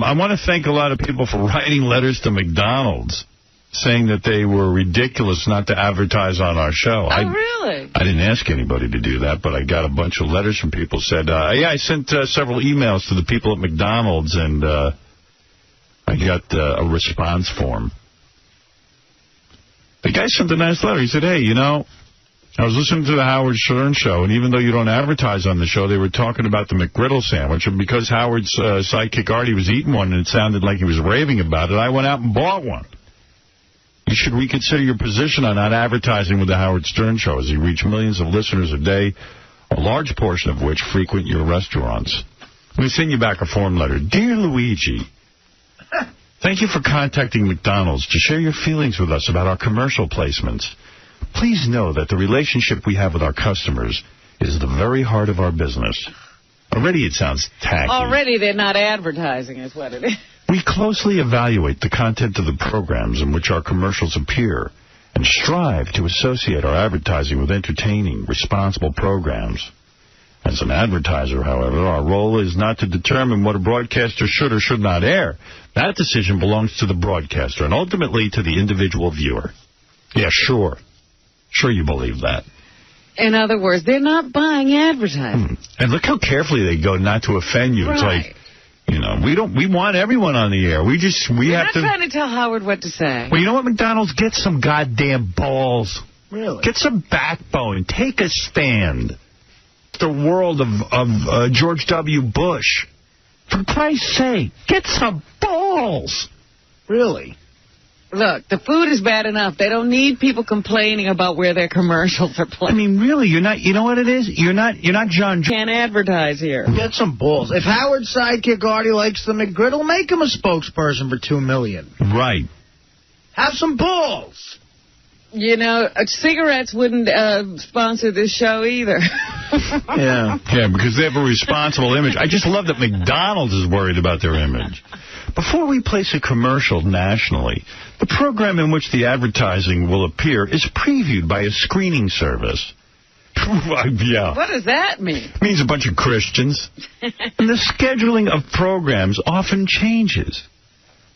I want to thank a lot of people for writing letters to McDonald's saying that they were ridiculous not to advertise on our show. Oh, really? I didn't ask anybody to do that, but I got a bunch of letters from people said, yeah, I sent several emails to the people at McDonald's, and I got a response form. The guy sent a nice letter. He said, hey, you know, I was listening to the Howard Stern show, and even though you don't advertise on the show, they were talking about the McGriddle sandwich, and because Howard's sidekick Artie was eating one and it sounded like he was raving about it, I went out and bought one. You should reconsider your position on not advertising with the Howard Stern show, as you reach millions of listeners a day, a large portion of which frequent your restaurants. Let me send you back a form letter. Dear Luigi, thank you for contacting McDonald's to share your feelings with us about our commercial placements. Please know that the relationship we have with our customers is the very heart of our business. Already it sounds tacky. Already they're not advertising is what it is. We closely evaluate the content of the programs in which our commercials appear and strive to associate our advertising with entertaining, responsible programs. As an advertiser, however, our role is not to determine what a broadcaster should or should not air. That decision belongs to the broadcaster and ultimately to the individual viewer. Yeah, sure. Sure you believe that. In other words, they're not buying advertising. And look how carefully they go not to offend you. Right. It's like, you know, we want everyone on the air. We're not trying to tell Howard what to say. Well, you know what, McDonald's? Get some goddamn balls. Really? Get some backbone. Take a stand. The world of George W. Bush. For Christ's sake, get some balls. Really? Look, the food is bad enough. They don't need people complaining about where their commercials are playing. I mean, really, you're not, you know what it is? You're not John. Can't advertise here. Get some balls. If Howard's sidekick Artie likes the McGriddle, make him a spokesperson for $2 million. Right. Have some balls. You know, cigarettes wouldn't sponsor this show either. Yeah, because they have a responsible image. I just love that McDonald's is worried about their image. Before we place a commercial nationally, the program in which the advertising will appear is previewed by a screening service. Yeah. What does that mean? It means a bunch of Christians. And the scheduling of programs often changes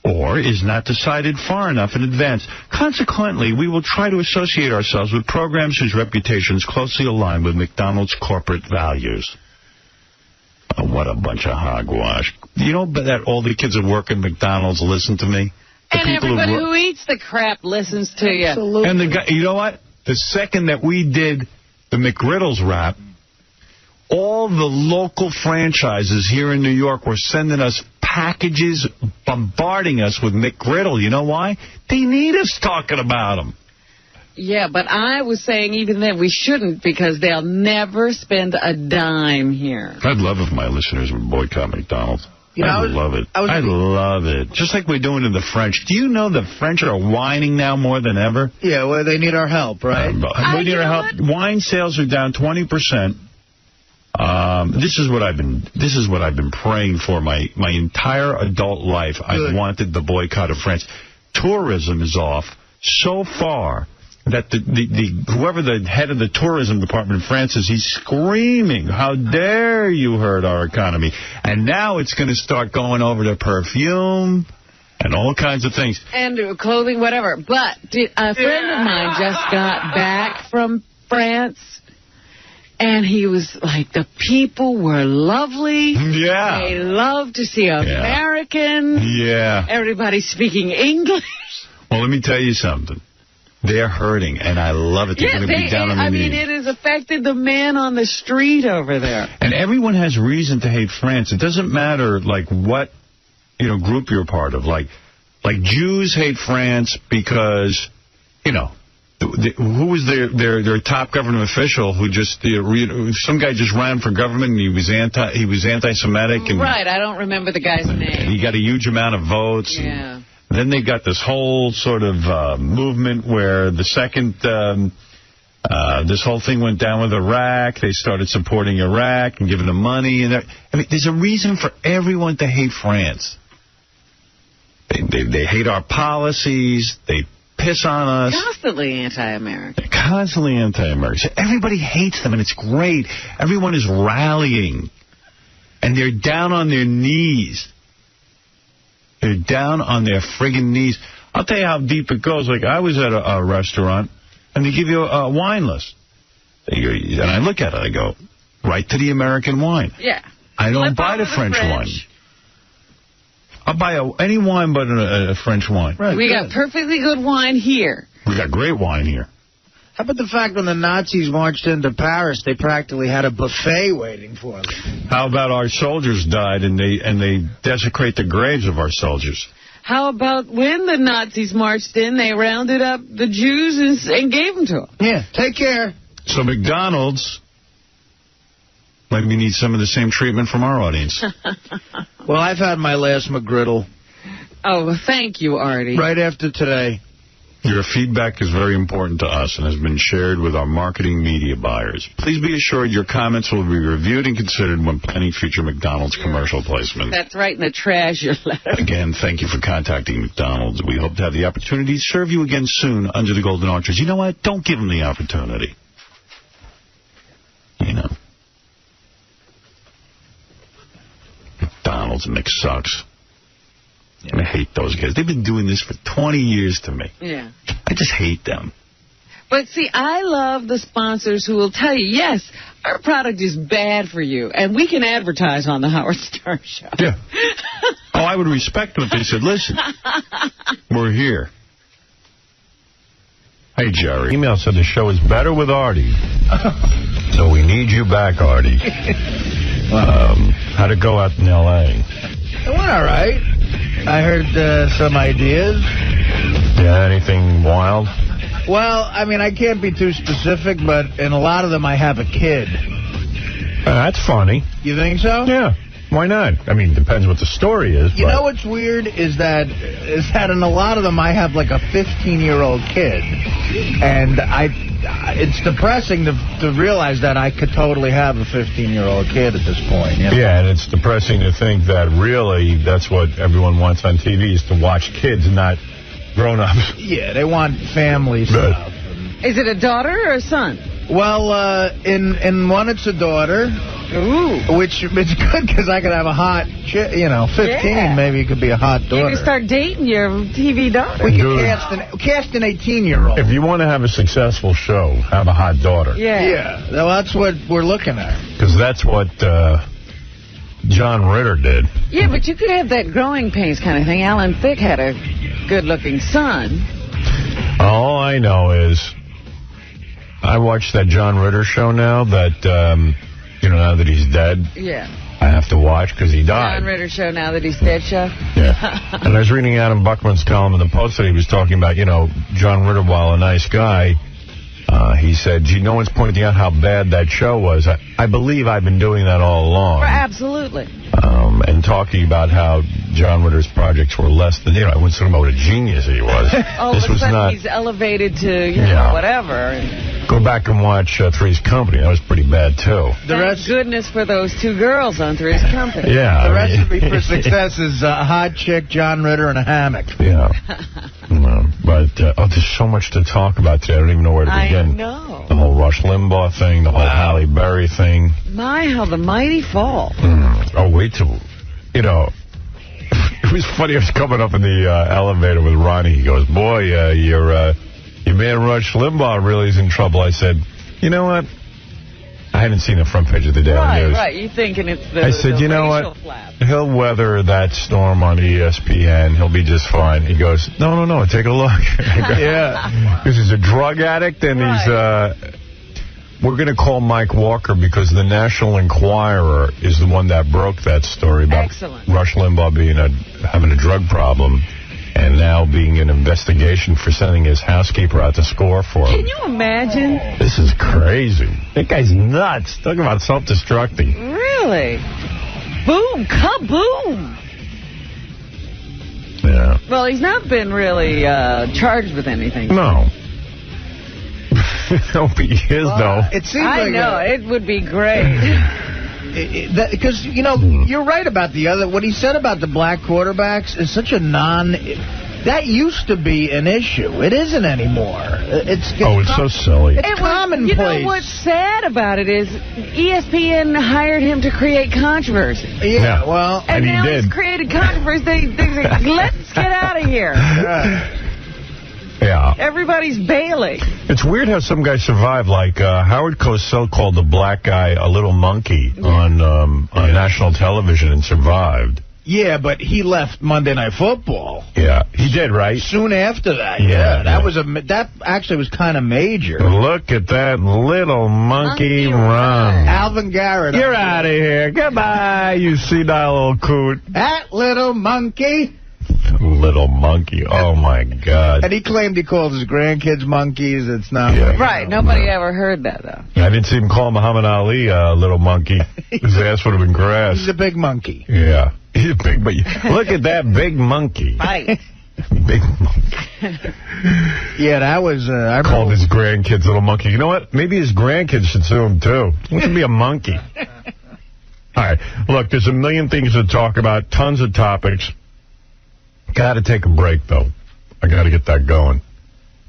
or is not decided far enough in advance. Consequently, we will try to associate ourselves with programs whose reputations closely align with McDonald's corporate values. Oh, what a bunch of hogwash. You know that all the kids that work at McDonald's listen to me? And everybody who eats the crap listens to you. Absolutely. And the guy, you know what? The second that we did the McGriddles rap, all the local franchises here in New York were sending us packages, bombarding us with McGriddle. You know why? They need us talking about them. Yeah, but I was saying even then we shouldn't because they'll never spend a dime here. I'd love if my listeners would boycott McDonald's. You know, I love it. I love it. Just like we're doing to the French. Do you know the French are whining now more than ever? Yeah, well, they need our help, right? We need our help. Wine sales are down 20%. This is what I've been praying for my entire adult life. I've wanted the boycott of France. Tourism is off so far that whoever the head of the tourism department in France is, he's screaming, how dare you hurt our economy. And now it's going to start going over to perfume and all kinds of things. And clothing, whatever. But a friend of mine just got back from France, and he was like, the people were lovely. Yeah. They love to see Americans. Yeah. Everybody speaking English. Well, let me tell you something. They're hurting, and I love it. They're going to be down on their knees. I mean, it has affected the man on the street over there. And everyone has reason to hate France. It doesn't matter, like, what, group you're part of. Like Jews hate France because, who was their top government official who just, some guy just ran for government and he was anti-Semitic. And, right, I don't remember the guy's name. He got a huge amount of votes. Yeah. Then they got this whole sort of movement where the second this whole thing went down with Iraq, they started supporting Iraq and giving them money. And there's a reason for everyone to hate France. They hate our policies. They piss on us. Constantly anti-American. Constantly anti-American. So everybody hates them, and it's great. Everyone is rallying, and they're down on their knees. down on their friggin' knees. I'll tell you how deep it goes. Like, I was at a restaurant, and they give you a wine list. And I look at it, I go, right to the American wine. Yeah. I don't buy the French wine. I'll buy any wine but a French wine. Right, we got perfectly good wine here. We got great wine here. How about the fact when the Nazis marched into Paris, they practically had a buffet waiting for them? How about our soldiers died and they desecrate the graves of our soldiers? How about when the Nazis marched in, they rounded up the Jews and gave them to them? Yeah, take care. So McDonald's, maybe we need some of the same treatment from our audience. Well, I've had my last McGriddle. Oh, well, thank you, Artie. Right after today. Your feedback is very important to us and has been shared with our marketing media buyers. Please be assured your comments will be reviewed and considered when planning future McDonald's commercial placement. That's right in the treasure letter. Again, thank you for contacting McDonald's. We hope to have the opportunity to serve you again soon under the Golden Arches. You know what? Don't give them the opportunity. You know. McDonald's McSucks. Yeah. I hate those guys. They've been doing this for 20 years to me. Yeah. I just hate them. But, see, I love the sponsors who will tell you, yes, our product is bad for you, and we can advertise on the Howard Stern Show. Yeah. Oh, I would respect them if they said, listen, we're here. Hey, Jerry. Email said the show is better with Artie. So we need you back, Artie. How'd it go out in L.A.? It went all right. I heard some ideas. Yeah, anything wild? Well, I mean, I can't be too specific, but in a lot of them I have a kid. That's funny. You think so? Yeah. Why not? I mean, depends what the story is. You know what's weird is that in a lot of them I have like a 15-year-old kid. And it's depressing to realize that I could totally have a 15-year-old kid at this point. You know? Yeah, and it's depressing to think that really that's what everyone wants on TV is to watch kids, not grown-ups. Yeah, they want family stuff. Is it a daughter or a son? Well, in one it's a daughter. Ooh. Which it's good because I could have a hot, 15 maybe it could be a hot daughter. You can start dating your TV daughter. We can cast an 18-year-old. If you want to have a successful show, have a hot daughter. Yeah. Yeah, well, that's what we're looking at. Because that's what John Ritter did. Yeah, but you could have that growing pains kind of thing. Alan Thicke had a good-looking son. All I know is I watched that John Ritter show now that... now that he's dead, I have to watch because he died. John Ritter show now that he's dead show? Yeah. And I was reading Adam Buckman's column in the Post that he was talking about, John Ritter, while a nice guy, he said, gee, no one's pointing out how bad that show was. I believe I've been doing that all along. Absolutely. And talking about how John Ritter's projects were less than, I wouldn't talk about what a genius he was. All this of a was sudden not, he's elevated to, whatever. Go back and watch Three's Company. That was pretty bad, too. Thank goodness for those two girls on Three's Company. Yeah. The recipe for success is a hot chick, John Ritter, and a hammock. Yeah. But there's so much to talk about today. I don't even know where to begin. I know. The whole Rush Limbaugh thing, the whole Halle Berry thing. My, how the mighty fall. Oh, wait till, it was funny. I was coming up in the elevator with Ronnie. He goes, boy, your man Rush Limbaugh really is in trouble. I said, you know what? I hadn't seen the front page of the Daily News. Right. You're thinking it's the I said, you know what? Flap. He'll weather that storm on ESPN. He'll be just fine. He goes, no, take a look. Yeah. Because he's a drug addict, and he's... We're going to call Mike Walker because the National Enquirer is the one that broke that story about Rush Limbaugh having a drug problem and now being an investigation for sending his housekeeper out to score for him. Can you imagine? This is crazy. That guy's nuts. Talk about self-destructing. Really? Boom, kaboom. Yeah. Well, he's not been really charged with anything. No. Hope he is, though. It seems it would be great. Because, you're right about what he said about the black quarterbacks is such a That used to be an issue. It isn't anymore. It's so silly. It's commonplace. You know what's sad about it is ESPN hired him to create controversy. Yeah, well... And now he's created controversy. They say, let's get out of here. Yeah. Everybody's bailing. It's weird how some guys survive. Like Howard Cosell called the black guy a little monkey on national television and survived. Yeah, but he left Monday Night Football. Yeah, he did, right? Soon after that. Yeah, that actually was kind of major. Look at that little monkey run. Alvin Garrett. You're out of here. Goodbye, you senile little coot. That little monkey. Little monkey. Oh, my God. And he claimed he calls his grandkids monkeys. It's not right. Nobody ever heard that, though. I didn't see him call Muhammad Ali a little monkey. His ass would have been grass. He's a big monkey. Yeah. He's a big, but look at that big monkey. Right. Big monkey. Yeah, that was... I called his grandkids little monkey. You know what? Maybe his grandkids should sue him, too. He wants to be a monkey. All right. Look, there's a million things to talk about. Tons of topics. Got to take a break, though. I got to get that going.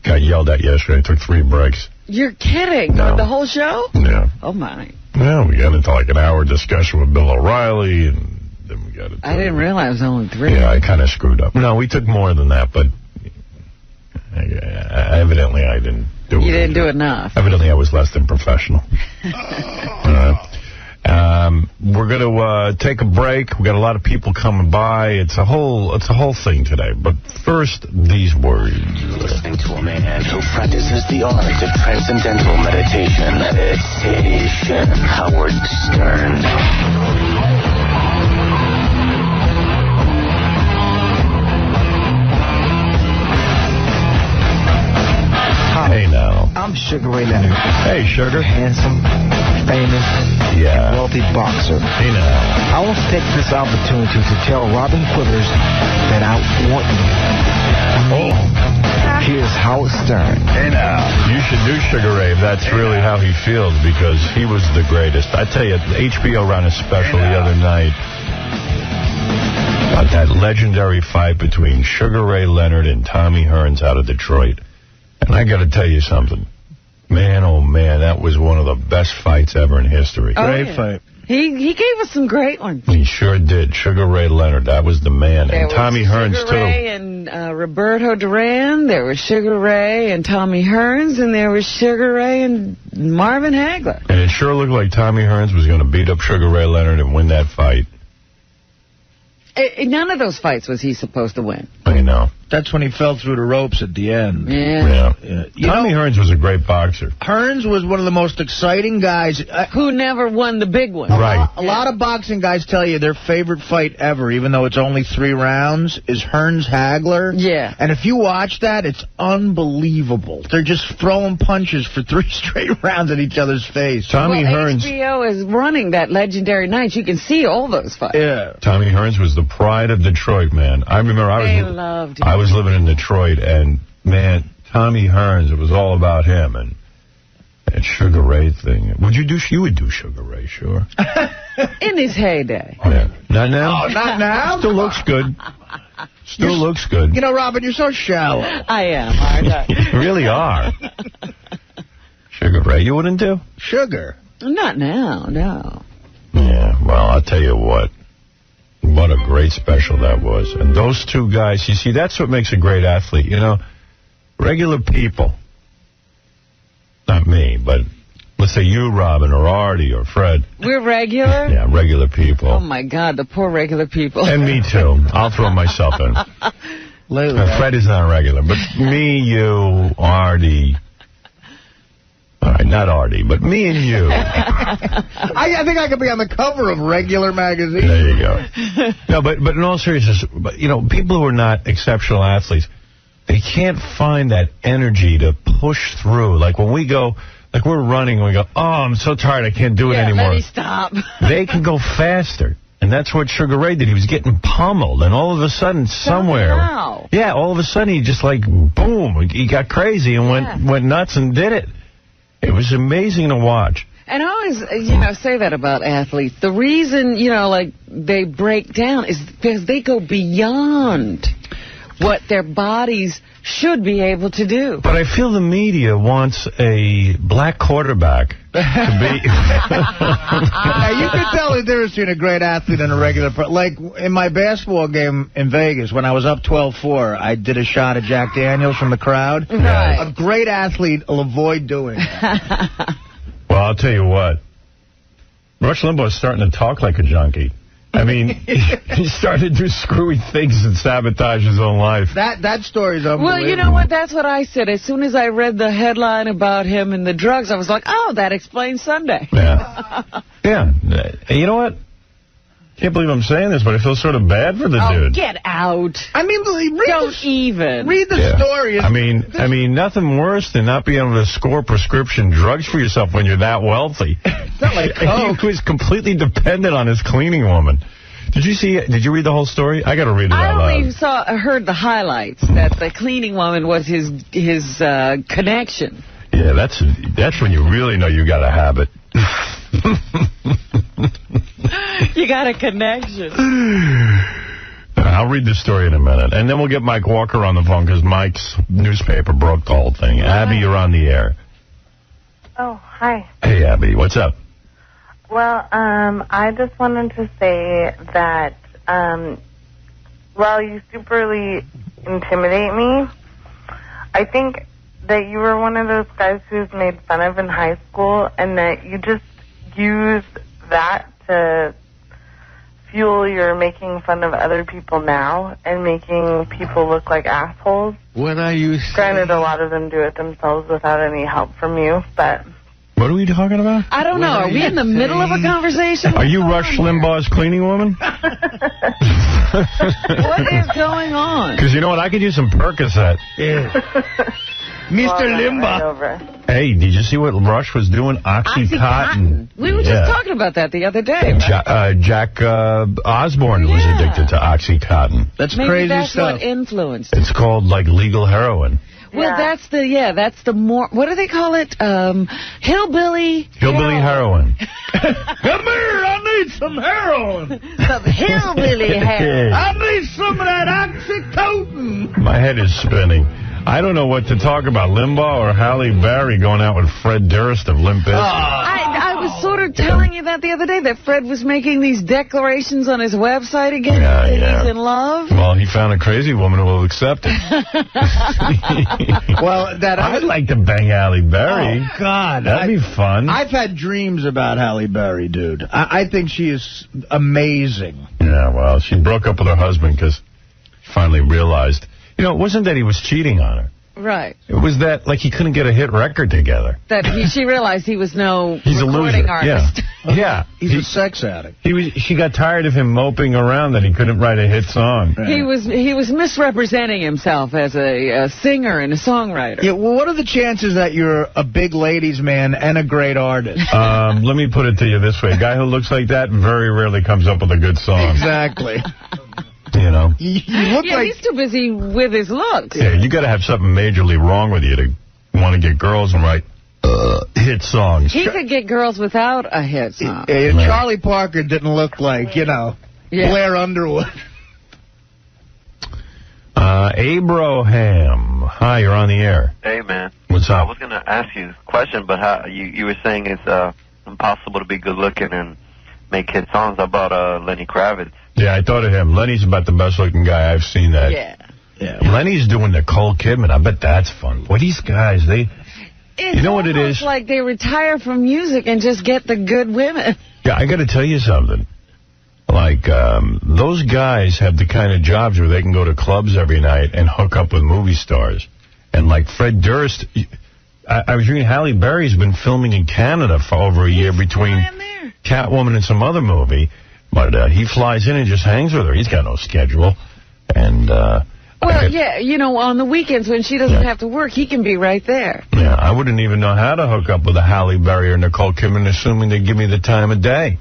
Got yelled at yesterday. I took 3 breaks. You're kidding? No. The whole show? Yeah. Oh, my. Yeah, we got into like an hour discussion with Bill O'Reilly, and then we got into... I didn't realize it was only 3. Yeah, I kind of screwed up. No, we took more than that, but evidently I didn't do it. You didn't do enough. Evidently I was less than professional. We're going to take a break. We got a lot of people coming by. It's a whole thing today. But first, these words. You're listening to a man who practices the art of transcendental meditation. Meditation. Howard Stern. Hey, now. I'm Sugar Ray Leonard. Hey, Sugar. Handsome, famous, wealthy boxer. Hey, now. I want to take this opportunity to tell Robin Quivers that I want you. Here's Howard Stern. Hey, now. You should do Sugar Ray if that's really how he feels, because he was the greatest. I tell you, HBO ran a special the other night about that legendary fight between Sugar Ray Leonard and Tommy Hearns out of Detroit. And I got to tell you something. Man, oh, man, that was one of the best fights ever in history. Great fight. He gave us some great ones. He sure did. Sugar Ray Leonard, that was the man. There and Tommy Hearns, too. Sugar Ray and Roberto Duran. There was Sugar Ray and Tommy Hearns. And there was Sugar Ray and Marvin Hagler. And it sure looked like Tommy Hearns was going to beat up Sugar Ray Leonard and win that fight. None of those fights was he supposed to win. I know. That's when he fell through the ropes at the end. Yeah. Tommy Hearns was a great boxer. Hearns was one of the most exciting guys. Who never won the big one. Right. A lot of boxing guys tell you their favorite fight ever, even though it's only 3 rounds, is Hearns-Hagler. Yeah. And if you watch that, it's unbelievable. They're just throwing punches for 3 straight rounds at each other's face. Tommy Hearns. HBO is running that legendary night. You can see all those fights. Yeah. Tommy Hearns was the pride of Detroit, man. I remember I was living in Detroit, and, man, Tommy Hearns, it was all about him. And that Sugar Ray thing. You would do Sugar Ray, sure. In his heyday. Yeah. Not now? Oh, not now? Still looks good. Still looks good. You know, Robin, you're so shallow. I am, aren't I? You really are. Sugar Ray, you wouldn't do? Sugar. Not now, no. Yeah, well, I'll tell you what. What a great special that was. And those 2 guys, you see, that's what makes a great athlete. You know, regular people, not me, but let's say you, Robin, or Artie, or Fred. We're regular? Yeah, regular people. Oh, my God, the poor regular people. And me, too. I'll throw myself in. Fred is not regular, but me, you, Artie... All right, not Artie, but me and you. I think I could be on the cover of Regular magazine. There you go. No, but in all seriousness, you know, people who are not exceptional athletes, they can't find that energy to push through. Like when we go, like we're running and we go, oh, I'm so tired, I can't do it anymore. Let me stop. They can go faster. And that's what Sugar Ray did. He was getting pummeled, and all of a sudden, somewhere... Wow. Yeah, all of a sudden, he just like, boom, he got crazy and went nuts and did it. It was amazing to watch. And I always, say that about athletes. The reason, like, they break down is because they go beyond. what their bodies should be able to do. But I feel the media wants a black quarterback to be... Now, you can tell the difference between a great athlete and a regular person. Like, in my basketball game in Vegas, when I was up 12-4, I did a shot at Jack Daniels from the crowd. Right. A great athlete will avoid doing that. Well, I'll tell you what. Rush Limbaugh is starting to talk like a junkie. I mean, he started to do screwy things and sabotage his own life. That story's unbelievable. Well, you know what? That's what I said. As soon as I read the headline about him and the drugs, I was like, oh, that explains Sunday. Yeah. Yeah. You know what? Can't believe I'm saying this, but I feel sort of bad for the dude. Oh, get out. I mean, read the story. I mean, nothing worse than not being able to score prescription drugs for yourself when you're that wealthy. It's not like Coke. He was completely dependent on his cleaning woman. Did you read the whole story? I got to read it out loud. I only heard the highlights, that the cleaning woman was his connection. Yeah, that's when you really know you got a habit. You got a connection. I'll read the story in a minute. And then we'll get Mike Walker on the phone because Mike's newspaper broke the whole thing. Abby, you're on the air. Oh, hi. Hey, Abby, what's up? Well, I just wanted to say that, while you superly intimidate me, I think that you were one of those guys who was made fun of in high school, and that you just use that to fuel your making fun of other people now and making people look like assholes. What are you saying? Granted, a lot of them do it themselves without any help from you, but... What are we talking about? I don't know. Are we in the middle of a conversation? Are you Rush Limbaugh's cleaning woman? What is going on? Because you know what? I could use some Percocet. Yeah. Mr. Limbaugh. Right. Hey, did you see what Rush was doing? Oxycontin. We were just talking about that the other day. Jack Osborne was addicted to Oxycontin. That's Maybe crazy that's stuff. What influenced. It's called like legal heroin. Well, that's the more, what do they call it? Hillbilly heroin. Come here, I need some heroin. Some hillbilly heroin. I need some of that Oxycontin. My head is spinning. I don't know what to talk about, Limbaugh or Halle Berry going out with Fred Durst of Limp Bizkit. I was sort of telling you that the other day, that Fred was making these declarations on his website again that he's in love. Well, he found a crazy woman who will accept it. Well, I'd like to bang Halle Berry. Oh, God. That'd be fun. I've had dreams about Halle Berry, dude. I think she is amazing. Yeah, well, she broke up with her husband because she finally realized... You know, it wasn't that he was cheating on her. Right. It was that, like, he couldn't get a hit record together. That she realized he was no He's recording artist. Yeah. He's a sex addict. She got tired of him moping around that he couldn't write a hit song. He was misrepresenting himself as a singer and a songwriter. Yeah, well, what are the chances that you're a big ladies' man and a great artist? Let me put it to you this way. A guy who looks like that very rarely comes up with a good song. Exactly. You know? You look like... he's too busy with his looks. Yeah, you got to have something majorly wrong with you to want to get girls and write hit songs. He could get girls without a hit song. Charlie Parker didn't look like, Blair Underwood. Abraham. Hi, you're on the air. Hey, man. What's up? I was going to ask you a question, but how you were saying it's impossible to be good-looking and make hit songs. How about Lenny Kravitz? Yeah, I thought of him. Lenny's about the best-looking guy. I've seen that. Yeah. Lenny's doing Nicole Kidman. I bet that's fun. Boy, these guys, you know what it is? It's like they retire from music and just get the good women. Yeah, I got to tell you something. Like, those guys have the kind of jobs where they can go to clubs every night and hook up with movie stars. And like Fred Durst, I was reading Halle Berry's been filming in Canada for over a year between Catwoman and some other movie. But he flies in and just hangs with her. He's got no schedule. And on the weekends when she doesn't have to work, he can be right there. Yeah, I wouldn't even know how to hook up with a Halle Berry or Nicole Kidman, assuming they'd give me the time of day.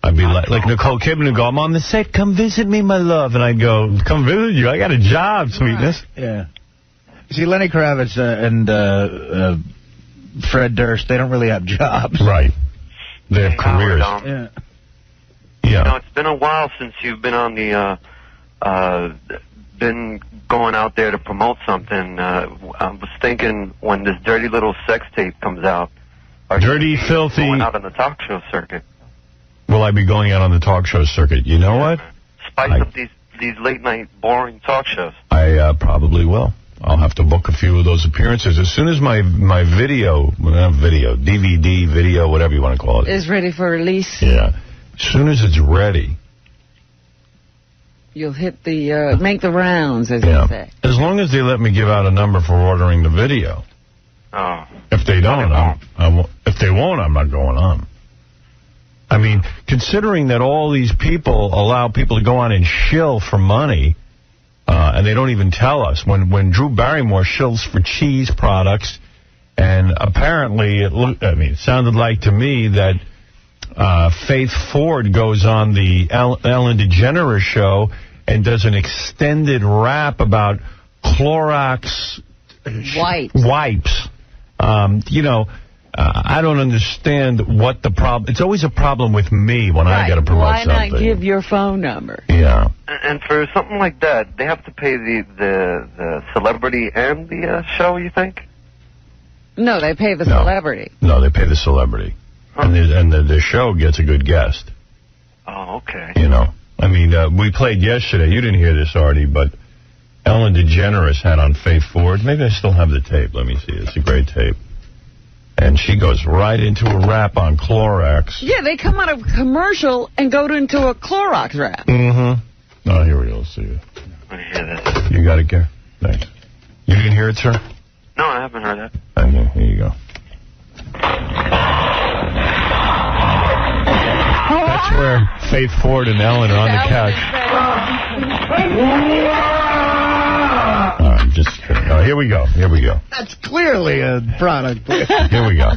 I'd be like Nicole Kidman would go, I'm on the set, come visit me, my love. And I'd go, come visit you, I got a job, sweetness. Yeah. See, Lenny Kravitz and Fred Durst, they don't really have jobs. Right. They have careers. You know, it's been a while since you've been on the been going out there to promote something. I was thinking when this dirty little sex tape comes out. Dirty, filthy. Going out on the talk show circuit. Will I be going out on the talk show circuit? You know what? Spice up these late night boring talk shows. I probably will. I'll have to book a few of those appearances. As soon as my video, DVD, video, whatever you want to call it. Is ready for release. Yeah. As soon as it's ready. You'll hit the, make the rounds, as you say. As long as they let me give out a number for ordering the video. Oh. If they don't, if they won't, I'm not going on. I mean, considering that all these people allow people to go on and shill for money, and they don't even tell us. When Drew Barrymore shills for cheese products, and apparently it sounded like to me that Faith Ford goes on the Ellen DeGeneres show and does an extended rap about Clorox wipes. I don't understand what the problem... It's always a problem with me when I got to promote something. Why not give your phone number? Yeah. And for something like that, they have to pay the celebrity and the show, you think? No, they pay the celebrity. No, they pay the celebrity. Huh. And the show gets a good guest. Oh, okay. I mean, we played yesterday. You didn't hear this, Artie, but Ellen DeGeneres had on Faith Ford. Maybe I still have the tape. Let me see. It's a great tape. And she goes right into a rap on Clorox. Yeah, they come out of a commercial and go into a Clorox rap. Mm-hmm. Oh, here we go. Let's see it. I hear that. You got it, Gary? Thanks. You didn't hear it, sir? No, I haven't heard that. Okay, here you go. That's where Faith Ford and Ellen are on the couch. Just kidding. Oh, here we go. That's clearly a product. Here we go.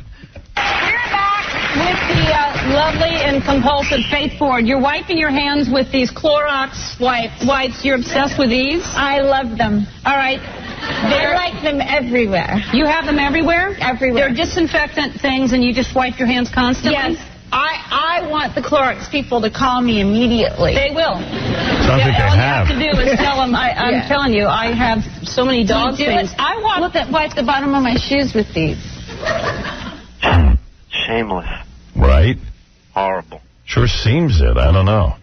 We're back with the lovely and compulsive Faith Ford. You're wiping your hands with these Clorox wipes. You're obsessed with these? I love them. All right. I like them everywhere. You have them everywhere? Everywhere. They're disinfectant things, and you just wipe your hands constantly? Yes. I want the Clorox people to call me immediately. They will. Sounds like they have. All you have to do is tell them, I'm telling you, I have so many dog things. I want to wipe the bottom of my shoes with these. Shameless. Right? Horrible. Sure seems it. I don't know.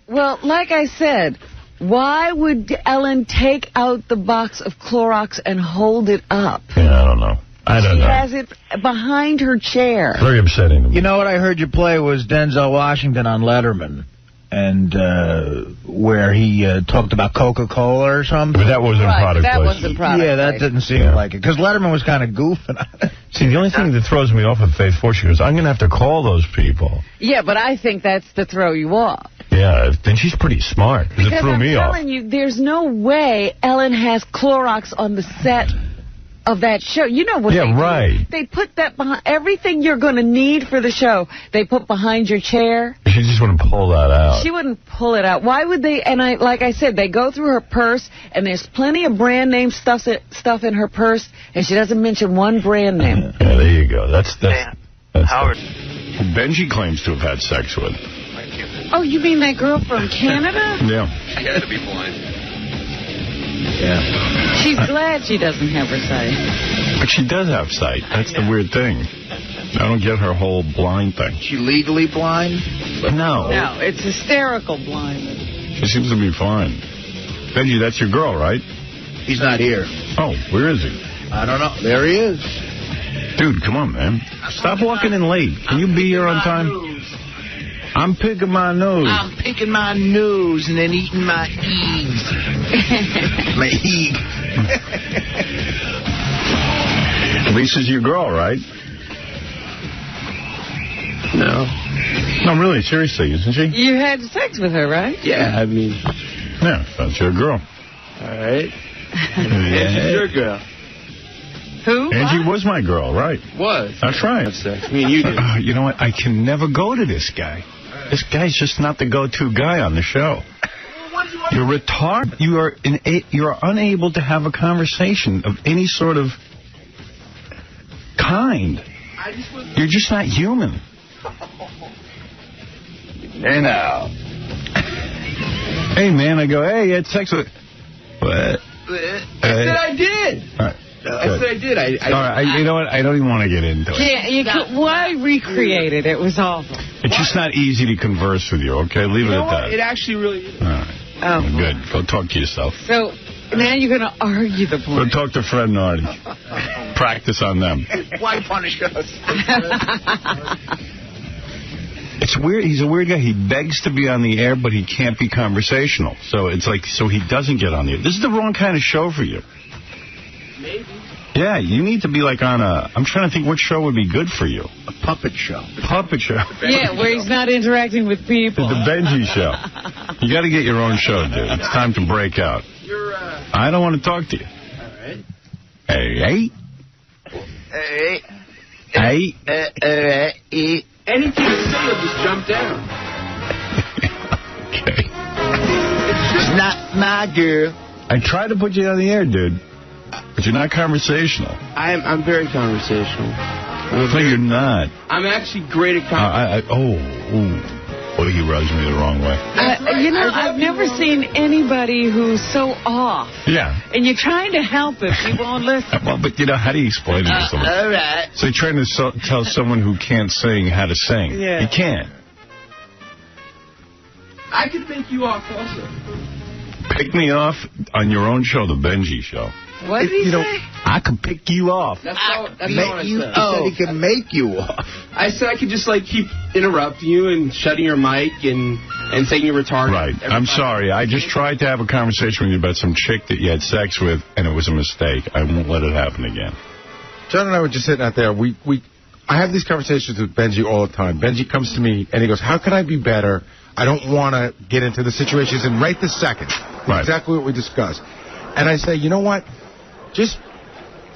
Well, like I said, why would Ellen take out the box of Clorox and hold it up? Yeah, I don't know. She has it behind her chair. Very upsetting to me. You know what I heard you play was Denzel Washington on Letterman, and where he talked about Coca-Cola or something. But that wasn't product placement. That wasn't product Yeah, that didn't seem like it, because Letterman was kind of goofing on it. See, the only thing that throws me off with Faith Ford, she goes, I'm going to have to call those people. Yeah, but I think that's to throw you off. Yeah, then she's pretty smart, because it threw me off. I'm telling you, there's no way Ellen has Clorox on the set of that show. You know what they do? They put that behind everything you're going to need for the show. They put behind your chair. She just wouldn't pull that out. She wouldn't pull it out. Why would they? And like I said, they go through her purse, and there's plenty of brand name stuff in her purse, and she doesn't mention one brand name. Yeah, there you go. That's Howard. Benjy claims to have had sex with. Oh, you mean that girl from Canada? Yeah. She had to be blind. Yeah. She's glad she doesn't have her sight. But she does have sight. That's the weird thing. I don't get her whole blind thing. She legally blind? No. No, it's hysterical blindness. She seems to be fine. Benjy, that's your girl, right? He's not here. Oh, where is he? I don't know. There he is. Dude, come on, man. Stop walking in late. Can you be here on time? I'm picking my nose. I'm picking my nose and then eating my eaves. My eeg. Lisa's your girl, right? No. No, really, seriously, isn't she? You had sex with her, right? Yeah, I mean... Yeah, that's your girl. All right. She's your girl. Who? Angie was my girl, right? Was. That's right. I mean, you did. You know what? I can never go to this guy. This guy's just not the go-to guy on the show. You're retarded. You're unable to have a conversation of any sort of kind. You're just not human. Hey, now. Hey, man, I go, hey, you had sex with... What? I said I did. All right. I said I did. All right, you know what? I don't even want to get into it. Why recreate it? It was awful. It's just not easy to converse with you, okay? Leave it at that. It actually really is. All right. Oh. Good. Go talk to yourself. So now you're going to argue the point. Go talk to Fred and Artie. Practice on them. Why punish us? It's weird. He's a weird guy. He begs to be on the air, but he can't be conversational. So it's like, so he doesn't get on the air. This is the wrong kind of show for you. Maybe. Yeah, you need to be like on a... I'm trying to think what show would be good for you. A puppet show. Puppet show. Yeah, where he's not interacting with people. The Benjy show. You got to get your own show, dude. It's time to break out. I don't want to talk to you. All right. Hey. Anything you say, you'll just jump down. Okay. It's not my girl. I tried to put you on the air, dude. But you're not conversational. I'm very conversational. No, you're not. I'm actually great at conversation. Boy, he rubs me the wrong way. I've never seen anybody who's so off. Yeah. And you're trying to help him. He won't listen. Well, but, how do you explain it to someone? All right. So you're trying to tell someone who can't sing how to sing. Yeah. You can't. I could make you off also. Pick me off on your own show, the Benjy Show. What did he say? I could pick you off. That's not what I said. He said he could make you off. I said I could just, keep interrupting you and shutting your mic and saying you're retarded. Right. I'm sorry. I just tried to have a conversation with you about some chick that you had sex with, and it was a mistake. I won't let it happen again. John and I were just sitting out there. I have these conversations with Benjy all the time. Benjy comes to me, and he goes, how can I be better? I don't want to get into the situations. And right this second, right. Exactly what we discussed. And I say, you know what? Just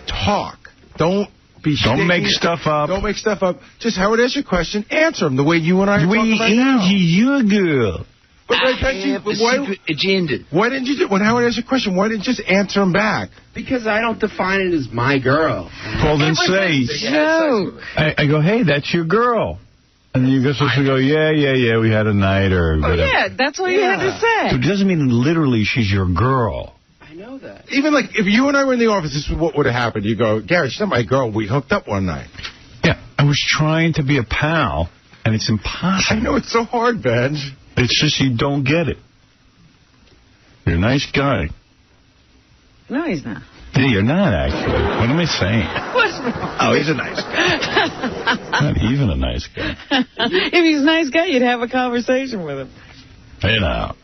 talk. Don't make stuff up. Don't make stuff up. Just Howard asks you a question, answer him the way you and I are talking right now. You're a girl. But secret agenda. Why didn't you when Howard asked you a question, why didn't you just answer him back? Because I don't define it as my girl. Well, then say, joke. I go, hey, that's your girl. And you go supposed to go, yeah, we had a night or whatever. Oh, yeah, that's what you had to say. So it doesn't mean literally she's your girl. I know that. Even if you and I were in the office, this is what would have happened. You go, Gary, she's not my girl. We hooked up one night. Yeah, I was trying to be a pal, and it's impossible. I know it's so hard, Benj. It's just you don't get it. You're a nice guy. No, he's not. Yeah, you're not, actually. What am I saying? What's wrong? Oh, he's a nice guy. Not even a nice guy. If he's a nice guy, you'd have a conversation with him. Hey, now.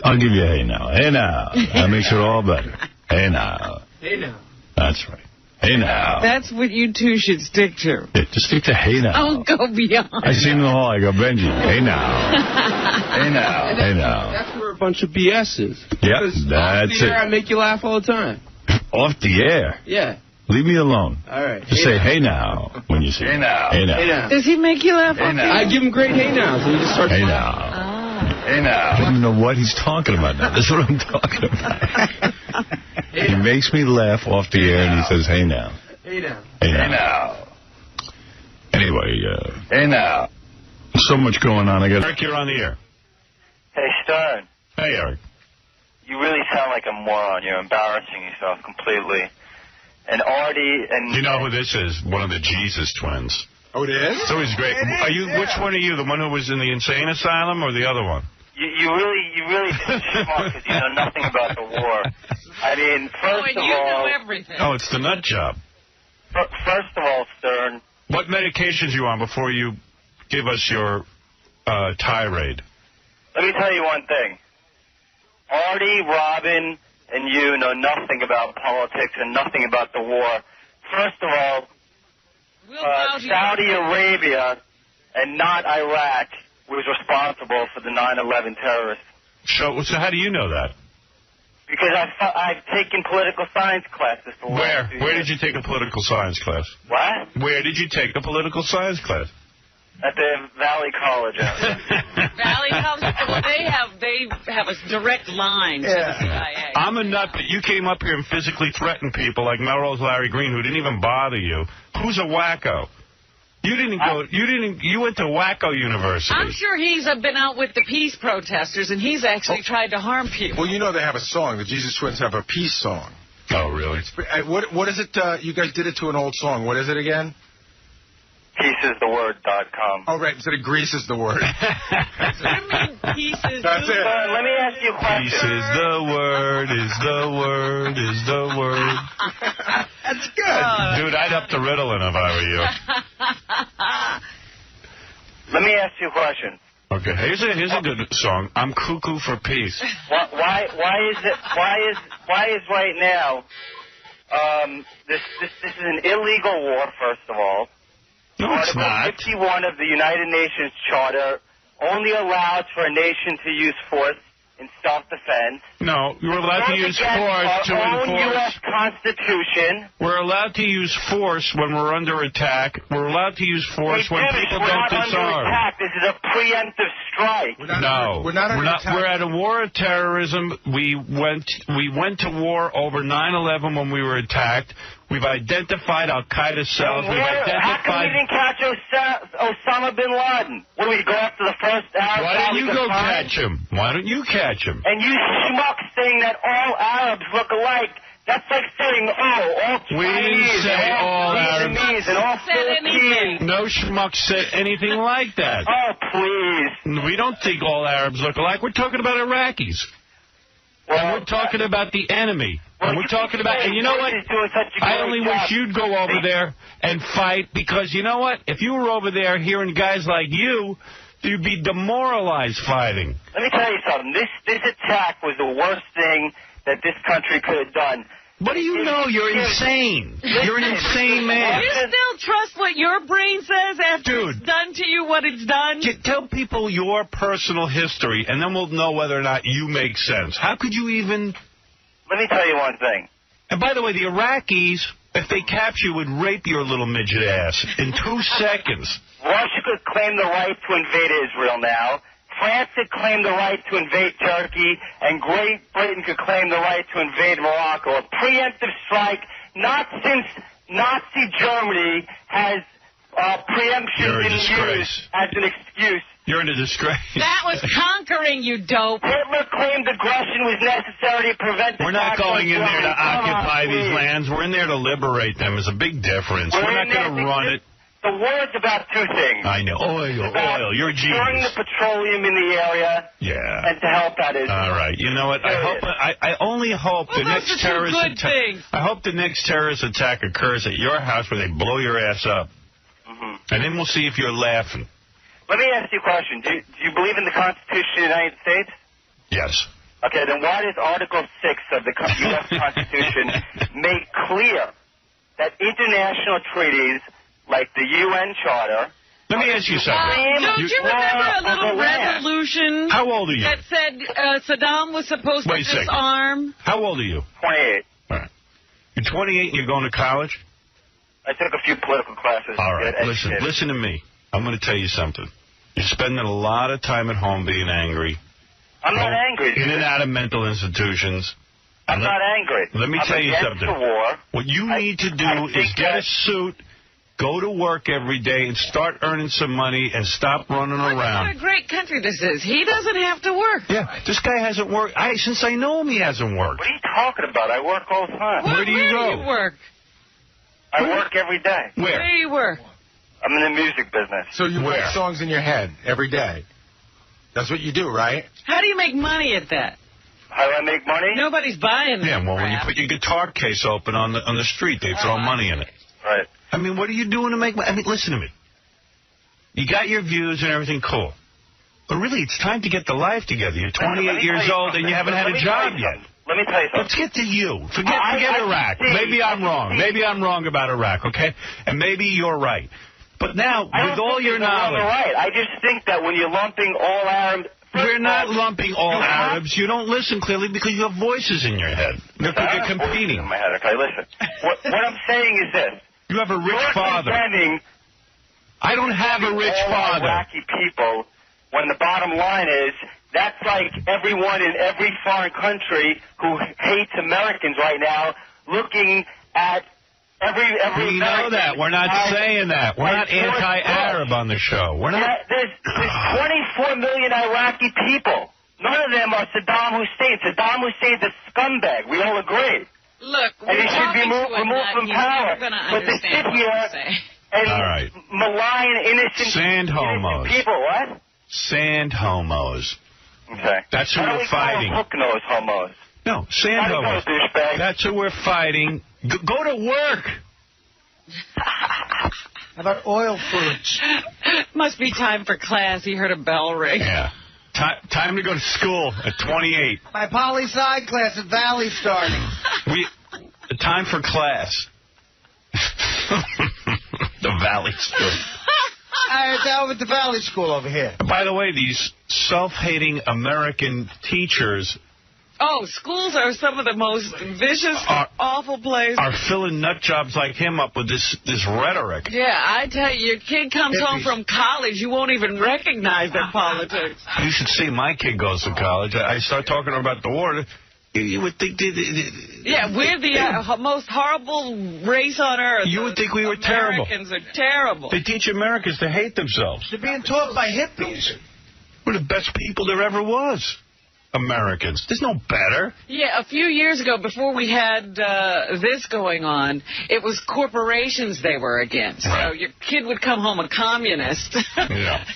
I'll give you a hey, now. Hey, now. That makes it all better. Hey, now. Hey, now. That's right. Hey, now. That's what you two should stick to. Yeah, just stick to hey, now. Don't go beyond. I see him in the hall. I go, Benjy, hey, now. Hey, now. Hey, now. That's where a bunch of BS is. Yep, that's it. I make you laugh all the time. Off the air? Yeah. Leave me alone. All right. Just say, hey, now, when you see Hey, now. Hey, now. Hey, now. Does he make you laugh? Hey, now. I give him great hey nows, and he just starts Hey, laughing. now. Hey, I now. don't even know what he's talking about now. That's what I'm talking about. He makes me laugh off the air, and he says, hey, now. Hey, now. Hey, now. Hey, now. Anyway, Hey, now. so much going on. Eric, you're on the air. Hey, Stern. Hey, Eric. You really sound like a moron. You're embarrassing yourself completely. And Artie and... You know who this is? One of the Jesus twins. Oh, it is? So he's great. Which one are you? The one who was in the insane asylum or the other one? You really did schmuck because you know nothing about the war. I mean, first of all... know everything. Oh, it's the nut job. First of all, Stern... What medications you on before you give us your tirade? Let me tell you one thing. Artie, Robin, and you know nothing about politics and nothing about the war. First of all, Saudi Arabia and not Iraq was responsible for the 9/11 terrorists. So how do you know that? Because I've taken political science classes. Where? Where did you take a political science class? What? Where did you take a political science class? At the Valley College. Valley College, well, they have a direct line to the CIA. I'm a nut, but you came up here and physically threatened people like Melrose Larry Green, who didn't even bother you. Who's a wacko? You didn't go. You went to Wacko University. I'm sure he's been out with the peace protesters, and he's actually tried to harm people. Well, you know they have a song. The Jesus Twins have a peace song. Oh, really? What is it? You guys did it to an old song. What is it again? Peaceistheword.com. Oh, right. Instead of Grease is the word. What do you mean, pieces? That's it. Let me ask you a question. Peace is the word, is the word, is the word. That's good. Dude, I'd up the Ritalin if I were you. Let me ask you a question. Okay, here's a good song. I'm cuckoo for peace. Why is right now this is an illegal war, first of all. No, it's not. Article 51 of the United Nations Charter only allows for a nation to use force in self-defense. No, you're allowed to use force to enforce. U.S. Constitution. We're allowed to use force when we're under attack. We're allowed to use force when people don't disarm. We're not under attack. This is a preemptive strike. We're at a war of terrorism. We went to war over 9/11 when we were attacked. We've identified Al-Qaeda cells. How come we didn't catch Osama bin Laden? What, do we go after the first Arab? Why don't you go catch him? Why don't you catch him? And you schmucks saying that all Arabs look alike. That's like saying, all Chinese. We didn't say all Arabs. And all Philippines. No schmuck said anything like that. Oh, please. We don't think all Arabs look alike. We're talking about Iraqis. And we're talking about the enemy. And we're talking about, and you know what? I only wish you'd go over there and fight, because you know what? If you were over there hearing guys like you'd be demoralized fighting. Let me tell you something. This attack was the worst thing that this country could have done. What do you know? You're insane. You're an insane man. Do you still trust what your brain says after it's done to you, what it's done? Tell people your personal history, and then we'll know whether or not you make sense. How could you even... Let me tell you one thing. And by the way, the Iraqis, if they capture you, would rape your little midget ass in 2 seconds. Russia could claim the right to invade Israel now. France could claim the right to invade Turkey, and Great Britain could claim the right to invade Morocco. A preemptive strike, not since Nazi Germany has preemption been used as an excuse. You're in a disgrace. That was conquering, you dope. Hitler claimed aggression was necessary to prevent the... We're not going in there to occupy these lands. We're in there to liberate them. There's a big difference. We're not going to run it. The war is about 2 things. I know. Oil. You're a genius. Storing the petroleum in the area. Yeah. And to help that Israel. All right. You know what? I only hope the next terrorist attack. I hope the next terrorist attack occurs at your house where they blow your ass up. Mm-hmm. And then we'll see if you're laughing. Let me ask you a question. Do you believe in the Constitution of the United States? Yes. Okay, then why does Article 6 of the U.S. Constitution make clear that international treaties like the UN Charter... Let me ask you something. Don't you remember a little revolution... How old are you? ...that said Saddam was supposed to disarm? How old are you? 28. All right. You're 28 and you're going to college? I took a few political classes. All right, listen to me. I'm going to tell you something. You're spending a lot of time at home being angry. I'm not angry. In and out of mental institutions. I'm not angry. Let me tell you something. The war. What you need to do is get a suit, go to work every day, and start earning some money and stop running around. What a great country this is. He doesn't have to work. Yeah, this guy hasn't worked. Since I know him, he hasn't worked. What are you talking about? I work all the time. Where do you go? Where do you work? I work every day. Where do you work? I'm in the music business. So you write songs in your head every day. That's what you do, right? How do you make money at that? How do I make money? Nobody's buying that. Yeah, well, when you put your guitar case open on the street, they throw money in it. Right. I mean, what are you doing to make money? I mean, listen to me. You got your views and everything, cool. But really, it's time to get the life together. You're 28 years old and you haven't had a job yet. Let me tell you something. Let's get to you. Forget Iraq. Maybe I'm wrong. Maybe I'm wrong about Iraq, okay? And maybe you're right. But now, with all your knowledge... Right. I just think that when you're lumping all Arabs... We're not lumping all Arabs. You don't listen clearly because you have voices in your head. They're competing. In my head. Okay, listen. What I'm saying is this. You have a rich father. I don't have a rich father. Wacky people, when the bottom line is, that's like everyone in every foreign country who hates Americans right now looking at We know that. We're not saying that. We're not anti-Arab on the show. We're not. There's 24 million Iraqi people. None of them are Saddam Hussein. Saddam Hussein's a scumbag. We all agree. Look, and he should be removed from power. But they sit here and malign innocent people. What? Sand homos. Okay. That's who we're fighting. Hook-nosed homos. No, sand homos. That's who we're fighting. Go to work. How about oil fruits? Must be time for class. He heard a bell ring. Yeah. Time to go to school at 28. My poli-sci class at Valley starting. Time for class. The Valley School. All right, down with the Valley School over here. By the way, these self-hating American teachers... Oh, schools are some of the most vicious, awful places. Are filling nut jobs like him up with this rhetoric. Yeah, I tell you, your kid comes home from college, you won't even recognize their politics. You should see my kid goes to college. I start talking about the war. You would think... Yeah, we're the most horrible race on earth. You would think we were terrible. Americans are terrible. They teach Americans to hate themselves. They're being taught by hippies. We're the best people there ever was. Americans. There's no better. Yeah, a few years ago, before we had this going on, it was corporations they were against. Right. So your kid would come home a communist,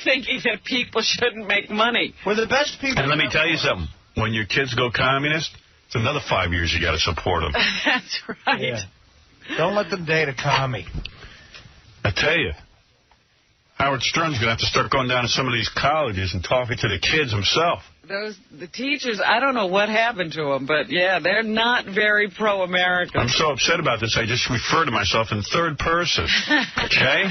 thinking that people shouldn't make money. We're the best people. And let me tell you something. When your kids go communist, it's another 5 years you got to support them. That's right. Yeah. Don't let them date a commie. I tell you, Howard Stern's going to have to start going down to some of these colleges and talking to the kids himself. The teachers, I don't know what happened to them, but, yeah, they're not very pro-American. I'm so upset about this, I just refer to myself in third person. Okay?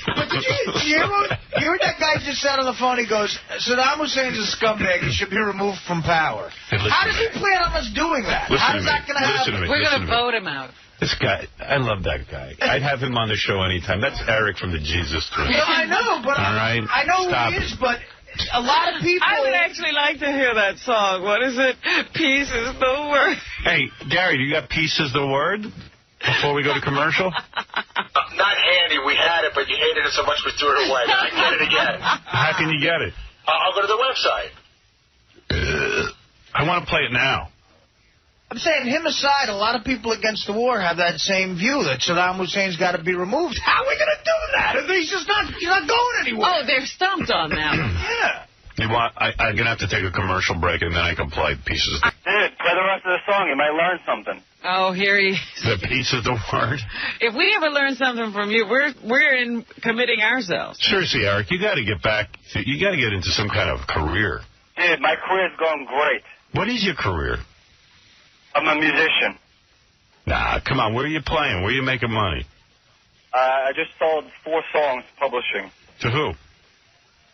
But did you hear that guy just said on the phone, he goes, Saddam Hussein's a scumbag, he should be removed from power. Hey, how does he plan on us doing that? How's that going to happen? We're going to vote him out. This guy, I love that guy. I'd have him on the show anytime. That's Eric from the Jesus Tree. No, I know, but all right? I know who he is, but a lot of people... I would actually like to hear that song. What is it? Peace is the word. Hey, Gary, do you got peace is the word before we go to commercial? Not handy. We had it, but you hated it so much we threw it away. I can get it again. How can you get it? I'll go to the website. I want to play it now. I'm saying, him aside, a lot of people against the war have that same view, that Saddam Hussein's got to be removed. How are we going to do that? He's just not going anywhere. Oh, they're stumped on that. Yeah. You want? I'm going to have to take a commercial break, and then I can play pieces. Dude, play the rest of the song. You might learn something. Oh, here he is. The piece of the word. If we ever learn something from you, we're in committing ourselves. Seriously, Eric, you got to get back. You got to get into some kind of career. Dude, my career's going great. What is your career? I'm a musician. Nah, come on. Where are you playing? Where are you making money? I just sold 4 songs publishing. To who?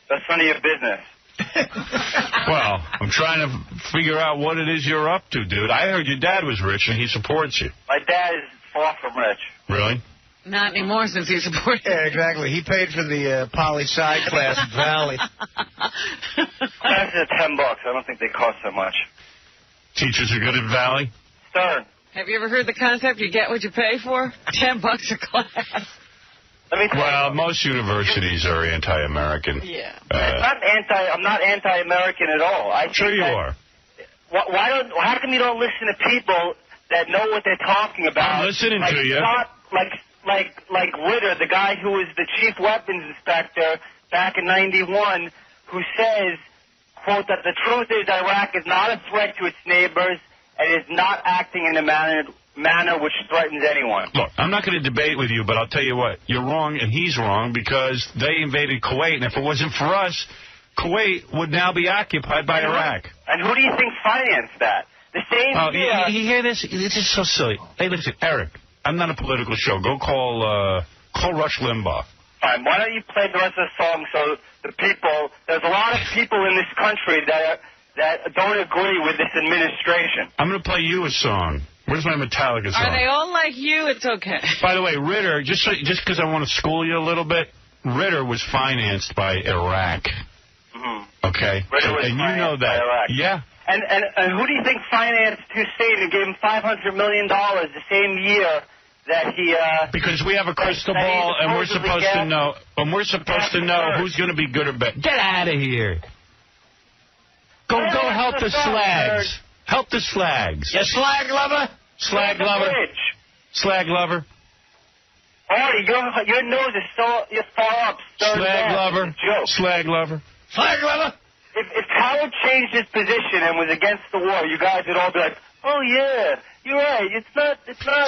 That's none of your business. Well, I'm trying to figure out what it is you're up to, dude. I heard your dad was rich and he supports you. My dad is far from rich. Really? Not anymore since he supports you. Yeah, exactly. He paid for the poli-sci class at Valley. Classes are $10. I don't think they cost so much. Teachers are good at Valley? Stern. Have you ever heard the concept, you get what you pay for? $10 a class. Well, most universities are anti-American. Yeah. I'm not anti-American at all. Sure you are. How come you don't listen to people that know what they're talking about? I'm listening to you. Like Ritter, the guy who was the chief weapons inspector back in '91, who says, quote, that the truth is Iraq is not a threat to its neighbors and is not acting in a manner which threatens anyone. Look, I'm not going to debate with you, but I'll tell you what. You're wrong and he's wrong because they invaded Kuwait, and if it wasn't for us, Kuwait would now be occupied by Iraq. And who do you think financed that? The same you hear this? This is so silly. Hey, listen, Eric, I'm not a political show. Go call Rush Limbaugh. Fine. Why don't you play the rest of the song so the people... There's a lot of people in this country that don't agree with this administration. I'm going to play you a song. Where's my Metallica song? Are they all like you? It's okay. By the way, Ritter, just because I want to school you a little bit, Ritter was financed by Iraq. Mm-hmm. Okay? Ritter was and you know that. by Iraq. Yeah. And who do you think financed Hussein and gave him $500 million the same year that he... because we have a crystal ball, and we're supposed to know. And we're supposed to know who's going to be good or bad. Get out of here. Go help the slags. Help the slags. You slag lover? Slag lover. Slag lover. Artie, your nose is so far up. Slag lover. Slag lover. Slag lover. If Howard changed his position and was against the war, you guys would all be like, oh yeah, you're right. It's not.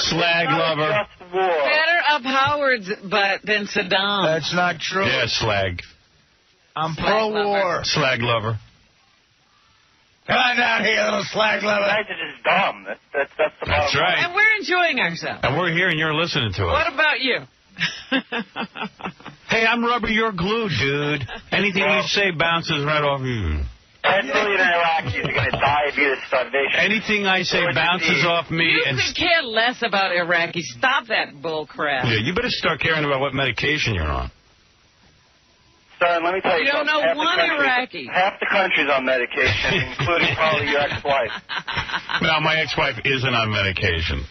Slag lover. Just war. Better up Howard's butt than Saddam. That's not true. Yeah, slag. I'm pro-war. Slag lover. Come on down here, little slag lover. You guys are just dumb. That's the problem. That's right. And we're enjoying ourselves. And we're here and you're listening to us. What about you? Hey, I'm rubber, you're glue, dude. Anything you say bounces right off you. 10 million Iraqis are going to die of either starvation. Anything I say bounces off me. You could care less about Iraqis. Stop that bull crap. Yeah, you better start caring about what medication you're on. Son, let me tell you don't something. know one Iraqi. Half the country's on medication, including probably your ex-wife. No, my ex-wife isn't on medication.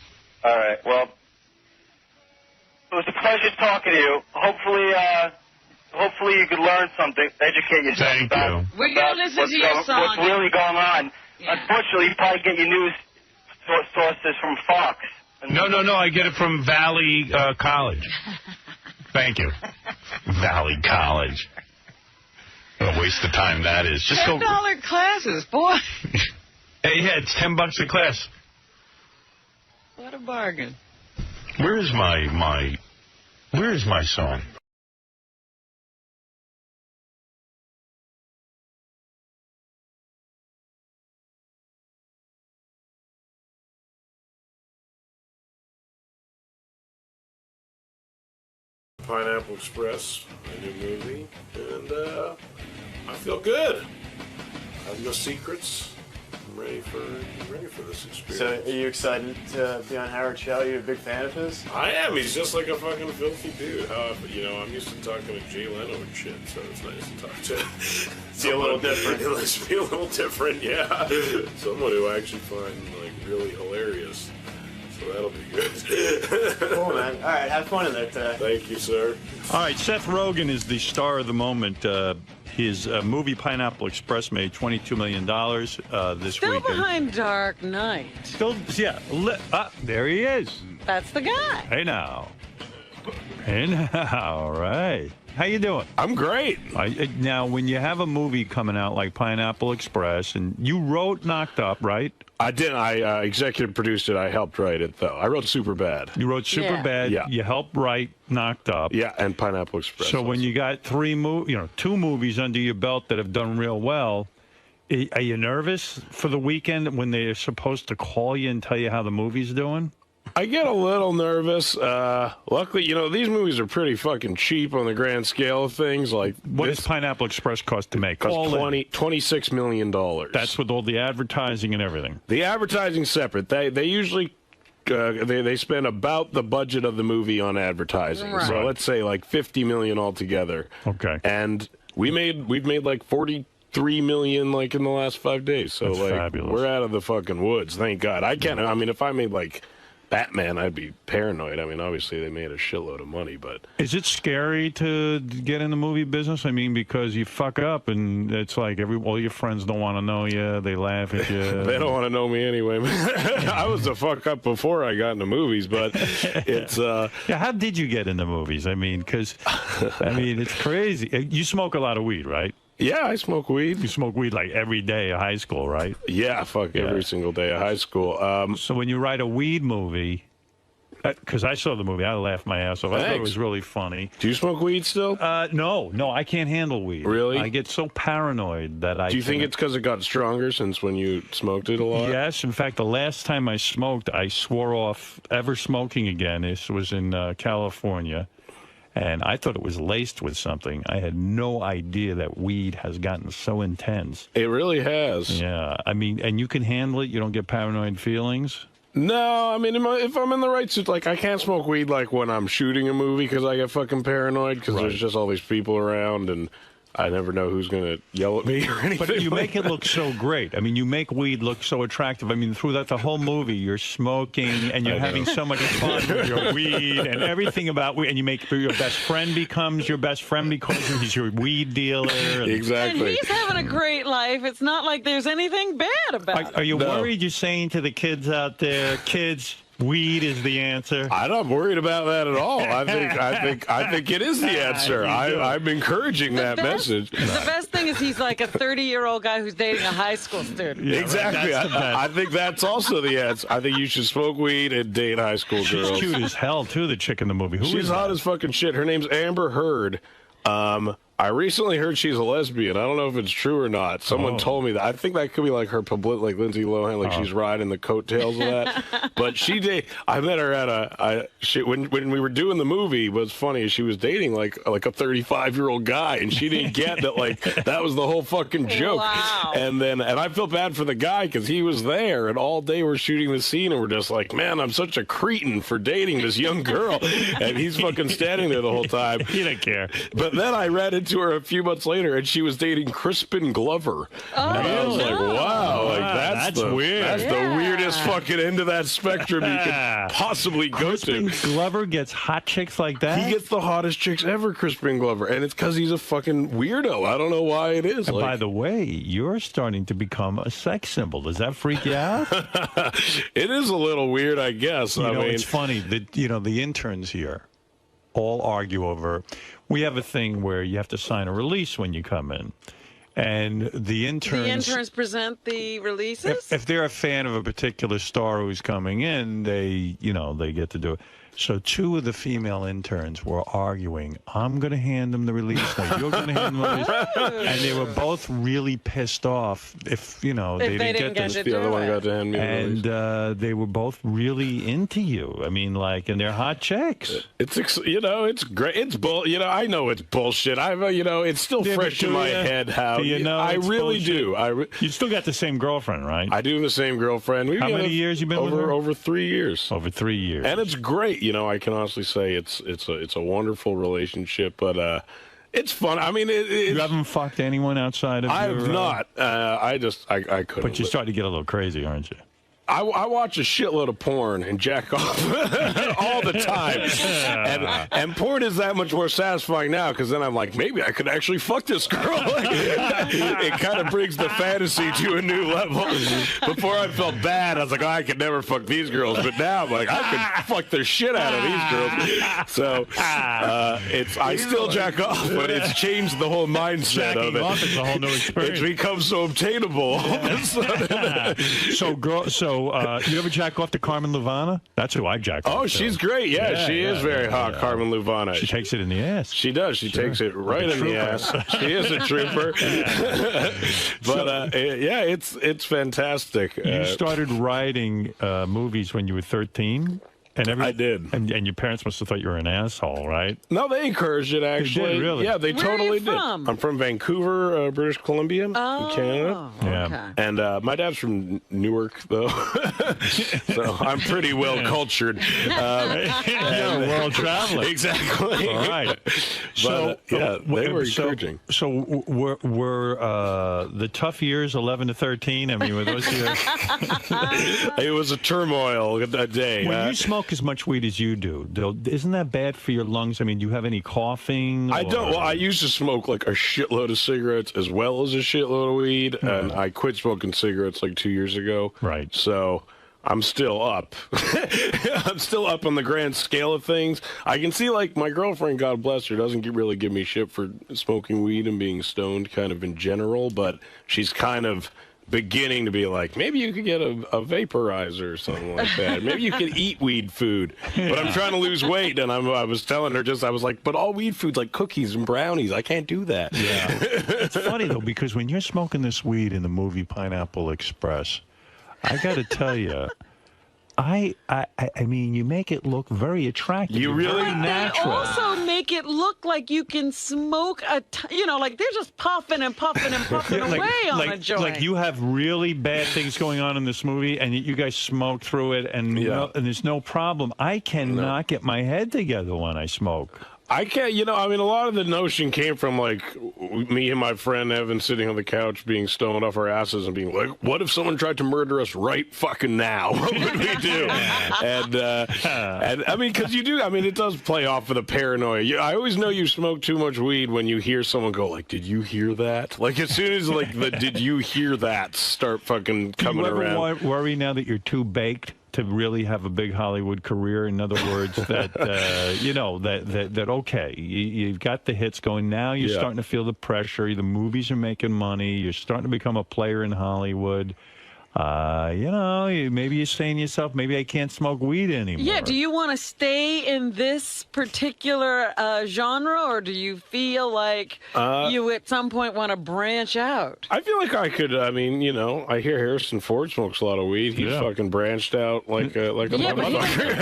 All right, well, it was a pleasure talking to you. Hopefully you could learn something, educate yourself. Thank you. We're going to listen to your song. What's really going on. Yeah. Unfortunately, you probably get your news sources from Fox. No, I get it from Valley College. Thank you. Valley College. What a waste of time that is. Just $10 classes, boy. Hey, yeah, it's $10 a class. What a bargain. Where is my song? Pineapple Express, my new movie, and I feel good. I have no secrets. I'm ready for this experience. So, are you excited to be on Howard's show? Are you a big fan of his? I am. He's just like a fucking filthy dude. I'm used to talking to Jay Leno and shit, so it's nice to talk to. Be a little different. It must be a little different, yeah. Someone who I actually find really hilarious. So that'll be good. Cool, man. All right, have fun in there today. Thank you, sir. All right, Seth Rogen is the star of the moment. His movie Pineapple Express made $22 million this Still weekend. behind Dark Knight. Still, yeah. There he is. That's the guy. Hey now. All right. How you doing? I'm great. Now, when you have a movie coming out like Pineapple Express, and you wrote Knocked Up, right? I didn't. I executive produced it. I helped write it, though. I wrote Superbad. You wrote Superbad. Yeah. You helped write Knocked Up. Yeah, and Pineapple Express. So when you got two movies under your belt that have done real well, are you nervous for the weekend when they're supposed to call you and tell you how the movie's doing? I get a little nervous. Luckily, these movies are pretty fucking cheap on the grand scale of things. Like, what does Pineapple Express cost to make? Cost $26 million. That's with all the advertising and everything. The advertising's separate. They usually they spend about the budget of the movie on advertising. Right. So let's say like $50 million altogether. Okay. And we've made like $43 million like in the last 5 days. So that's fabulous. We're out of the fucking woods. Thank God. If I made like Batman, I'd be paranoid. Obviously, they made a shitload of money, but... Is it scary to get in the movie business? Because you fuck up, and it's like all your friends don't want to know you. They laugh at you. They don't want to know me anyway. I was a fuck up before I got into movies, but it's... Yeah, how did you get into movies? Because, it's crazy. You smoke a lot of weed, right? Yeah, I smoke weed. You smoke weed like every day of high school, right? Yeah, every single day of high school. So when you write a weed movie, because I saw the movie, I laughed my ass off. I thought it was really funny. Do you smoke weed still? No, I can't handle weed. Really? I get so paranoid that I... Do you think it's because it got stronger since when you smoked it a lot? Yes. In fact, the last time I smoked, I swore off ever smoking again. This was in California. And I thought it was laced with something. I had no idea that weed has gotten so intense. It really has. Yeah. And you can handle it? You don't get paranoid feelings? No, if I'm in the right suit, I can't smoke weed when I'm shooting a movie because I get fucking paranoid because there's just all these people around and I never know who's going to yell at me or anything. But you make it look so great. I mean, you make weed look so attractive. I mean, throughout the whole movie, you're smoking and you're having so much fun with your weed and everything about weed. And you make your best friend becomes your best friend because he's your weed dealer. Exactly. And he's having a great life. It's not like there's anything bad about it. Are you worried you're saying to the kids out there, kids, weed is the answer? I'm not worried about that at all. I think it is the answer. I'm encouraging that message. The best thing is he's like a 30-year-old guy who's dating a high school student. Yeah, exactly. Right. I think that's also the answer. I think you should smoke weed and date high school girls. She's cute as hell, too, the chick in the movie. She's hot as fucking shit. Her name's Amber Heard. I recently heard she's a lesbian. I don't know if it's true or not. Someone told me that. I think that could be like her public, like Lindsay Lohan, like she's riding the coattails of that. But I met her at when we were doing the movie. What's funny is she was dating like a 35-year-old guy, and she didn't get that that was the whole fucking joke. Wow. And I felt bad for the guy because he was there, and all day we're shooting the scene, and we're just like, man, I'm such a cretin for dating this young girl, and he's fucking standing there the whole time. He didn't care. But then I ran into her a few months later, and she was dating Crispin Glover. And I was like, wow, that's weird. That's the weirdest fucking end of that spectrum you could possibly go to. Crispin Glover gets hot chicks like that? He gets the hottest chicks ever, Crispin Glover, and it's because he's a fucking weirdo. I don't know why it is. And by the way, you're starting to become a sex symbol. Does that freak you out? It is a little weird, I guess. I mean, it's funny that the interns here all argue over. We have a thing where you have to sign a release when you come in. And the interns present the releases? If they're a fan of a particular star who's coming in, they get to do it. So two of the female interns were arguing, I'm going to hand them the release. No, you're going to hand them the release. And they were both really pissed off if they didn't get this. The other one got to hand me the release. And they were both really into you. I mean, and they're hot chicks. It's great. It's I know it's bullshit. It's still fresh in my head how. I really do. You still got the same girlfriend, right? I do have the same girlfriend. How many years you been with her? Over 3 years. Over 3 years. And it's great. I can honestly say it's a wonderful relationship, but it's fun. I mean, you haven't fucked anyone outside of I have not. I couldn't. But you're starting to get a little crazy, aren't you? I watch a shitload of porn and jack off all the time. And porn is that much more satisfying now because then I'm like, maybe I could actually fuck this girl. It kind of brings the fantasy to a new level. Before I felt bad. I was like, I could never fuck these girls. But now I'm like, I could fuck the shit out of these girls. So I still jack off, but it's changed the whole mindset of it. Off is a whole new experience. It's become so obtainable all of a sudden. So you ever jack off to Carmen Luvana? That's who I jack off to. She's great. Yeah, she is very hot, Carmen Luvana. She takes it in the ass. She does. She takes it right in the ass. She is a trooper. But, it's fantastic. You started writing movies when you were 13? I did. And your parents must have thought you were an asshole, right? No, they encouraged it, actually. They did, really? Yeah, they totally did. From? I'm from Vancouver, British Columbia, in Canada. Yeah. Okay. And my dad's from Newark, though. So I'm pretty well cultured. You're a world traveler. Exactly. All right. They were encouraging. So were the tough years 11 to 13? I mean, were those years? It was a turmoil a day. When you smoke as much weed as you do, isn't that bad for your lungs? I mean, do you have any coughing? I don't. Well, I used to smoke like a shitload of cigarettes as well as a shitload of weed, and I quit smoking cigarettes like 2 years ago. Right. So I'm still up. I'm still up on the grand scale of things. I can see, like, my girlfriend, God bless her, doesn't really give me shit for smoking weed and being stoned kind of in general, but she's kind of beginning to be like, maybe you could get a vaporizer or something like that. Maybe you could eat weed food. But I'm trying to lose weight, and I was telling her I was like, but all weed food's like cookies and brownies. I can't do that. Yeah. It's funny, though, because when you're smoking this weed in the movie Pineapple Express, I got to tell you, I mean, you make it look very attractive. You really natural. They also make it look like you can smoke like they're just puffing and puffing and puffing away on a joint. Like you have really bad things going on in this movie, and you guys smoke through it, and there's no problem. I cannot get my head together when I smoke. I can't, I mean, a lot of the notion came from, like, me and my friend Evan sitting on the couch being stoned off our asses and being like, what if someone tried to murder us right fucking now? What would we do? and I mean, because it does play off of the paranoia. I always know you smoke too much weed when you hear someone go, like, did you hear that? Like, as soon as, like, the did you hear that start fucking coming around. Do you ever worry now that you're too baked to really have a big Hollywood career? In other words, that, that okay, you've got the hits going. Now you're starting to feel the pressure. The movies are making money. You're starting to become a player in Hollywood. Maybe you're saying to yourself, maybe I can't smoke weed anymore. Yeah, do you want to stay in this particular genre, or do you feel like you at some point want to branch out? I feel like I could, I hear Harrison Ford smokes a lot of weed. He's fucking branched out like a motherfucker.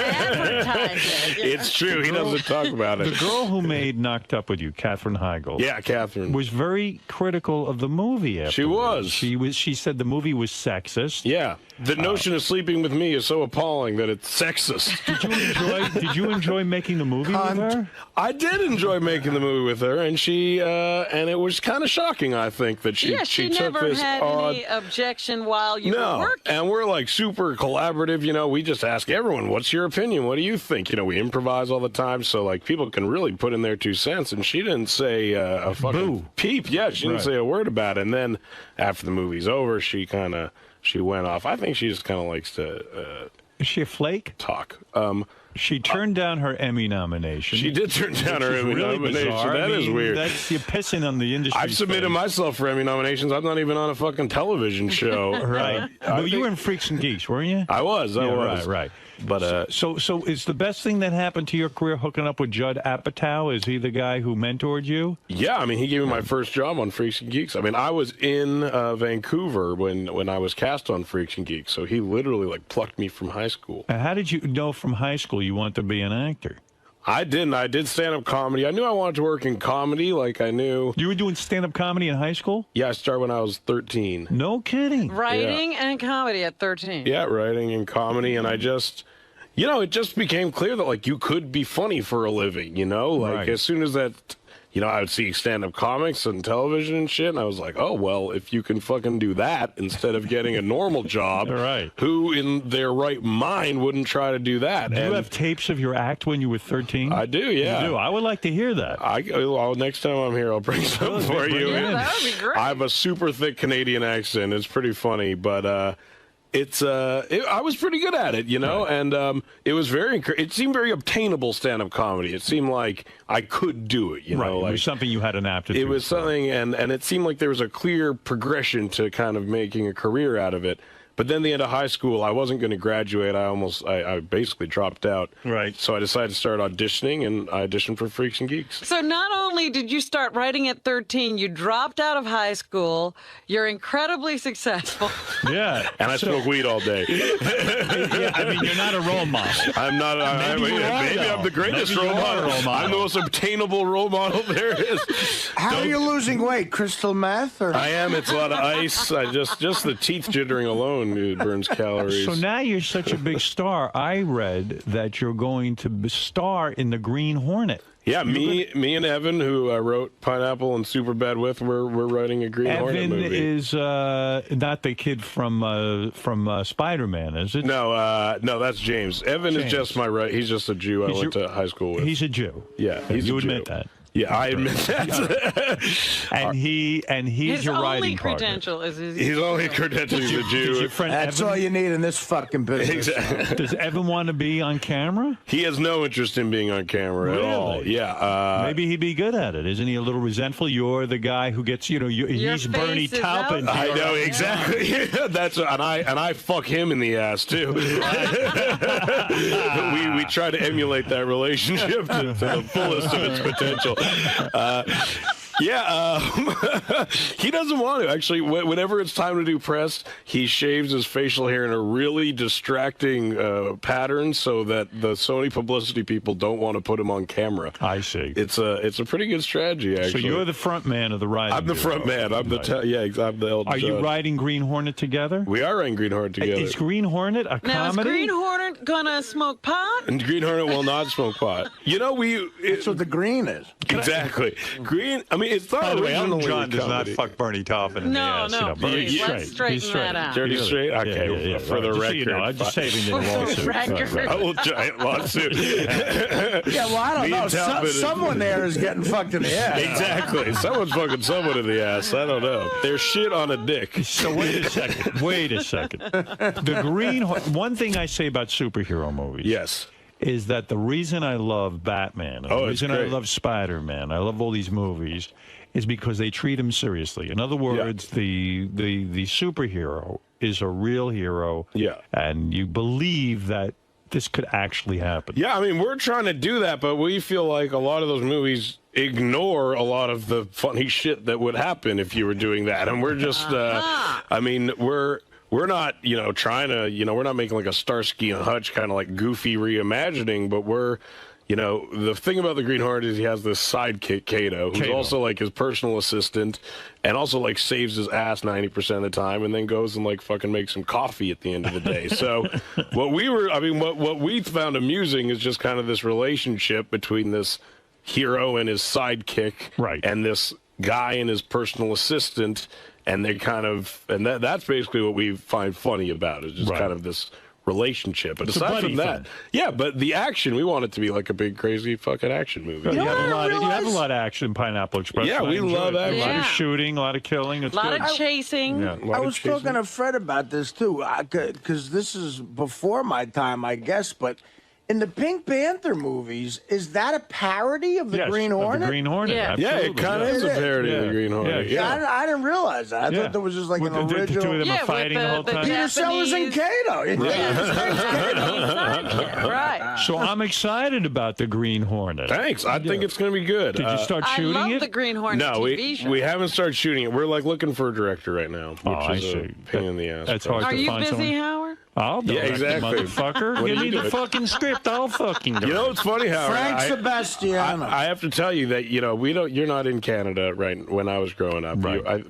It's true. He doesn't talk about it. The girl who made Knocked Up With You, Katherine Heigl. Yeah, Katherine. Was very critical of the movie afterwards. She was. She said the movie was sexist. Yeah. The notion of sleeping with me is so appalling that it's sexist. Did you enjoy making the movie with her? I did enjoy making the movie with her, and and it was kind of shocking, I think, that she took never this had any objection while you were working. And we're like super collaborative, we just ask everyone, what's your opinion? What do you think? We improvise all the time, so like people can really put in their 2 cents, and she didn't say a fucking peep. Yeah, she didn't say a word about it. And then after the movie's over, she went off. I think she just kind of likes to... Is she a flake? Talk. She turned down her Emmy nomination. She did turn down her Emmy nomination. Bizarre. That is weird. You're pissing on the industry. I've submitted myself for Emmy nominations. I'm not even on a fucking television show. Right. Well, you were in Freaks and Geeks, weren't you? I was. Right. But so is the best thing that happened to your career hooking up with Judd Apatow? Is he the guy who mentored you? Yeah, he gave me my first job on Freaks and Geeks. I was in Vancouver when I was cast on Freaks and Geeks, so he literally plucked me from high school. And how did you know from high school you wanted to be an actor? I didn't. I did stand-up comedy. I knew I wanted to work in comedy. I knew. You were doing stand-up comedy in high school? Yeah, I started when I was 13. No kidding. Writing and comedy at 13. Yeah, writing and comedy, and I just... it just became clear that, you could be funny for a living, Right. As soon as that... I would see stand-up comics and television and shit, and I was like, oh, well, if you can fucking do that instead of getting a normal job, right. Who in their right mind wouldn't try to do that? Do you have tapes of your act when you were 13? I do, yeah. You do? I would like to hear that. Next time I'm here, I'll bring some for you. Yeah, that would be great. I have a super thick Canadian accent. It's pretty funny, but... I was pretty good at it, right. And it was it seemed very obtainable stand-up comedy. It seemed like I could do it, Right, it was something you had an aptitude for. It was something, and it seemed like there was a clear progression to kind of making a career out of it. But then the end of high school, I wasn't going to graduate. I basically dropped out. Right. So I decided to start auditioning, and I auditioned for Freaks and Geeks. So not only did you start writing at 13, you dropped out of high school. You're incredibly successful. Yeah. And I smoke weed all day. Yeah, you're not a role model. I'm not. Maybe I'm the greatest role model. I'm the most obtainable role model there is. How are you losing weight? Crystal meth? Or? I am. It's a lot of ice. Just the teeth jittering alone. It burns calories. So now you're such a big star. I read that you're going to star in the Green Hornet. Yeah, me and Evan, who I wrote Pineapple and Superbad with, we're writing a Green Hornet movie. Evan is not the kid from Spider-Man, is it? No, that's James. Evan is just he's just a Jew I went to high school with. He's a Jew. Yeah, he's you a Jew. admit that. Yeah, I admit that. and he's your writing partner. His only credential is a Jew. That's Evan? All you need in this fucking business. Exactly. Does Evan want to be on camera? He has no interest in being on camera at all. Yeah. Maybe he'd be good at it. Isn't he a little resentful? You're the guy who gets, he's Bernie Taupin. I know, exactly. Yeah. And I fuck him in the ass, too. we try to emulate that relationship to the fullest of its potential. Yeah, he doesn't want to. Actually, whenever it's time to do press, he shaves his facial hair in a really distracting pattern so that the Sony publicity people don't want to put him on camera. I see. It's a pretty good strategy, actually. So you're the front man of the riding. I'm the front man. I'm I'm the elder Are you riding Green Hornet together? We are riding Green Hornet together. Is Green Hornet a now, comedy? Is Green Hornet gonna smoke pot? And Green Hornet will not smoke pot. You know, that's what the green is. Exactly. Green. I mean, it's not. By the way, Elton John does not comedy. fuck Bernie Taupin in the ass. No, please, let's straighten that out. Dirty straight? Okay, yeah, for the record. I'm just saving the lawsuit. A little giant lawsuit. Yeah, well, I don't know. Someone there is getting fucked in the ass. Exactly. Someone's fucking someone in the ass. I don't know. There's shit on a dick. So wait a second. The Green Hornet. One thing I say about superhero movies. Yes. Is that the reason I love Batman, and the reason I love Spider-Man, I love all these movies, is because they treat him seriously. In other words, the superhero is a real hero, and you believe that this could actually happen. Yeah, I mean, we're trying to do that, but we feel like a lot of those movies ignore a lot of the funny shit that would happen if you were doing that, and we're just, I mean, we're not, trying to, we're not making like a Starsky and Hutch kind of like goofy reimagining, but we're, the thing about the Green Hornet is he has this sidekick, Kato, who's also like his personal assistant and also like saves his ass 90% of the time and then goes and like fucking makes some coffee at the end of the day. So what we found amusing is just kind of this relationship between this hero and his sidekick and this guy and his personal assistant. And they kind of, and that's basically what we find funny about it, is just kind of this relationship. But aside from that, but the action, we want it to be like a big, crazy fucking action movie. You have a lot of action in Pineapple Express. Yeah, we love action. A lot of shooting, a lot of killing. A lot of chasing. I was talking to Fred about this, too, because this is before my time, I guess, but in the Pink Panther movies, is that a parody of the Green Hornet? The Green Hornet, yeah, it kind of is a parody of the Green Hornet. Yeah. I didn't realize that. I thought there was just like an original. The two of them are fighting the whole time. Peter Sellers and Kato. Right. So I'm excited about the Green Hornet. Thanks. I think it's going to be good. Did you start shooting it? I love the Green Hornet TV show. We haven't started shooting it. We're like looking for a director right now, which is a pain in the ass. That's hard to find. Are you busy, Howard? I'll do it, motherfucker. Give me the fucking script. I'll fucking do it. You know what's funny, Howard? Frank Sebastiano. I have to tell you that you're not in Canada right when I was growing up. Right.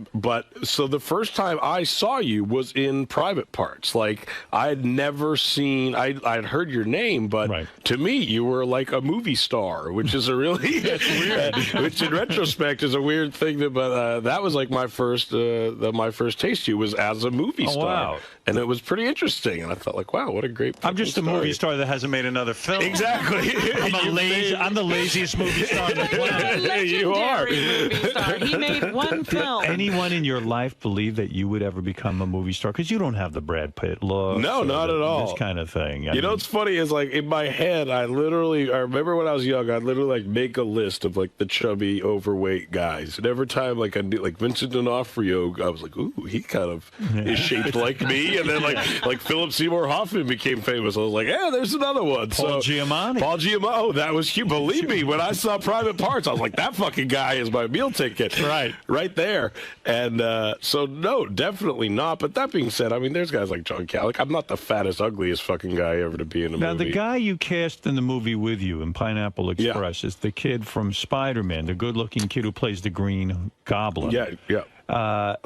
So the first time I saw you was in Private Parts. Like I'd never seen. I'd heard your name, but to me you were like a movie star, which is a really that's weird. Which in retrospect is a weird thing. But that was like my first taste of you was as a movie star. Wow. And it was pretty interesting. And I felt like, wow, what a great I'm just a movie star that hasn't made another film. Exactly. I'm the laziest movie star on the planet. You are. Movie star. He made one film. Anyone in your life believe that you would ever become a movie star? Because you don't have the Brad Pitt look. No, not at all. This kind of thing. You know what's funny is like in my head, I remember when I was young, I'd literally like make a list of like the chubby, overweight guys. And every time like I do like Vincent D'Onofrio, I was like, ooh, he kind of is shaped like me. And then like Philip Seymour Hoffman became famous. I was like, yeah, there's another one. Paul Giamatti. Paul Giamatti. Oh, that was cute. Believe me, when I saw Private Parts, I was like, that fucking guy is my meal ticket. Right there. And so, no, definitely not. But that being said, I mean, there's guys like John Calick. I'm not the fattest, ugliest fucking guy ever to be in a movie. Now, the guy you cast in the movie with you in Pineapple Express is the kid from Spider-Man, the good-looking kid who plays the Green Goblin. Yeah. How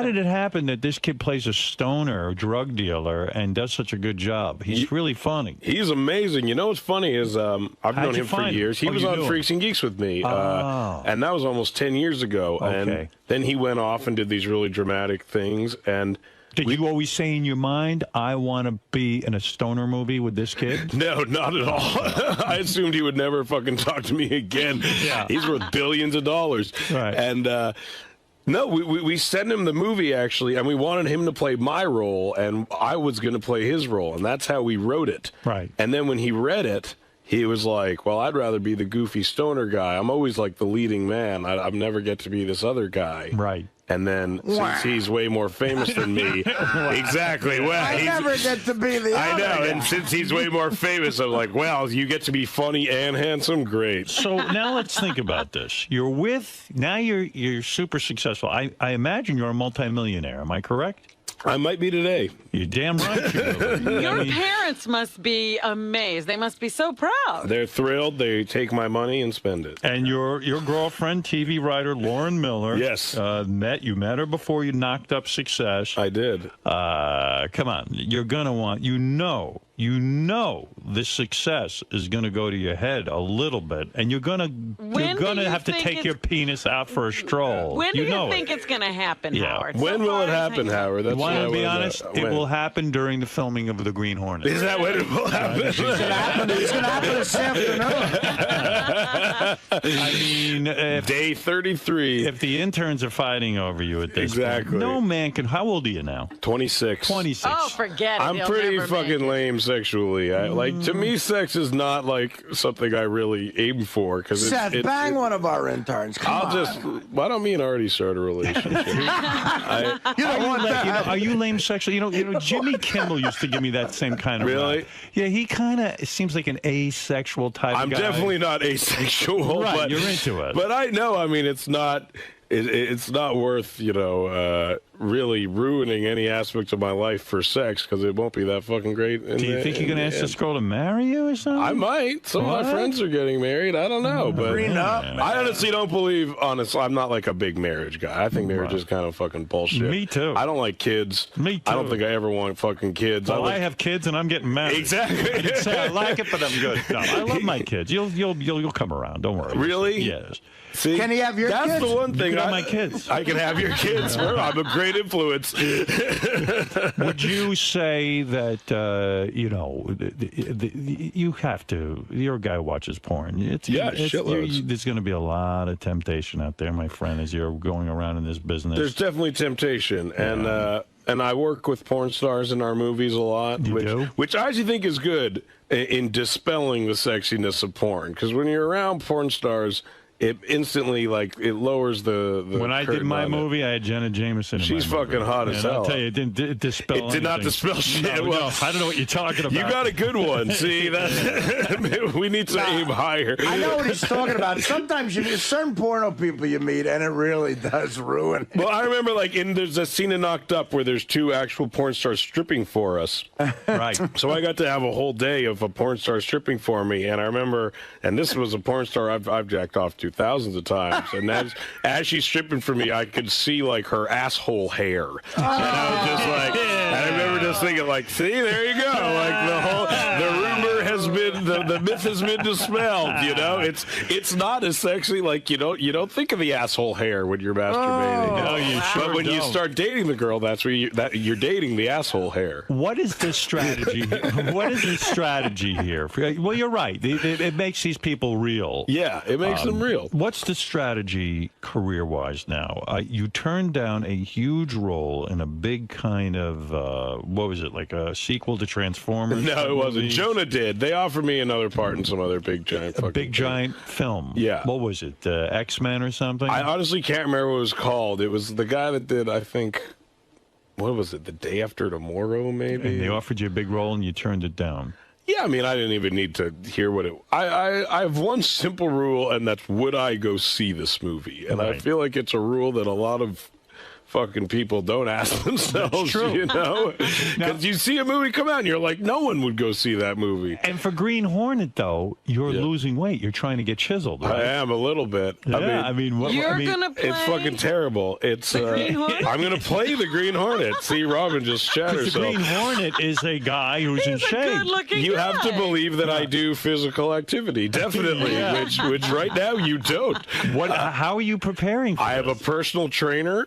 did it happen that this kid plays a stoner, drug dealer, and does such a good job? He's really funny. He's amazing. You know what's funny is I've known him for years. He was on Freaks and Geeks with me, and that was almost 10 years ago. Okay. And then he went off and did these really dramatic things. And did you always say in your mind, I want to be in a stoner movie with this kid? No, not at all. I assumed he would never fucking talk to me again. He's worth billions of dollars. Right. And no, we sent him the movie, actually, and we wanted him to play my role, and I was going to play his role, and that's how we wrote it. Right. And then when he read it, he was like, well, I'd rather be the goofy stoner guy. I'm always like the leading man. I never get to be this other guy. Right. And then, since he's way more famous than me, exactly. Well, I never get to be the I other know, guy. and since he's way more famous, I'm like, well, you get to be funny and handsome, great. So now let's think about this. You're super successful. I imagine you're a multimillionaire. Am I correct? I might be today. You're damn right. Your parents must be amazed. They must be so proud. They're thrilled. They take my money and spend it. And your girlfriend, TV writer Lauren Miller. Yes. You met her before you knocked up Success. I did. Come on. You're going to want, you know this success is going to go to your head a little bit, and you're going to have to take your penis out for a stroll. When do you think it's going to happen, Howard? When will it happen, Howard? That's Want to be honest? It will happen during the filming of The Green Hornet. Is that when it will happen? It's going to happen this afternoon. I mean, day 33. If the interns are fighting over you at this point, no man can. How old are you now? 26. 26. Oh, forget it. I'm pretty fucking lame sexually. Like, to me, sex is not like something I really aim for. Seth, bang one of our interns. Why don't me and Artie start a relationship? Are you lame sexually? You know, Jimmy Kimmel used to give me that same kind of Really? vibe. Yeah, he kind of seems like an asexual type I'm of guy. definitely not asexual. Right, but, you're into it. But I know, I mean, it's not worth, really ruining any aspect of my life for sex, because it won't be that fucking great. Do you think you're going to ask this girl to marry you or something? I might. Some of my friends are getting married. I don't know. But I honestly don't believe, I'm not like a big marriage guy. I think marriage is kind of fucking bullshit. Me too. I don't like kids. Me too. I don't think I ever want fucking kids. Well, I have kids and I'm getting married. Exactly. I didn't say I like it, but I'm good. No, I love my kids. You'll come around. Don't worry. Really? Yes. See, can he have your kids? That's the one thing. You can have my kids. I can have your kids. I'm a great influence. Would you say that, you have to, you're a guy who watches porn. Shitloads. There's going to be a lot of temptation out there, my friend, as you're going around in this business. There's definitely temptation. Yeah. And I work with porn stars in our movies a lot, which I actually think is good in dispelling the sexiness of porn. Because when you're around porn stars, it instantly, it lowers the When I did my movie, I had Jenna Jameson in She's fucking hot as hell. I'll tell you, it didn't dispel It did not dispel shit. No, I don't know what you're talking about. You got a good one. See, we need to aim higher. I know what he's talking about. Sometimes there's certain porno people you meet, and it really does ruin. Well, I remember, there's a scene in Knocked Up where there's two actual porn stars stripping for us. Right. So I got to have a whole day of a porn star stripping for me, and I remember, and this was a porn star I've jacked off to thousands of times, and as she's stripping for me, I could see her asshole hair, and I was just and I remember just thinking see, there you go, the rumor has been, the myth has been dispelled. It's not as sexy. You don't think of the asshole hair when you're masturbating. No, you sure But when you don't. start dating the girl, that's where you're dating the asshole hair. What is the strategy? What is the strategy here? Well, you're right. It makes these people real. Yeah, it makes them real. What's the strategy career-wise now? You turned down a huge role in a big kind of, what was it, like a sequel to Transformers? No, it wasn't. Jonah did. They offered me another part in some other big giant film. Yeah. What was it, X-Men or something? I honestly can't remember what it was called. It was the guy that did, I think, what was it, The Day After Tomorrow, maybe? And they offered you a big role and you turned it down. Yeah, I mean, I didn't even need to hear what it... I have one simple rule, and that's, would I go see this movie? And I feel like it's a rule that a lot of fucking people don't ask themselves, That's true. Because you see a movie come out, and you're like, no one would go see that movie. And for Green Hornet, though, you're losing weight. You're trying to get chiseled, right? I am a little bit. Yeah, You're gonna play... It's fucking terrible. It's Green Hornet? I'm gonna play the Green Hornet. See, Robin just shattered herself. The Green Hornet is a guy who's in shape. Good-looking You guy. have to believe that I do physical activity, definitely, which right now you don't. How are you preparing for I have a personal trainer.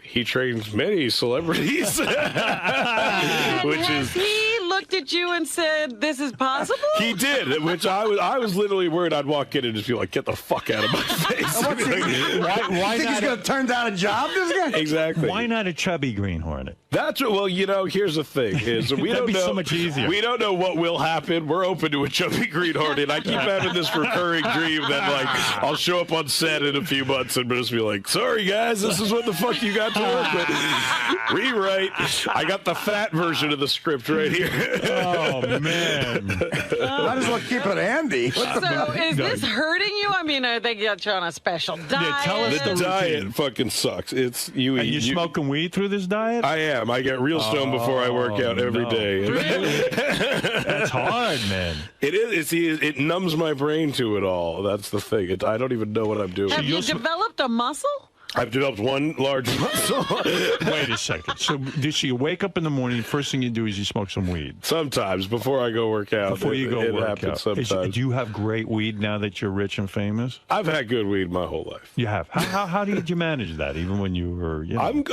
He trains many celebrities, Has he looked at you and said, "This is possible"? He did, which I was literally worried I'd walk in and just be like, "Get the fuck out of my face!" Why think he's going to turn down a job? This guy? Exactly. Why not a chubby Green Hornet? That's well, here's the thing: is we don't know. So much easier. We don't know what will happen. We're open to a chubby Green Hornet. I keep having this recurring dream that like I'll show up on set in a few months and just be like, "Sorry guys, this is what the fuck you got to work with." Rewrite. I got the fat version of the script right here. Oh man! Might as well keep it handy. So is this hurting you? I mean, they got you on a special diet. Yeah, tell us the diet fucking sucks. It's you. Are you smoking weed through this diet? I am. I get real stoned before I work out every day. Really? That's hard, man. It is. It numbs my brain to it all. That's the thing. I don't even know what I'm doing. Have you developed a muscle? I've developed one large muscle. Wait a second. So you wake up in the morning, first thing you do is you smoke some weed? Sometimes, before I go work out. Before you go work out. Sometimes. Do you have great weed now that you're rich and famous? I've had good weed my whole life. You have. How did you manage that, even when you were, I'm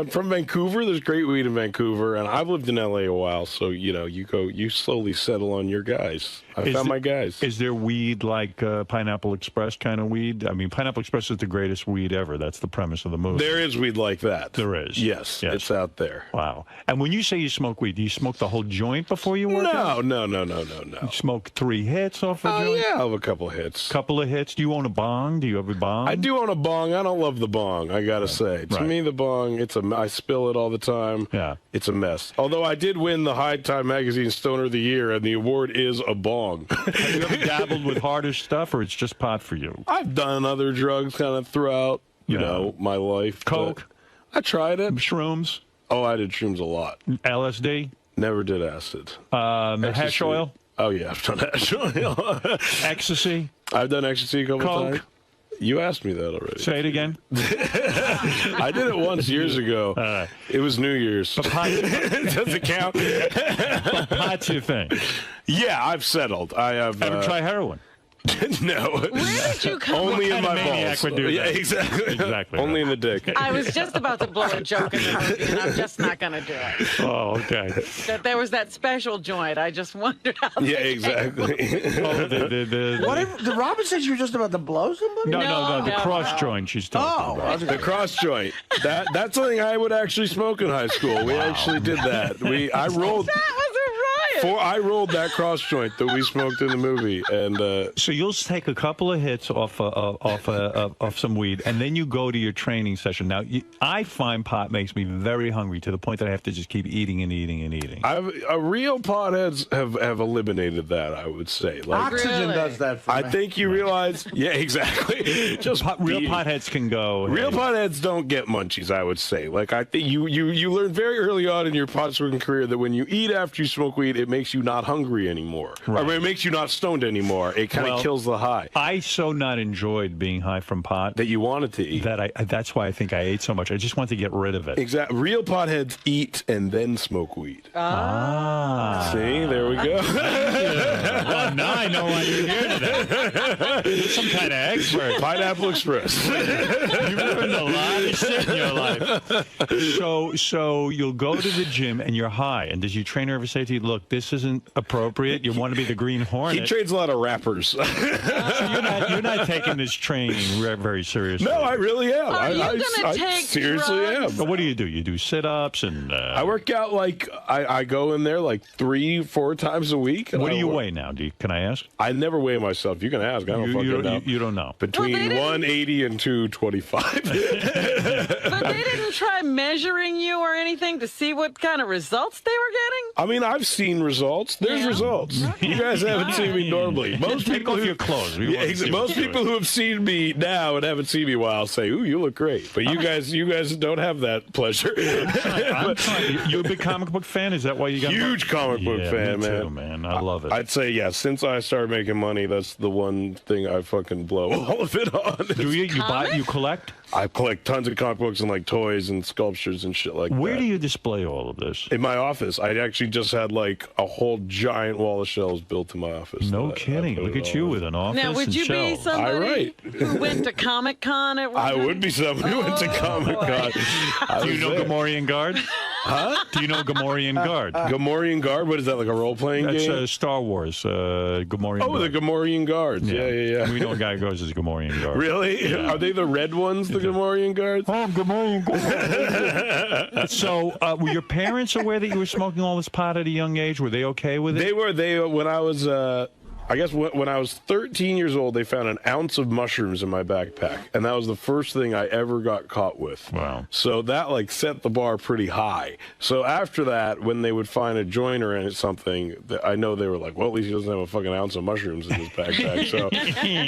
from Vancouver. There's great weed in Vancouver, and I've lived in L.A. a while, so, you slowly settle on your guys. I found my guys. Is there weed like Pineapple Express kind of weed? I mean, Pineapple Express is the greatest weed ever. That's the premise of the movie. There is weed like that. There is. Yes. It's out there. Wow. And when you say you smoke weed, do you smoke the whole joint before you work out? No. You smoke 3 hits off a joint? Yeah, I have a couple hits. Couple of hits. Do you own a bong? Do you have a bong? I do own a bong. I don't love the bong, I gotta say. To me, the bong, I spill it all the time. Yeah. It's a mess. Although I did win the High Time Magazine Stoner of the Year, and the award is a bong. Have you ever dabbled with harder stuff, or it's just pot for you? I've done other drugs kind of throughout, my life. Coke? I tried it. Shrooms? Oh, I did shrooms a lot. LSD? Never did acid. Hash oil? Oh, yeah, I've done hash oil. Ecstasy? I've done ecstasy a couple Coke? times. You asked me that already. Say it again. I did it once years ago. It was New Year's. Does it count? Pot's your thing. Yeah, I've settled. I have. Ever try heroin? No. Where did you come Only in my balls. Would do that? Yeah, exactly. Only in the dick. I was just about to blow a joke in the movie, and I'm just not going to do it. Oh, okay. That there was that special joint. I just wondered how. Yeah, exactly. Did Robin say you were just about to blow somebody? No, the cross joint she's talking about. The cross joint. That's something I would actually smoke in high school. We actually did that. I rolled. That was a riot. I rolled that cross joint that we smoked in the movie, and so you'll take a couple of hits off some weed, and then you go to your training session. Now, I find pot makes me very hungry to the point that I have to just keep eating and eating and eating. Real potheads have eliminated that, I would say. Like, oxygen does that for me. I think you realize, yeah, exactly. Just real potheads can go. Real potheads don't get munchies, I would say. Like, I think you learn very early on in your pot smoking career that when you eat after you smoke weed, it makes you not hungry anymore. Right. Or it makes you not stoned anymore. It kind of kills the high. I so not enjoyed being high from pot that you wanted to eat. That's why I think I ate so much. I just wanted to get rid of it. Exactly. Real potheads eat and then smoke weed. See, there we go. Well, now I know why you're here today. You're some kind of expert. Pineapple Express. You've learned a lot of shit in your life. So you'll go to the gym and you're high. And does your trainer ever say to you, look, this isn't appropriate. You want to be the Green Hornet. He trains a lot of rappers. So you're not taking this training very seriously. No, I really am. Are you going to take seriously drugs? am. But what do? You do sit-ups and... I work out like... I go in there like 3-4 times a week. What do you weigh now? Can I ask? I never weigh myself. You can ask. I don't fucking know. You don't know. Between 180 and 225. But they didn't try measuring you or anything to see what kind of results they were getting? I mean, I've seen results. There's results. Okay. You guys haven't seen me normally. Most Take people off who, your clothes. Most people who have seen me now and haven't seen me a while say, "Ooh, you look great." But you guys don't have that pleasure. You a big comic book fan? Is that why you got huge comic book fan, me man? Too, man. I love it. I'd say yes. Since I started making money, that's the one thing I fucking blow all of it on. Do you? You buy? You collect? I collect tons of comic books and like toys and sculptures and shit like that. Where do you display all of this? In my office. I actually just had like a whole giant wall of shelves built in my office. No kidding. Look at you with an office. Now, would you be somebody who went to Comic-Con at one time? I would be somebody who went to Comic-Con. Do you know Gamorrean Guard? Huh? Do you know Gamorrean Guard? Gamorrean Guard? What is that, like a role-playing game? That's Star Wars, Gamorrean Guard. Oh, the Gamorrean Guards. Yeah. We know a guy who goes as Gamorrean Guard. Really? Yeah. Are they the red ones, the Gamorrean Guards? Oh, Gamorrean Guard. So, were your parents aware that you were smoking all this pot at a young age? Were they okay with it? They were. When I was... I guess when I was 13 years old, they found an ounce of mushrooms in my backpack, and that was the first thing I ever got caught with. Wow. So that, like, set the bar pretty high. So after that, when they would find a joint or something, I know they were like, well, at least he doesn't have a fucking ounce of mushrooms in his backpack. So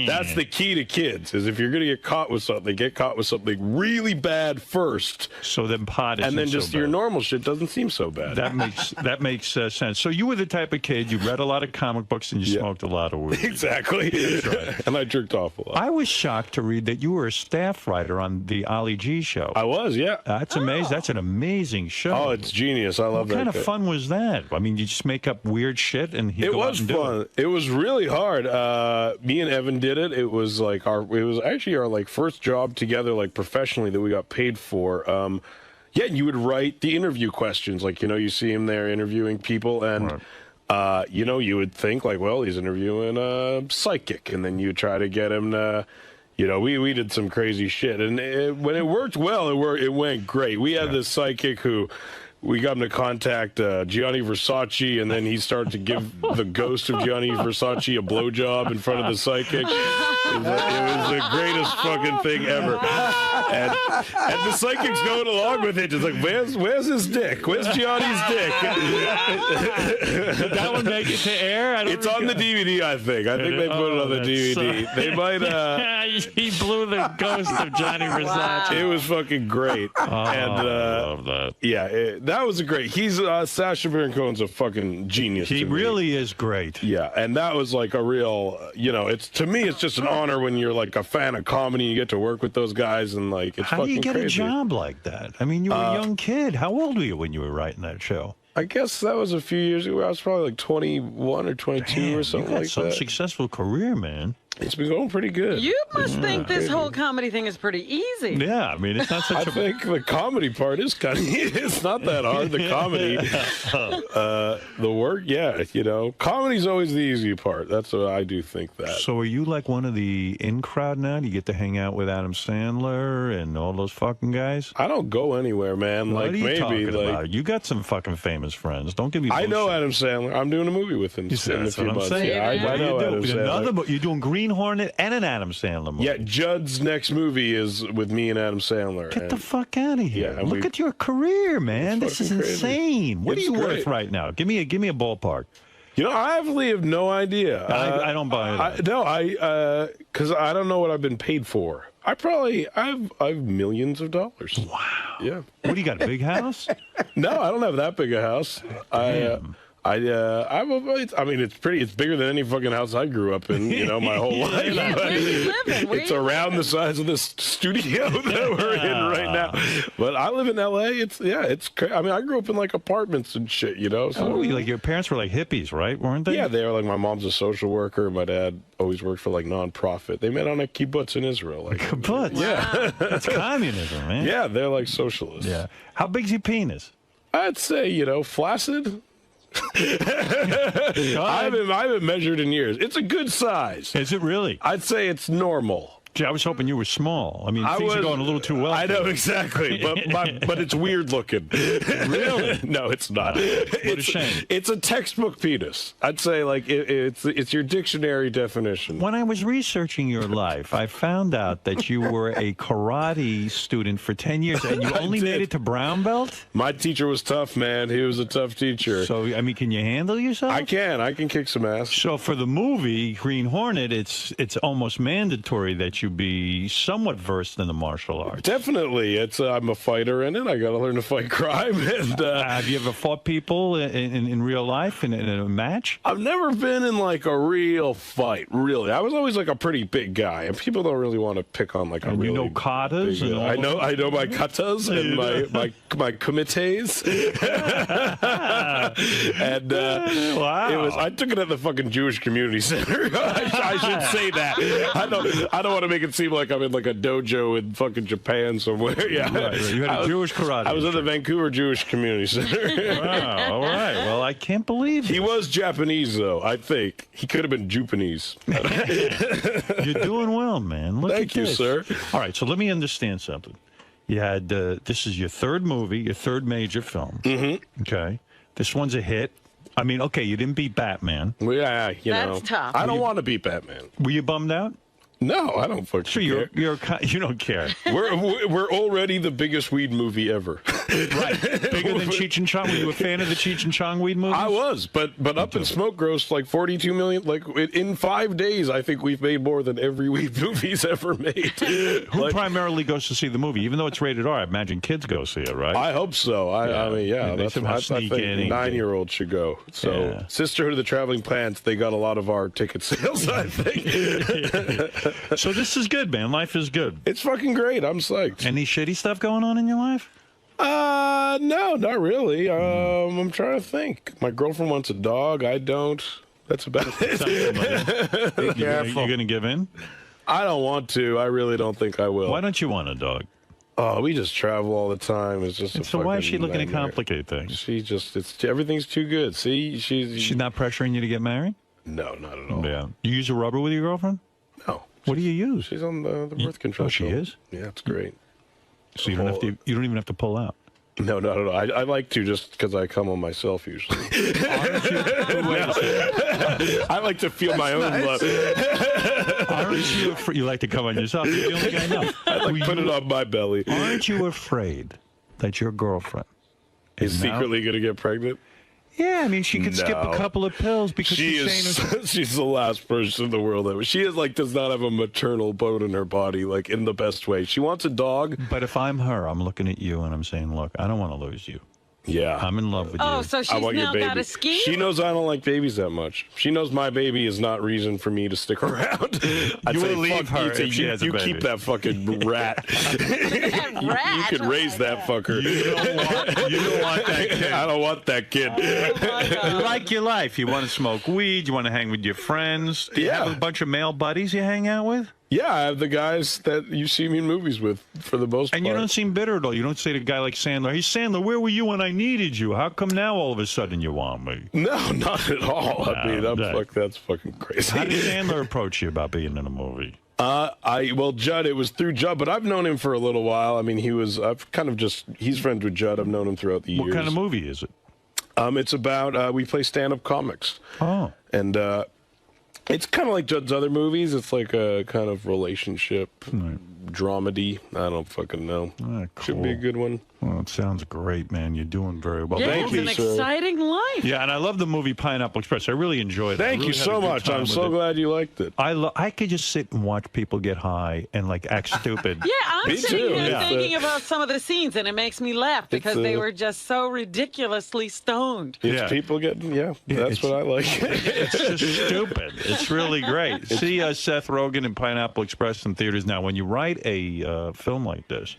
that's the key to kids, is if you're going to get caught with something, get caught with something really bad first. So then pot isn't and then just so your bad. Normal shit doesn't seem so bad. That makes sense. So you were the type of kid, you read a lot of comic books and you smoked a lot of weed. Exactly. Right. And I jerked off a lot. I was shocked to read that you were a staff writer on the Ali G show. I was, yeah. That's amazing. That's an amazing show. Oh, it's genius. I love that. What kind of fun was that? I mean, you just make up weird shit and it was fun. It was really hard. Me and Evan did it. It was like it was actually our like first job together, like professionally, that we got paid for. Yeah, you would write the interview questions, like, you see him there interviewing people, and right. You would think, like, well, he's interviewing a psychic, and then you try to get him to, we did some crazy shit. And when it worked well, it went great. We had this psychic who, we got him to contact Gianni Versace, and then he started to give the ghost of Gianni Versace a blowjob in front of the psychic. It was the greatest fucking thing ever. And the psychic's going along with it. Just like, where's his dick? Where's Gianni's dick? Did that one make it to air? It's on the DVD, I think. I think they put it on the DVD. They might... he blew the ghost of Gianni Versace. It was fucking great. I love that. Yeah, that was a great... He's... Sacha Baron Cohen's a fucking genius. He really is great. Yeah, and that was like a real... to me, it's just an honor when you're like a fan of comedy and you get to work with those guys, and like, it's How do you get crazy. a job like that? I mean, you were a young kid. How old were you when you were writing that show? I guess that was a few years ago. I was probably like 21 or 22 or something like that. Some successful career, man. It's been going pretty good. You must think this whole comedy thing is pretty easy. Yeah, I mean, it's not such I think the comedy part is kind of... It's not that hard, the comedy. The work, yeah, Comedy's always the easy part. That's what I do think that. So are you like one of the in-crowd now? Do you get to hang out with Adam Sandler and all those fucking guys? I don't go anywhere, man. What are you maybe, talking about? You got some fucking famous friends. Don't give me bullshit. I know Adam Sandler. I'm doing a movie with him in a few months. Yeah, I know Adam Sandler. You're doing Green Hornet and an Adam Sandler movie. Yeah, Judd's next movie is with me and Adam Sandler. Get the fuck out of here. Yeah, Look at your career, man. This is insane. What are you great. worth right now? Give me a ballpark. I actually have no idea. I don't buy it. Because I don't know what I've been paid for. I've millions of dollars. Wow. Yeah. What do you got, a big house? No, I don't have that big a house. It's bigger than any fucking house I grew up in, my whole life. Where you living? It's around the size of this studio that we're in right now. But I live in L.A. It's I mean, I grew up in like apartments and shit, So like your parents were like hippies, right? Weren't they? Yeah, they were like, my mom's a social worker. My dad always worked for like nonprofit. They met on a kibbutz in Israel. Like kibbutz? Yeah. That's communism, man. Yeah, they're like socialists. Yeah. How big's your penis? I'd say, flaccid. I haven't measured in years. It's a good size. Is it really? I'd say it's normal. Gee, I was hoping you were small. I mean, things are going a little too well. I know, exactly. But it's weird looking. Really? No, it's not. What a shame. It's a textbook penis. I'd say, like, it's your dictionary definition. When I was researching your life, I found out that you were a karate student for 10 years, and you only made it to brown belt? My teacher was tough, man. He was a tough teacher. So, I mean, can you handle yourself? I can kick some ass. So for the movie Green Hornet, it's almost mandatory that you be somewhat versed in the martial arts. Definitely. I'm a fighter in it. I got to learn to fight crime. And have you ever fought people in real life in a match? I've never been in like a real fight, really. I was always like a pretty big guy, and people don't really want to pick on like a really. You know katas? Big, I know my katas and my kumites. And wow. I took it at the fucking Jewish Community Center. I should say that. I don't want to make it seem like I'm in like a dojo in fucking Japan somewhere. Yeah, right. You had a Jewish karate. I was in the Vancouver Jewish Community Center. Wow, all right. Well, I can't believe he was Japanese, though. I think he could have been Japanese. You're doing well, man. Look Thank you, sir. All right, so let me understand something. You had this is your third movie, your third major film. Mm-hmm. Okay, this one's a hit. I mean, okay, you didn't beat Batman. Well, yeah, you know. That's tough. I don't want to beat Batman. Were you bummed out? No, I don't fucking care. You don't care. We're already the biggest weed movie ever. Right. Bigger than Cheech and Chong. Were you a fan of the Cheech and Chong weed movies? I was, but Up in Smoke grossed like $42 million. Like in 5 days, I think we've made more than every weed movie's ever made. Who primarily goes to see the movie? Even though it's rated R, I imagine kids go see it, right? I hope so. I mean, yeah, that's what I think 9-year-olds should go. So, Sisterhood of the Traveling Pants, they got a lot of our ticket sales, I think. So this is good, man. Life is good. It's fucking great. I'm psyched. Any shitty stuff going on in your life? No, not really. I'm trying to think. My girlfriend wants a dog. I don't. That's about it. Be careful. You're going to give in? I don't want to. I really don't think I will. Why don't you want a dog? Oh, we just travel all the time. It's just so why is she looking to complicate things? She just, everything's too good. See, she's not pressuring you to get married? No, not at all. Yeah. You use a rubber with your girlfriend? No. What do you use? She's on the birth control. Oh, she is? Yeah, it's great. So you don't even have to pull out. No, not at all. I like to just because I come on myself usually. I like to feel my own love. Aren't you afraid? You like to come on yourself? You're the only guy I know. I like to put it on my belly. Aren't you afraid that your girlfriend is secretly going to get pregnant? Yeah, I mean, she could skip a couple of pills because she's the last person in the world that she is like does not have a maternal bone in her body, like in the best way. She wants a dog. But if I'm her, I'm looking at you and I'm saying, look, I don't want to lose you. Yeah. I'm in love with you. Oh, so she's now got a scheme? She knows I don't like babies that much. She knows my baby is not reason for me to stick around. You will leave her if she has a baby. You keep that fucking rat. You could raise that fucker. You don't want that kid. I don't want that kid. You like your life. You want to smoke weed. You want to hang with your friends. Do you have a bunch of male buddies you hang out with? Yeah, I have the guys that you see me in movies with, for the most part. And you don't seem bitter at all. You don't say to a guy like Sandler, hey, Sandler, where were you when I needed you? How come now all of a sudden you want me? No, not at all. I mean, that's fucking crazy. How did Sandler approach you about being in a movie? Judd, it was through Judd, but I've known him for a little while. I mean, he's friends with Judd. I've known him throughout the years. What kind of movie is it? It's about, we play stand-up comics. Oh. And, it's kind of like Judd's other movies. It's like a kind of relationship dramedy. I don't fucking know. Cool. Should be a good one. Well, it sounds great, man. You're doing very well. Yeah, Thank you, it's an exciting life. Yeah, and I love the movie Pineapple Express. I really enjoyed it. Thank you so much. I'm so glad you liked it. I could just sit and watch people get high and like act stupid. Yeah, I'm sitting here thinking about some of the scenes, and it makes me laugh because they were just so ridiculously stoned. It's people getting, that's what I like. It's just stupid. It's really great. See Seth Rogen in Pineapple Express in theaters now. When you write a film like this,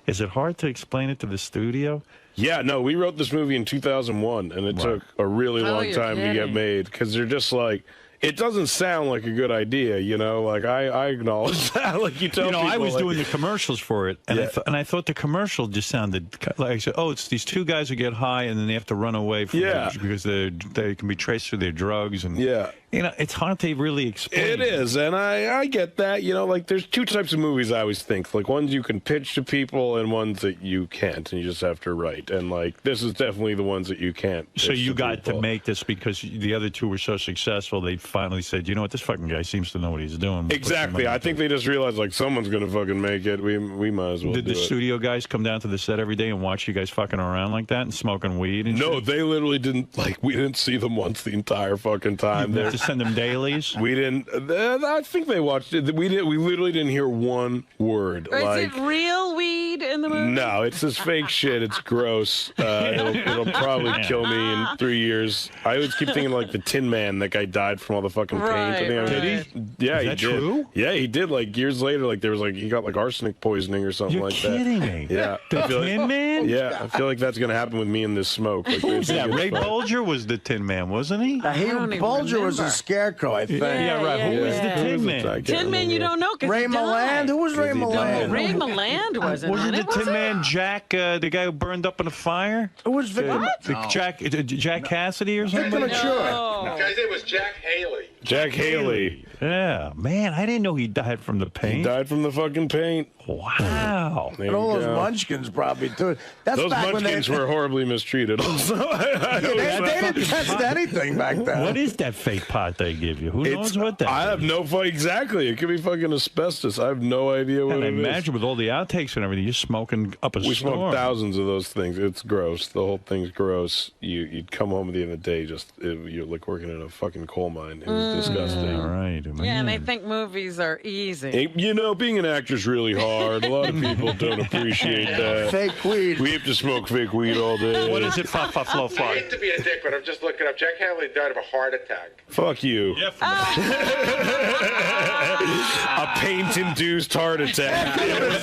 is it hard to explain it to the studio? Yeah, no, we wrote this movie in 2001, and it took a really long time to get made because they're just like, it doesn't sound like a good idea, you know? Like, I acknowledge that. Like, you tell people. I was doing the commercials for it, and I thought the commercial just sounded like, I said, it's these two guys who get high, and then they have to run away from it because they can be traced through their drugs. And it's hard to really explain. It is, and I get that. You know, like, there's two types of movies I always think. Like, ones you can pitch to people and ones that you can't, and you just have to write. And, like, this is definitely the ones that you can't. So you got to make this because the other two were so successful, they finally said, you know what, this fucking guy seems to know what he's doing. Exactly. I think they just realized, like, someone's going to fucking make it. We might as well Did the studio guys come down to the set every day and watch you guys fucking around like that and smoking weed and No, shit? they literally didn't. Like, we didn't see them once the entire fucking time. You had to send them dailies? We didn't. I think they watched it. We literally didn't hear one word. Is it real weed in the movie? No, it's this fake shit. It's gross. It'll probably kill me in 3 years. I always keep thinking like the Tin Man. That guy died from all all the fucking paint. Right, Did he? Yeah, Is he that did. true? Yeah, he did. Like years later, like there was like he got like arsenic poisoning or something like that. You're kidding me. Yeah. The Tin Man? Yeah, I feel like that's gonna happen with me and this smoke. Like, Yeah, Ray Bolger was the Tin Man, wasn't he? Bulger was a scarecrow, I think. Yeah, right. Who was the Tin Man? Tin Man, you don't know because Ray Milland? Who was Ray Milland? Ray Milland wasn't Wasn't in the it, Tin was Man Jack, the guy who burned up in a fire? Who was Jack Cassidy or something? Victor Mature. The guy's name was Jack Haley. Jack Haley. Yeah, man, I didn't know he died from the paint. He died from the fucking paint. Wow. And all those munchkins probably, too. That's those back munchkins when were horribly mistreated also. they didn't test anything back then. What is that fake pot they give you? Who knows what that I is? have no exactly. It could be fucking asbestos. I have no idea what And it is. imagine with all the outtakes and everything, you're smoking up a We storm. smoked thousands of those things. It's gross. The whole thing's gross. You'd come home at the end of the day, you're like working in a fucking coal mine. It was disgusting. All right. Yeah, and they think movies are easy. You know, being an actor's really hard. A lot of people don't appreciate that. Fake weed. We have to smoke fake weed all day. What is it? Flow, I hate to be a dick, but I'm just looking up. Jack Haley died of a heart attack. Fuck you. A paint-induced heart attack. It was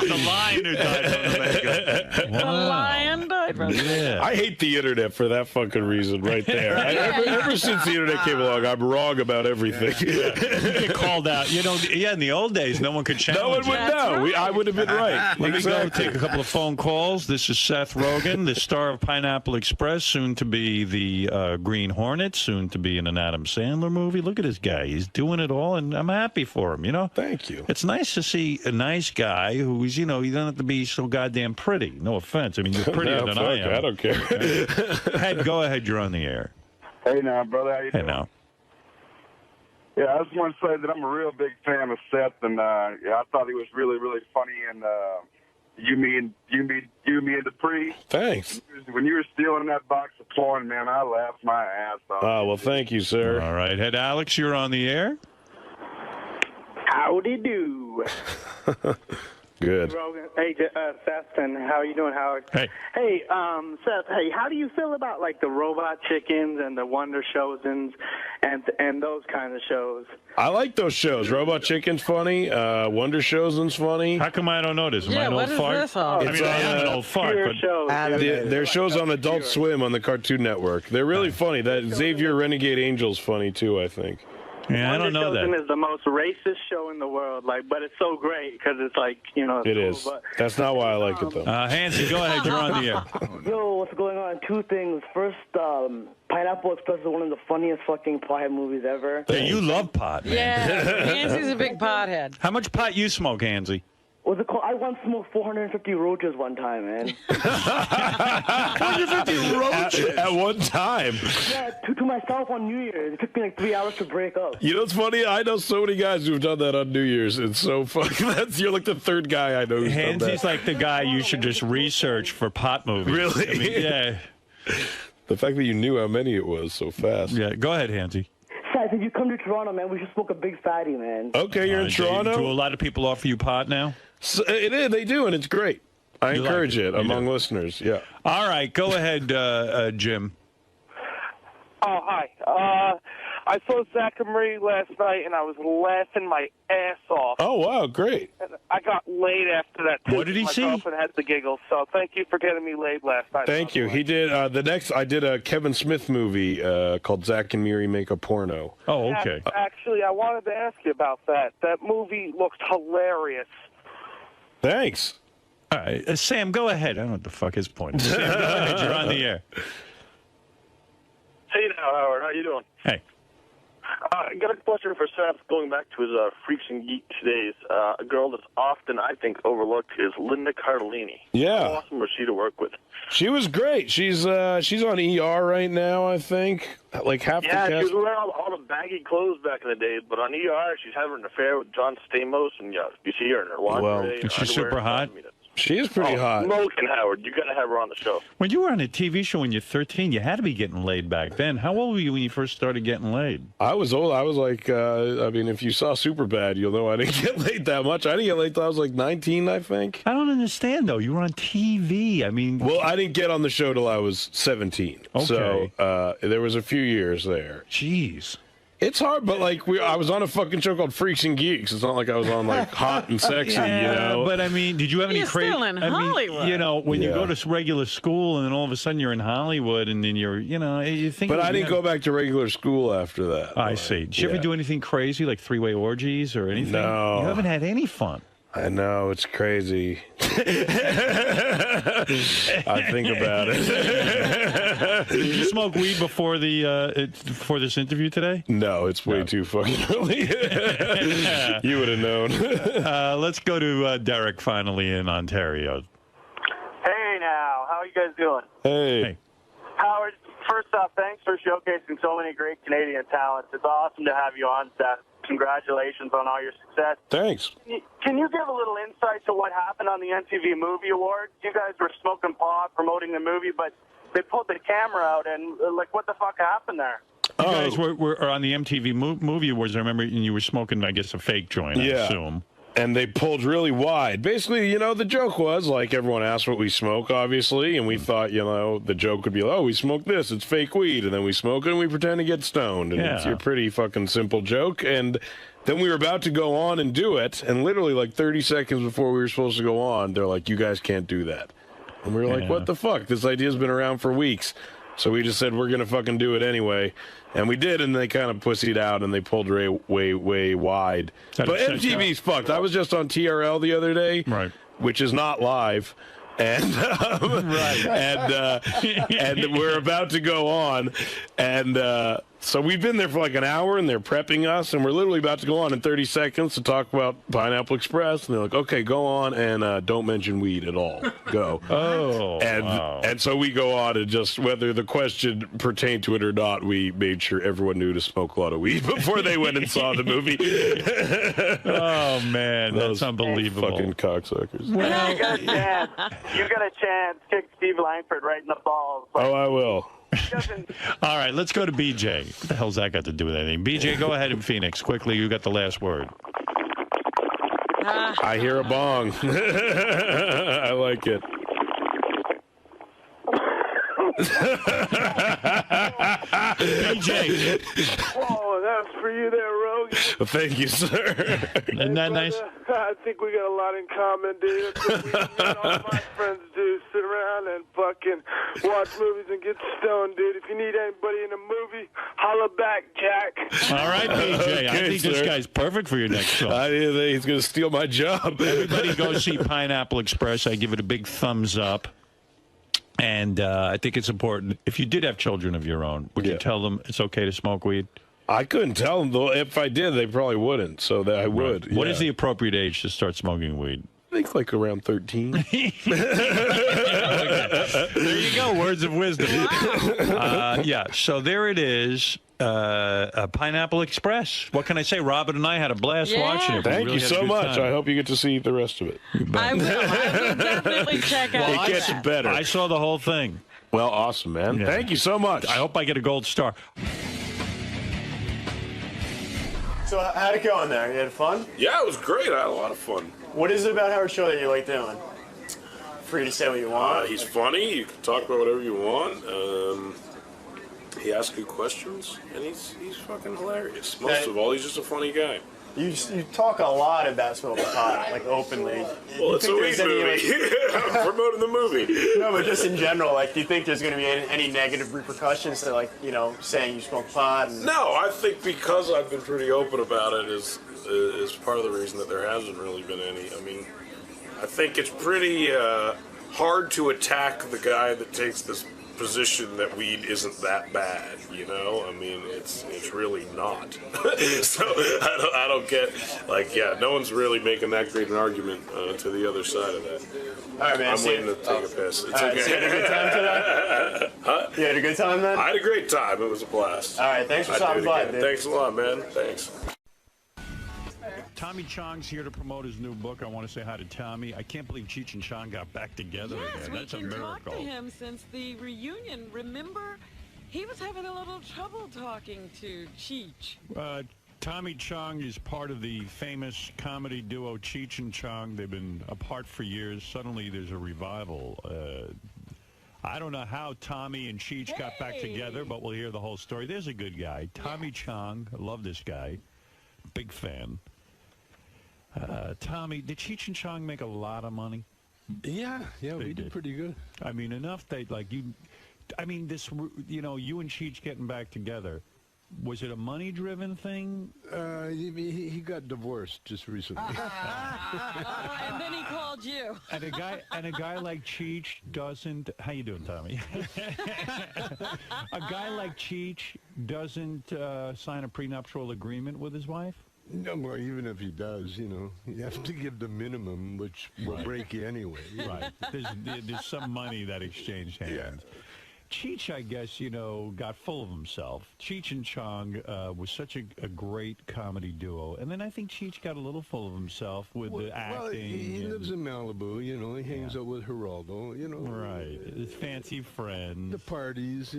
the lion who died from the makeup. The lion died from Yeah. I hate the internet for that fucking reason right there. Ever since the internet came along, I'm wrong about everything. You get called out. You know, in the old days, no one could challenge No one would know. I would have been right. Let me go take a couple of phone calls. This is Seth Rogen, the star of Pineapple Express, soon to be the Green Hornet, soon to be in an Adam Sandler movie. Look at this guy. He's doing it all, and I'm happy for him, you know? Thank you. It's nice to see a nice guy who's, you know, you don't have to be so goddamn pretty. No offense. I mean, you're prettier than I am. I don't care. Hey, go ahead. You're on the air. Hey now, brother. How you doing? Hey now. Yeah, I just want to say that I'm a real big fan of Seth, and I thought he was really, really funny. And you, me, and Dupree. Thanks. When you were stealing that box of porn, man, I laughed my ass off. Oh, well, thank you, sir. All right. Hey, Alex, you're on the air. Howdy do. Good. Hey, Seth, and how are you doing, Howard? Hey. Hey, Seth, hey, how do you feel about, like, the Robot Chickens and the Wonder Shows and those kind of shows? I like those shows. Robot Chicken's funny. Wonder Shows'n's funny. How come I don't know this? Am I an old fart? This all? I mean, I am an old fart, but... Their shows on Adult Swim on the Cartoon Network. They're really funny. That Xavier Renegade Angel's funny, too, I think. Yeah, I don't know that. Is the most racist show in the world, like, but it's so great because it's like, you know. It is. But, that's not why I like it, though. Hansie, go ahead. You're on the air. Yo, what's going on? Two things. First, Pineapple Express is one of the funniest fucking pothead movies ever. Hey, you love pot, man. Yeah, Hansie's a big pothead. How much pot you smoke, Hansie? What's it called? I once smoked 450 roaches one time, man. 450 roaches? At one time? Yeah, to myself on New Year's. It took me like 3 hours to break up. You know what's funny? I know so many guys who've done that on New Year's. It's so funny. You're like the third guy I know who's done that. Hansie's like the guy you should just research for pot movies. Really? I mean, yeah. The fact that you knew how many it was so fast. Yeah, go ahead, Hansie. Seth, if you come to Toronto, man, we should smoke a big fatty, man. Okay, you're in Toronto? Do a lot of people offer you pot now? So, it is. They do, and it's great. I encourage it among listeners. Yeah. All right, go ahead, Jim. Oh, hi. I saw Zach and Marie last night, and I was laughing my ass off. Oh, wow, great. And I got laid after that, too. What did he my see? My girlfriend had the giggles, so thank you for getting me laid last night. Thank you. He did, I did a Kevin Smith movie called Zach and Miri Make a Porno. Oh, okay. Actually, I wanted to ask you about that. That movie looked hilarious. Thanks. All right, Sam, go ahead. I don't know what the fuck his point is. Sam, go ahead. You're on the air. Hey now, Howard. How you doing? Hey. I got a question for Seth. Going back to his Freaks and Geeks days, a girl that's often, I think, overlooked is Linda Cardellini. Yeah. How awesome was she to work with? She was great. She's on ER right now, I think. Like half the cast. Yeah, she was wearing all the baggy clothes back in the days, but on ER, she's having an affair with John Stamos, and you see her in her lingerie. Well, is she super hot? She is pretty hot. Smoking, Howard. You got to have her on the show. When you were on a TV show when you're 13, you had to be getting laid back then. How old were you when you first started getting laid? I was old. I was like, I mean, if you saw Superbad, you'll know I didn't get laid that much. I didn't get laid till I was like 19, I think. I don't understand, though. You were on TV. I mean... Well, I didn't get on the show till I was 17. Okay. So there was a few years there. Jeez. It's hard, but like I was on a fucking show called Freaks and Geeks. It's not like I was on like Hot and Sexy, you know. But I mean, did you have any crazy? Still in Hollywood. You know, when you go to regular school and then all of a sudden you're in Hollywood and then you're, you think. But I didn't go back to regular school after that. I see. Did you ever do anything crazy like three-way orgies or anything? No. You haven't had any fun. I know, it's crazy. I think about it. Did you smoke weed before this interview today? No, it's way too fucking early. You would have known. Let's go to Derek finally in Ontario. Hey now, how are you guys doing? Hey. Howard, first off, thanks for showcasing so many great Canadian talents. It's awesome to have you on, Seth. Congratulations on all your success. Thanks. Can you give a little insight to what happened on the MTV Movie Awards? You guys were smoking pot, promoting the movie, but they pulled the camera out, and, like, what the fuck happened there? You guys were on the MTV Movie Awards, I remember, and you were smoking, I guess, a fake joint, I assume. And they pulled really wide. Basically, the joke was, like, everyone asked what we smoke, obviously, and we thought, the joke would be, oh, we smoke this, it's fake weed, and then we smoke it and we pretend to get stoned. And it's a pretty fucking simple joke. And then we were about to go on and do it, and literally, like, 30 seconds before we were supposed to go on, they're like, you guys can't do that. And we were like, what the fuck? This idea's been around for weeks. So we just said, we're going to fucking do it anyway. And we did, and they kind of pussied out, and they pulled way wide. But MTV's fucked. I was just on TRL the other day, which is not live. And and we're about to go on, and so we've been there for like an hour, and they're prepping us, and we're literally about to go on in 30 seconds to talk about Pineapple Express, and they're like, okay, go on, and don't mention weed at all. Go. And so we go on, and just whether the question pertained to it or not, we made sure everyone knew to smoke a lot of weed before they went and saw the movie. Oh man, that's unbelievable. Fucking cocksuckers. Well, you got a chance. Kick Steve Langford right in the balls. Oh, I will. All right, let's go to BJ. What the hell's that got to do with anything? BJ, go ahead in Phoenix. Quickly, you got the last word. I hear a bong. I like it. BJ. Whoa, that was for you there, Rogue. Well, thank you, sir. Isn't that nice? I think we got a lot in common, dude. That's what all my friends do. Sit around and fucking watch movies and get stoned, dude. If you need anybody in a movie, holla back, Jack. All right, BJ. I think this guy's perfect for your next show. He's going to steal my job. Everybody go see Pineapple Express. I give it a big thumbs up. And I think it's important. If you did have children of your own, would you tell them it's okay to smoke weed? I couldn't tell them, though. If I did, they probably wouldn't. So that I would. Right. What is the appropriate age to start smoking weed? I think like around 13. Okay. There you go. Words of wisdom. Yeah. So there it is. Pineapple Express. What can I say? Robin and I had a blast watching it. Thank you so much. I hope you get to see the rest of it. I will definitely check out. It gets better. I saw the whole thing. Well, awesome, man. Yeah. Thank you so much. I hope I get a gold star. So how'd it go in there? You had fun? Yeah, it was great. I had a lot of fun. What is it about Howard Show that you like doing? Free to say what you want. He's funny. You can talk about whatever you want. He asks good questions, and he's fucking hilarious. Most of all, he's just a funny guy. You talk a lot about smoking pot, like openly. Well, it's a weed movie. I'm promoting the movie. No, but just in general, like, do you think there's going to be any negative repercussions to, like, saying you smoke pot? No, I think because I've been pretty open about it is part of the reason that there hasn't really been any. I mean, I think it's pretty hard to attack the guy that takes this position that weed isn't that bad, I mean, it's really not. So I don't get, no one's really making that great an argument to the other side of that. All right, man. I'm waiting to take a piss. It's okay. So you had a good time today? Huh? You had a good time then? I had a great time. It was a blast. All right, thanks for stopping by, dude. Thanks a lot, man. Thanks. Tommy Chong's here to promote his new book. I want to say hi to Tommy. I can't believe Cheech and Chong got back together again. That's a miracle. Yes, we can talk to him since the reunion. Remember, he was having a little trouble talking to Cheech. Tommy Chong is part of the famous comedy duo Cheech and Chong. They've been apart for years. Suddenly there's a revival. I don't know how Tommy and Cheech got back together, but we'll hear the whole story. There's a good guy. Tommy Chong. I love this guy. Big fan. Tommy, did Cheech and Chong make a lot of money? Yeah, we did pretty good. I mean, enough that, like, you and Cheech getting back together, was it a money-driven thing? He got divorced just recently. And then he called you. And a guy like Cheech doesn't. How you doing, Tommy? A guy like Cheech doesn't sign a prenuptial agreement with his wife. No, well, even if he does, you have to give the minimum, which will break you anyway. Right. There's some money that exchanged hands. Yeah. Cheech, I guess, got full of himself. Cheech and Chong was such a great comedy duo. And then I think Cheech got a little full of himself with the acting. Well, he lives in Malibu, he hangs out with Geraldo, Right. His fancy friends. The parties,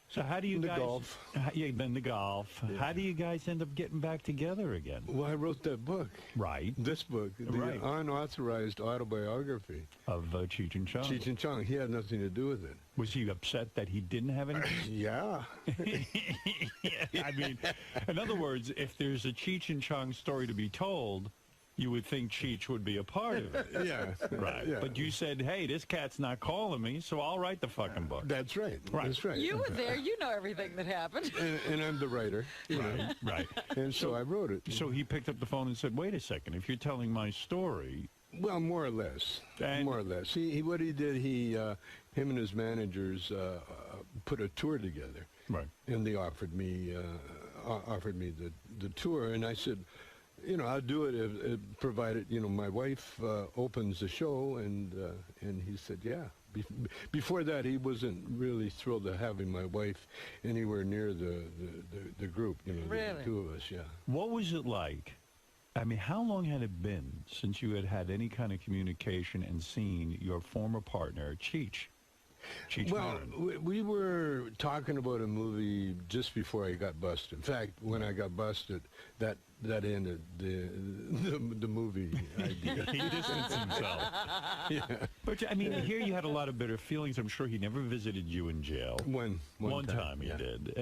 So how do you guys... The golf. Then the golf. Yeah. How do you guys end up getting back together again? Well, I wrote that book. Right. This book. The unauthorized autobiography. Of Cheech and Chong. Cheech and Chong. He had nothing to do with it. Was he upset that he didn't have anything? Yeah. I mean, in other words, if there's a Cheech and Chong story to be told, you would think Cheech would be a part of it. Yeah. Right. Yeah. But you said, hey, this cat's not calling me, so I'll write the fucking book. That's right. That's right. You were there. You know everything that happened. And I'm the writer. Right. And so I wrote it. So he picked up the phone and said, wait a second, if you're telling my story... Well, more or less. More or less. What he did, him and his managers put a tour together. Right. And they offered me the tour, and I said, I'll do it if provided, my wife opens the show, and he said, yeah. Before that, he wasn't really thrilled to having my wife anywhere near the group, really? The two of us, yeah. What was it like? I mean, how long had it been since you had any kind of communication and seen your former partner, Cheech? Well, we were talking about a movie just before I got busted. In fact, when I got busted, that ended the movie idea. He distanced himself. Yeah. But, I mean, here you had a lot of bitter feelings. I'm sure he never visited you in jail. One time he did.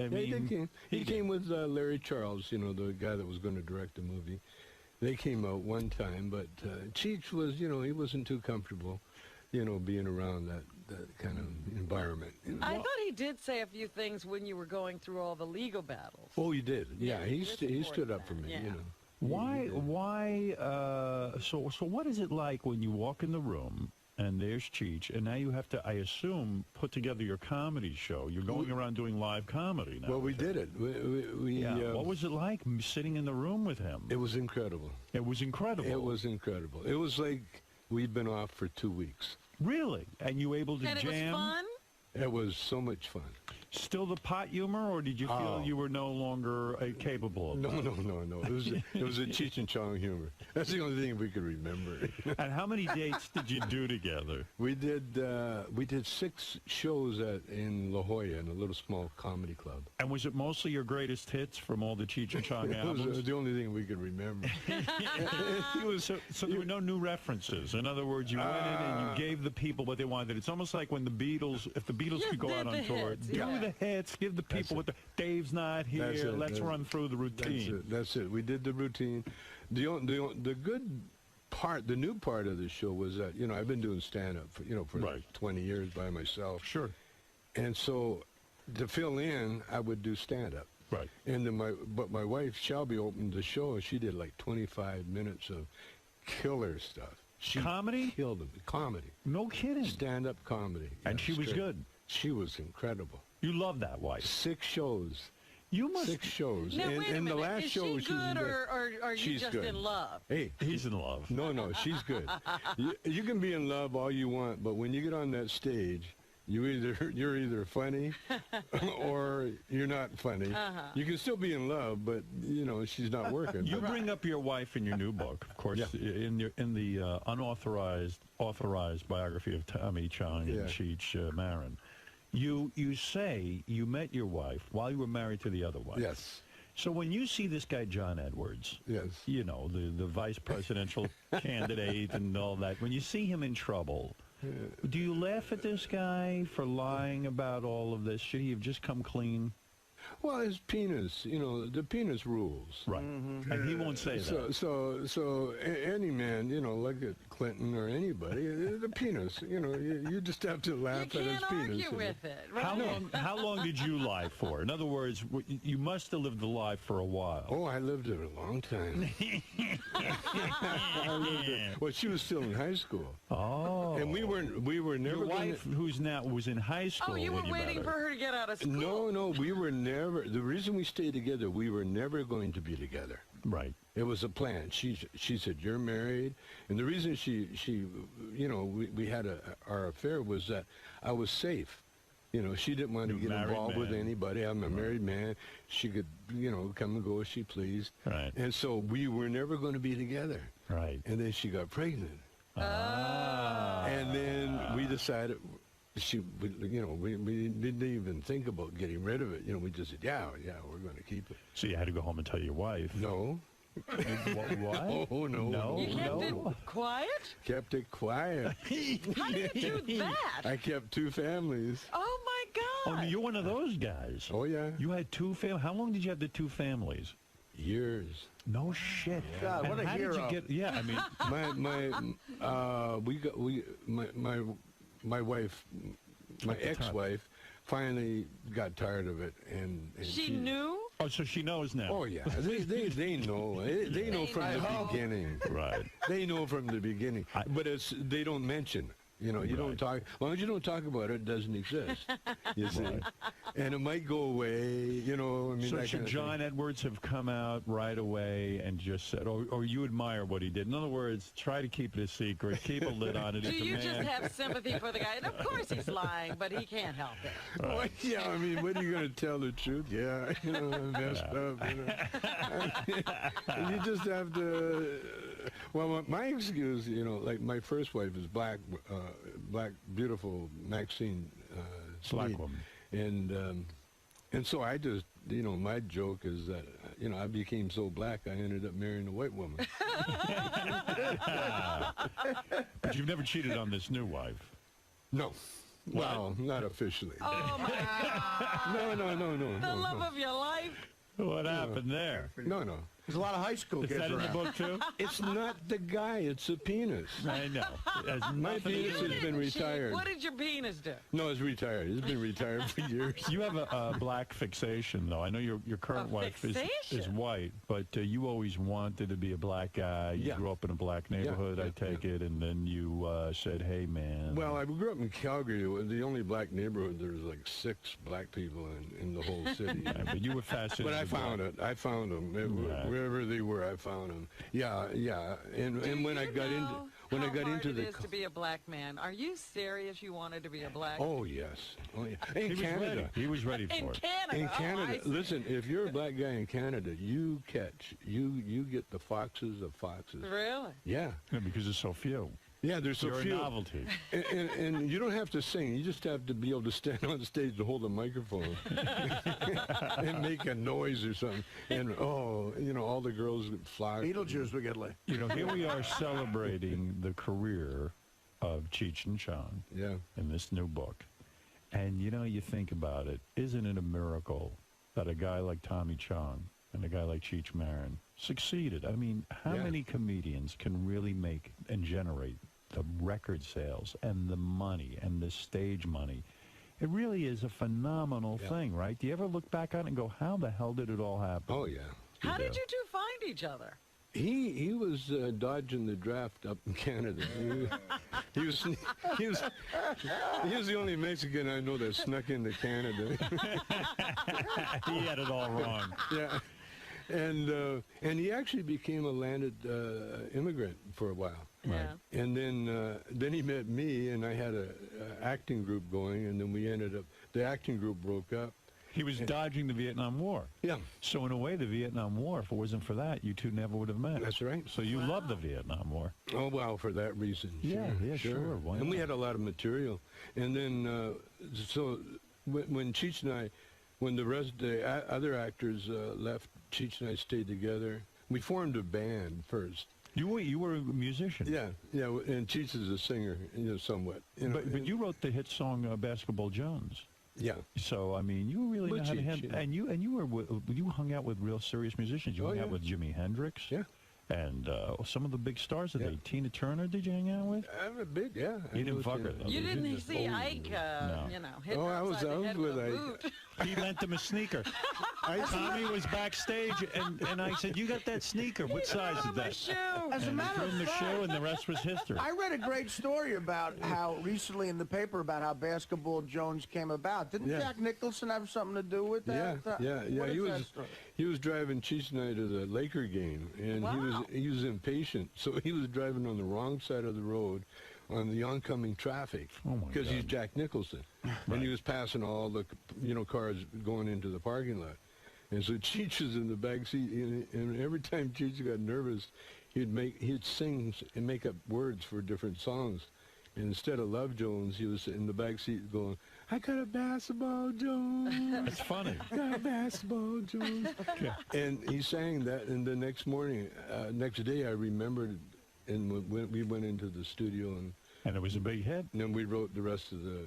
He came with Larry Charles, the guy that was going to direct the movie. They came out one time, but Cheech was, he wasn't too comfortable, being around that kind of environment. I thought he did say a few things when you were going through all the legal battles. Oh, he did. Yeah, he stood up for me, Why, so what is it like when you walk in the room and there's Cheech, and now you have to, I assume, put together your comedy show. You're going around doing live comedy now. Well, we did it. What was it like sitting in the room with him? It was incredible. It was incredible. It was incredible. It was like we'd been off for 2 weeks. Really? And you able to jam? And it was fun? It was so much fun. Still the pot humor, or did you feel you were no longer capable of that? No. It was a Cheech and Chong humor. That's the only thing we could remember. And how many dates did you do together? We did 6 shows in La Jolla in a little small comedy club. And was it mostly your greatest hits from all the Cheech and Chong albums? It was the only thing we could remember. So there were no new references. In other words, you went in and you gave the people what they wanted. It's almost like when the Beatles, if the Beatles could go out on tour, do the hits, give the people what Dave's not here, let's run through the routine. That's it. We did the routine. The good part, the new part of the show was that, I've been doing stand-up for 20 years by myself. Sure. And so to fill in, I would do stand-up. Right. And then my wife, Shelby, opened the show, and she did like 25 minutes of killer stuff. Comedy? Killed him. Comedy. No kidding. Stand-up comedy. And she was good. She was incredible. You love that wife. 6 shows. You must. 6 shows. Now, wait a minute. The last is show, she good, or are you just in love? Hey, he's in love. No, she's good. You can be in love all you want, but when you get on that stage, You're either funny or you're not funny. You can still be in love, but you know she's not working. You bring up your wife in your new book, of course, in the authorized biography of Tommy Chong and Cheech Marin. You say you met your wife while you were married to the other wife. Yes. So when you see this guy John Edwards, you know, the vice presidential candidate and all that, when you see him in trouble, do you laugh at this guy for lying about all of this? Should he have just come clean? Well, his penis, you know, the penis rules. Right. And he won't say that. So any man, you know, like Clinton or anybody, the penis, you know, you just have to laugh at his penis. You can't argue with it. Right? How long did you lie for? In other words, you must have lived the lie for a while. Oh, I lived it a long time. Well, she was still in high school. Oh. And we were never. Your wife, who's now was in high school. Oh, you were waiting for her to get out of school. No, we were never. The reason we stayed together, we were never going to be together. Right. It was a plan. She said, "You're married," and the reason she you know, we had our affair was that I was safe. You know, she didn't want to get involved with anybody. I'm a married man. She could, you know, come and go as she pleased. Right. And so we were never going to be together. Right. And then she got pregnant. Ah. And then we decided. You know, we didn't even think about getting rid of it. You know, we just said, yeah, we're going to keep it. So you had to go home and tell your wife. No. What? No. You kept it quiet? Kept it quiet. How do you do that? I kept 2 families. Oh, my God. Oh, you're one of those guys. Oh, yeah. You had 2 families. How long did you have the 2 families? Years. No shit. God, what a hero. Did you get, yeah, I mean. My wife, my ex-wife, finally got tired of it, and she knew. Oh, so she knows now. Oh yeah, they know. They know from the beginning. Right. They know from the beginning, but they don't mention. You know, you don't talk. As long as you don't talk about it, it doesn't exist. You see, and it might go away. You know, I mean. So should John Edwards have come out right away and just said, or you admire what he did? In other words, try to keep it a secret, keep a lid on it. Do you just have sympathy for the guy? And of course he's lying, but he can't help it. Right. Well, yeah, I mean, when are you going to tell the truth? Yeah, you know, I messed up. You know, you just have to. Well, my excuse, you know, like my first wife is black, beautiful Maxine Sneed. Black woman. And so I just, you know, my joke is that, you know, I became so black I ended up marrying a white woman. But you've never cheated on this new wife. No. Well, not officially. Oh, my God. No. The love of your life. What happened there? No. There's a lot of high school kids around. Is that in the book, too? It's not the guy, it's a penis. I know. My penis has been retired. What did your penis do? No, it's retired. It's been retired for years. You have a black fixation, though. I know your current wife is white, but you always wanted to be a black guy. You grew up in a black neighborhood, I take it, and then you said, hey, man. Well, I grew up in Calgary. It was the only black neighborhood. There was like 6 black people in the whole city. Yeah, but you were fascinated. But I found it. I found them. Wherever they were, I found them. Yeah. And when I got into it is to be a black man. Are you serious? You wanted to be a black? Oh yes. In Canada, he was ready for it. In Canada. Listen, if you're a black guy in Canada, you get the foxes of foxes. Really? Yeah. Because there's so few. Yeah, there's so few. You're a novelty. And you don't have to sing. You just have to be able to stand on stage to hold a microphone and make a noise or something. And, you know, all the girls flock. Beetlejuice we get late. You know, here we are celebrating the career of Cheech and Chong in this new book. And, you know, you think about it. Isn't it a miracle that a guy like Tommy Chong and a guy like Cheech Marin succeeded? I mean, how many comedians can really make and generate the record sales and the money and the stage money? It really is a phenomenal thing, right? Do you ever look back on it and go, how the hell did it all happen? Oh, yeah. How did you 2 find each other? He was dodging the draft up in Canada. He was the only Mexican I know that snuck into Canada. He had it all wrong. Yeah. And he actually became a landed immigrant for a while. Yeah. And then he met me, and I had a acting group going, and then we ended up, the acting group broke up. He was dodging the Vietnam War. Yeah. So in a way, the Vietnam War, if it wasn't for that, you two never would have met. That's right. So you love the Vietnam War. Oh, well, for that reason. Sure. Why and not? we had a lot of material. And then, so when Cheech and I, when the other actors left, Cheech and I stayed together. We formed a band first. You were a musician. Yeah, and Cheech is a singer, somewhat. But you wrote the hit song Basketball Jones. Yeah. So I mean, you really know how to handle. Yeah. And you hung out with real serious musicians. You hung out with Jimi Hendrix. Yeah. And some of the big stars of the day. Tina Turner, did you hang out with? I'm a big, You didn't fuck her. You didn't see Ike, hit I was with Ike. He lent him a sneaker. Tommy was backstage, and I said, "You got that sneaker? What size is that?" As a matter of fact, the show, and the rest was history. I read a great story about how recently in the paper about how Basketball Jones came about. Didn't Jack Nicholson have something to do with that? Yeah. He was driving Cheech and I to the Laker game, and he was impatient, so he was driving on the wrong side of the road on the oncoming traffic because he's Jack Nicholson, and he was passing all the cars going into the parking lot. And so Cheech was in the back seat, and every time Cheech got nervous, he'd sing and make up words for different songs. And instead of Love Jones, he was in the back seat going, "I got a basketball Jones." That's funny. Got a basketball Jones. And he sang that, and the next day, I remembered, and we went into the studio, and it was a big hit. And then we wrote the rest of the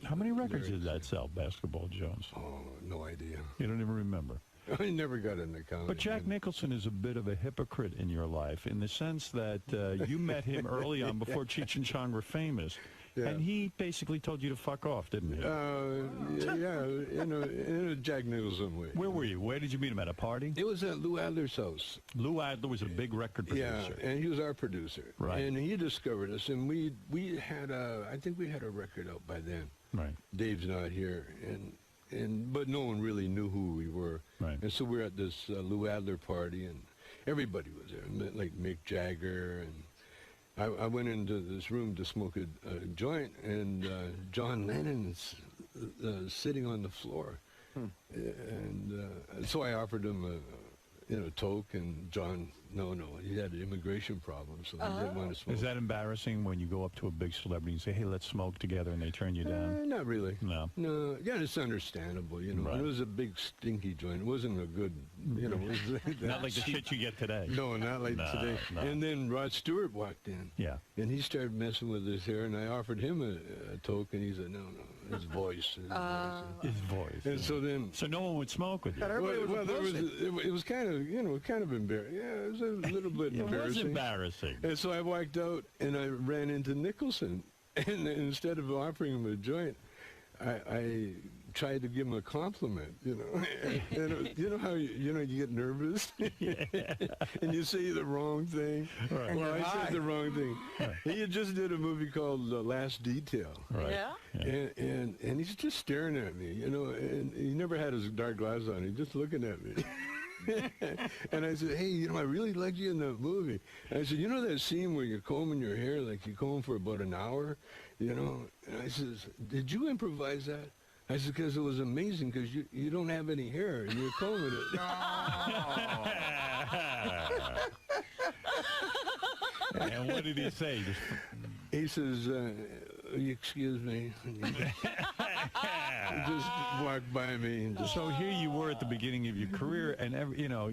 How many records did that sell, Basketball Jones? Oh, no idea. You don't even remember. I never got an account. But Jack Nicholson is a bit of a hypocrite in your life in the sense that you met him early on before Cheech and Chong were famous. Yeah. And he basically told you to fuck off, didn't he? In a Jack Nicholson way. Where were you? Where did you meet him? At a party? It was at Lou Adler's house. Lou Adler was a big record producer. Yeah, and he was our producer. Right. And he discovered us, and we had I think we had a record out by then. Right. Dave's not here, but no one really knew who we were. Right. And so we were at this Lou Adler party, and everybody was there, like Mick Jagger, and I went into this room to smoke a joint, and John Lennon's sitting on the floor. And so I offered him a toke, and John, no, he had an immigration problem, so he didn't want to smoke. Is that embarrassing when you go up to a big celebrity and say, "Hey, let's smoke together," and they turn you down? Not really. No. Yeah, it's understandable, Right. It was a big stinky joint. It wasn't a good, it was not like the shit you get today. No, not like today. No. And then Rod Stewart walked in. Yeah. And he started messing with his hair, and I offered him a toke, and he said, no, his voice. His voice. And so no one would smoke with you. It was kind of embarrassing. Yeah, it was a little bit embarrassing. It was embarrassing. And so I walked out, and I ran into Nicholson, and instead of offering him a joint, I tried to give him a compliment, And you know how you get nervous, and you say the wrong thing. Right. Well, I said the wrong thing. He had just did a movie called The Last Detail. Right. Yeah. And he's just staring at me, and he never had his dark glasses on. He's just looking at me. And I said, "Hey, I really liked you in that movie." And I said, that scene where you're combing your hair, like you comb for about an hour, And I says, "Did you improvise that?" I said, "Because it was amazing, because you don't have any hair and you're combing it." And what did he say? He says, "Excuse me." Just walked by me. And So here you were at the beginning of your career, and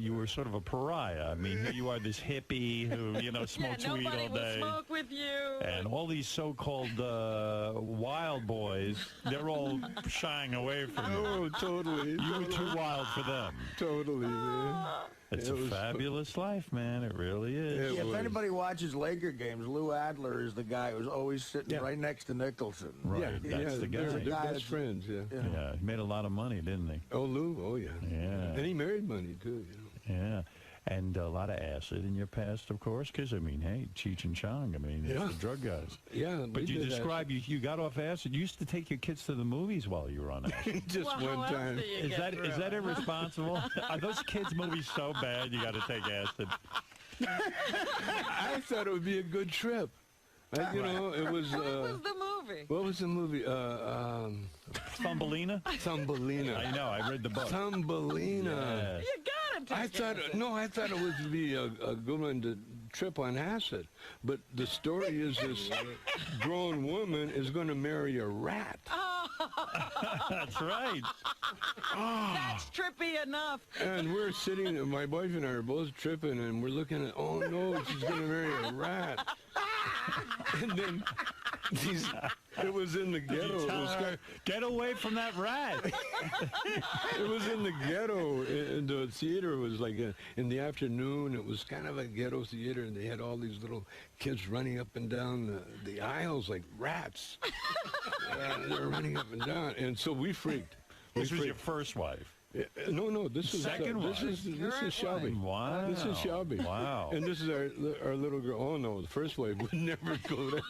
you were sort of a pariah. I mean, here you are, this hippie who smokes weed all day. Nobody will smoke with you. And all these so-called wild boys, they're all shying away from you. Oh, totally. You were too wild for them. Totally, man. It's a fabulous life, man. It really is. If anybody watches Laker games, Lou Adler is the guy who's always sitting right next to Nicholson. Right, that's the guy. They're best friends, Yeah, he made a lot of money, didn't he? Oh, Lou, oh, yeah. Yeah. And he married money, too, Yeah. And a lot of acid in your past, of course, because, hey, Cheech and Chong, it's the drug guys. Yeah. But you describe, you got off acid. You used to take your kids to the movies while you were on acid. Just one time. Is that irresponsible? Are those kids' movies so bad you got to take acid? I thought it would be a good trip. You know, it was... what was the movie? What was the movie? Thumbelina? Thumbelina. I know, I read the book. Thumbelina. You gotta take I thought it would be a good one to trip on acid. But the story is this grown woman is going to marry a rat. That's right. That's trippy enough. And we're sitting, my wife and I are both tripping, and we're looking at, oh no, she's going to marry a rat. And then it was in the ghetto. Get away from that rat. It was in the ghetto. And the theater was like in the afternoon. It was kind of a ghetto theater, and they had all these little kids running up and down the aisles like rats. They were running up and down, and so we freaked. This was your first wife? No, this is second wife. This is Shelby. Wow. This is Shelby. Wow. And this is our little girl. Oh no, the first wife would never go there.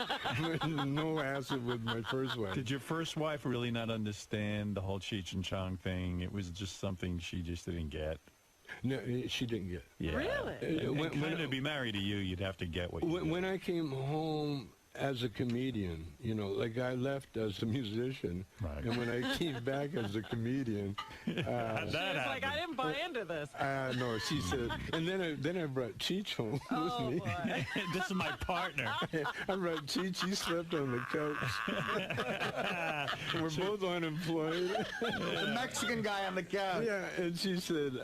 No acid with my first wife. Did your first wife really not understand the whole Cheech and Chong thing? It was just something she just didn't get. No, she didn't get. Yeah. Really? When to be married to you, you'd have to get what you get. When I came home as a comedian, you know, like I left as a musician, right. And when I came back as a comedian, she was like, I didn't buy into this. No, she said, and then I brought Cheech home with me. Boy. This is my partner. I brought Cheech. He slept on the couch. We're both unemployed. The Mexican guy on the couch. Yeah, and she said,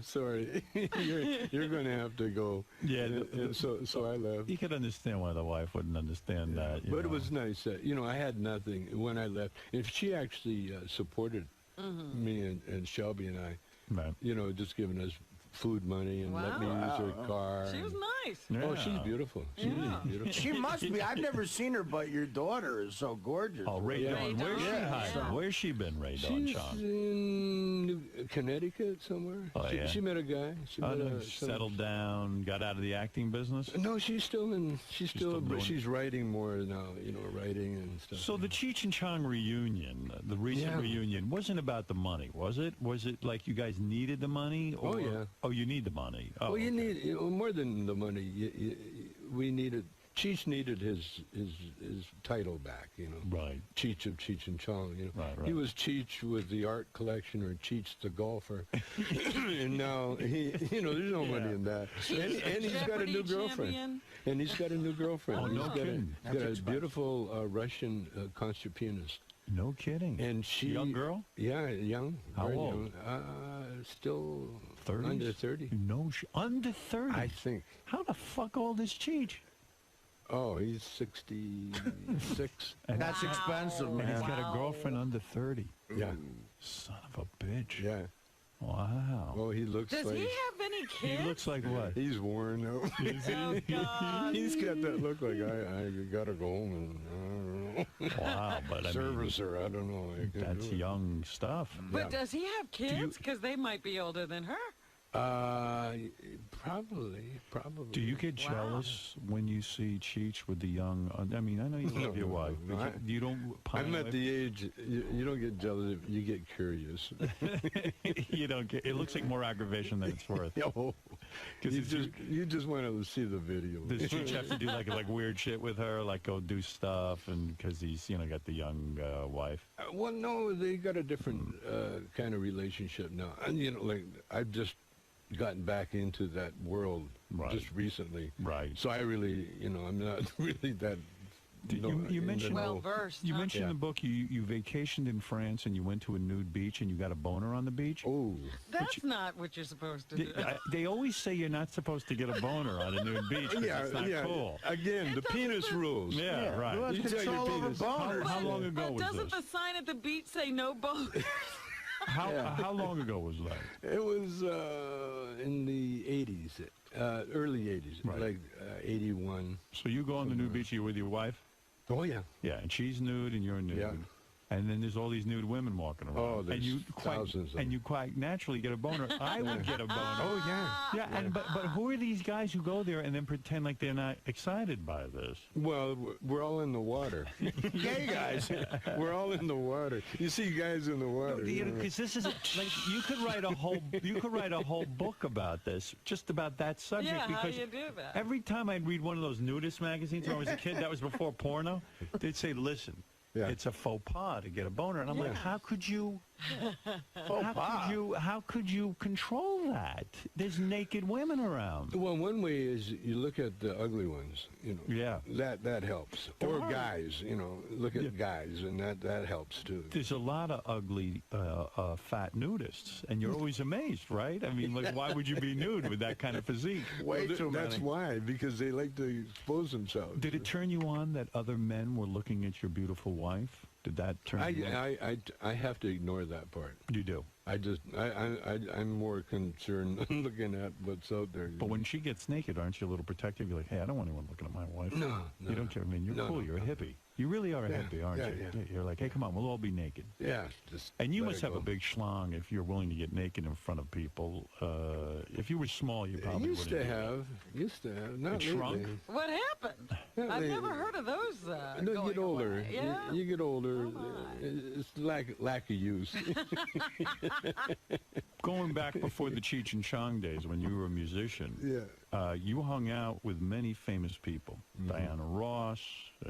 "Sorry, you're going to have to go." Yeah, and so I left. You could understand why the wife wouldn't understand that. But it was nice. You know, I had nothing when I left. If she actually supported me and Shelby and I, right. You know, just giving us food money and let me use her car. She was nice. Yeah. Oh, she's beautiful. She's beautiful. She must be. I've never seen her, but your daughter is so gorgeous. Oh, Ray Dawn. Where's she hiding? Where's she been, Ray Dawn, Sean? She's in Connecticut somewhere. Oh, yeah. She met a guy. Settled down, got out of the acting business? No, she's writing more now, you know, writing and stuff. So the Cheech and Chong reunion, the recent reunion, wasn't about the money, was it? Was it like you guys needed the money? Or, oh, yeah. Oh, you need the money. Oh, well, you need more than the money. We needed. Cheech needed his title back, you know. Right. Cheech of Cheech and Chong, you know. Right. He was Cheech with the art collection, or Cheech the golfer, and now there's no money in that. And he's got a new girlfriend. And he's got a new girlfriend. Oh, no kidding. He's got a beautiful Russian concert pianist. No kidding. And she, young girl? Yeah, young. How old? Young. Still 30s? Under 30. No, under 30. I think. How the fuck old is Cheech? Oh, he's 66. That's expensive, man. And he's got a girlfriend under 30. Yeah. Son of a bitch. Yeah. Wow. Oh, he looks Does like... he have any kids? He looks like what? He's worn out. Oh, God. He's got that look like, I got to go home and, I don't know. Wow, but service her, I don't know. That's young stuff. But does he have kids? Because they might be older than her. Probably. Do you get jealous when you see Cheech with the young? I mean, I know you love your wife, but you don't. I'm at the age you don't get jealous. You get curious. You don't get. It looks like more aggravation than it's worth. Because you just want to see the video. Does Cheech have to do like weird shit with her, like go do stuff, and because he's got the young wife? Well, no, they got a different kind of relationship now, and like I've just gotten back into that world just recently. Right. So I really, I'm not really that. You mentioned well-versed. You mentioned in the book you vacationed in France and you went to a nude beach and you got a boner on the beach. Oh, that's not what you're supposed to do. They always say you're not supposed to get a boner on a nude beach. It's not cool. Again, the penis rules. Yeah, right. You tell your penis. How long ago was this? Doesn't the sign at the beach say no boners? How long ago was that? It was in the 80s, early 80s, like 81. So you go on the nude beach, you with your wife? Oh, yeah. Yeah, and she's nude and you're nude. Yeah. And then there's all these nude women walking around. Oh, there's thousands of them. And you quite naturally get a boner. I would get a boner. Oh, yeah. Yeah, but who are these guys who go there and then pretend like they're not excited by this? Well, we're all in the water. Gay guys. We're all in the water. You see guys in the water. Because this is like you could write a whole book about this, just about that subject. Yeah, because how do you do that? Every time I'd read one of those nudist magazines when I was a kid, that was before porno, they'd say, listen, it's a faux pas to get a boner. And I'm like, how could you... How could you control that? There's naked women around. Well, one way is you look at the ugly ones, you know. Yeah. That helps. Or guys, you know, look at guys, and that helps too. There's a lot of ugly fat nudists, and you're always amazed, right? I mean, like, why would you be nude with that kind of physique? That's why, because they like to expose themselves. Did it turn you on that other men were looking at your beautiful wife? Did that turn you on? I have to ignore that part. You do? I'm more concerned looking at what's out there. But when she gets naked, aren't you a little protective? You're like, hey, I don't want anyone looking at my wife. No. You don't care. I mean, you're cool. You're a hippie. You really are a hippie, aren't you? Yeah. You're like, hey, come on, we'll all be naked. Yeah. And you must have a big schlong if you're willing to get naked in front of people. If you were small, you probably used to have. Not it shrunk? What happened? I've never heard of those. You get older. Yeah? You get older. It's lack of use. Going back before the Cheech and Chong days when you were a musician, you hung out with many famous people. Diana Ross,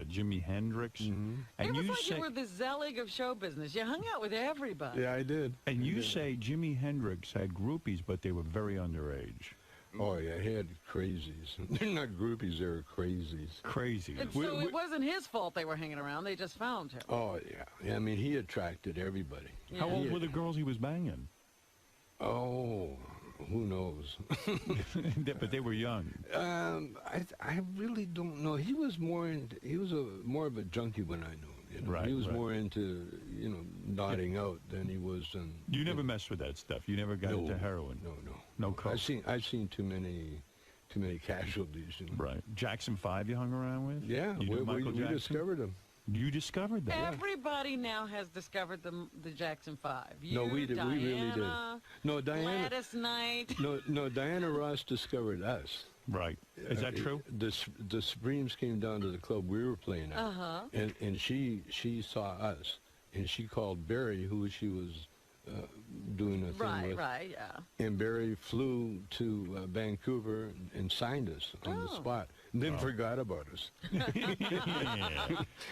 Jimi Hendrix. And it was like you were the Zelig of show business. You hung out with everybody. Yeah, I did. And you say Jimi Hendrix had groupies, but they were very underage. Oh, yeah, he had crazies. They're not groupies, they're crazies. Crazies. So it wasn't his fault they were hanging around. They just found him. Oh, yeah. I mean, he attracted everybody. Yeah. How old were the girls he was banging? Oh, who knows? But they were young. I really don't know. He was more more of a junkie when I knew him. You know? Right. He was more into nodding out than he was. You never messed with that stuff. You never got into heroin. No coke. I've seen too many casualties. You know? Right. Jackson 5 you hung around with? Yeah, we discovered him. You discovered that? Everybody now has discovered the Jackson 5. No, we did. Diana, we really did. No, Diana. Gladys Knight. No, Diana Ross discovered us. Right. Is that true? The Supremes came down to the club we were playing at, and she saw us, and she called Barry, who she was doing a thing with. Right, yeah. And Barry flew to Vancouver and signed us on the spot. And then forgot about us.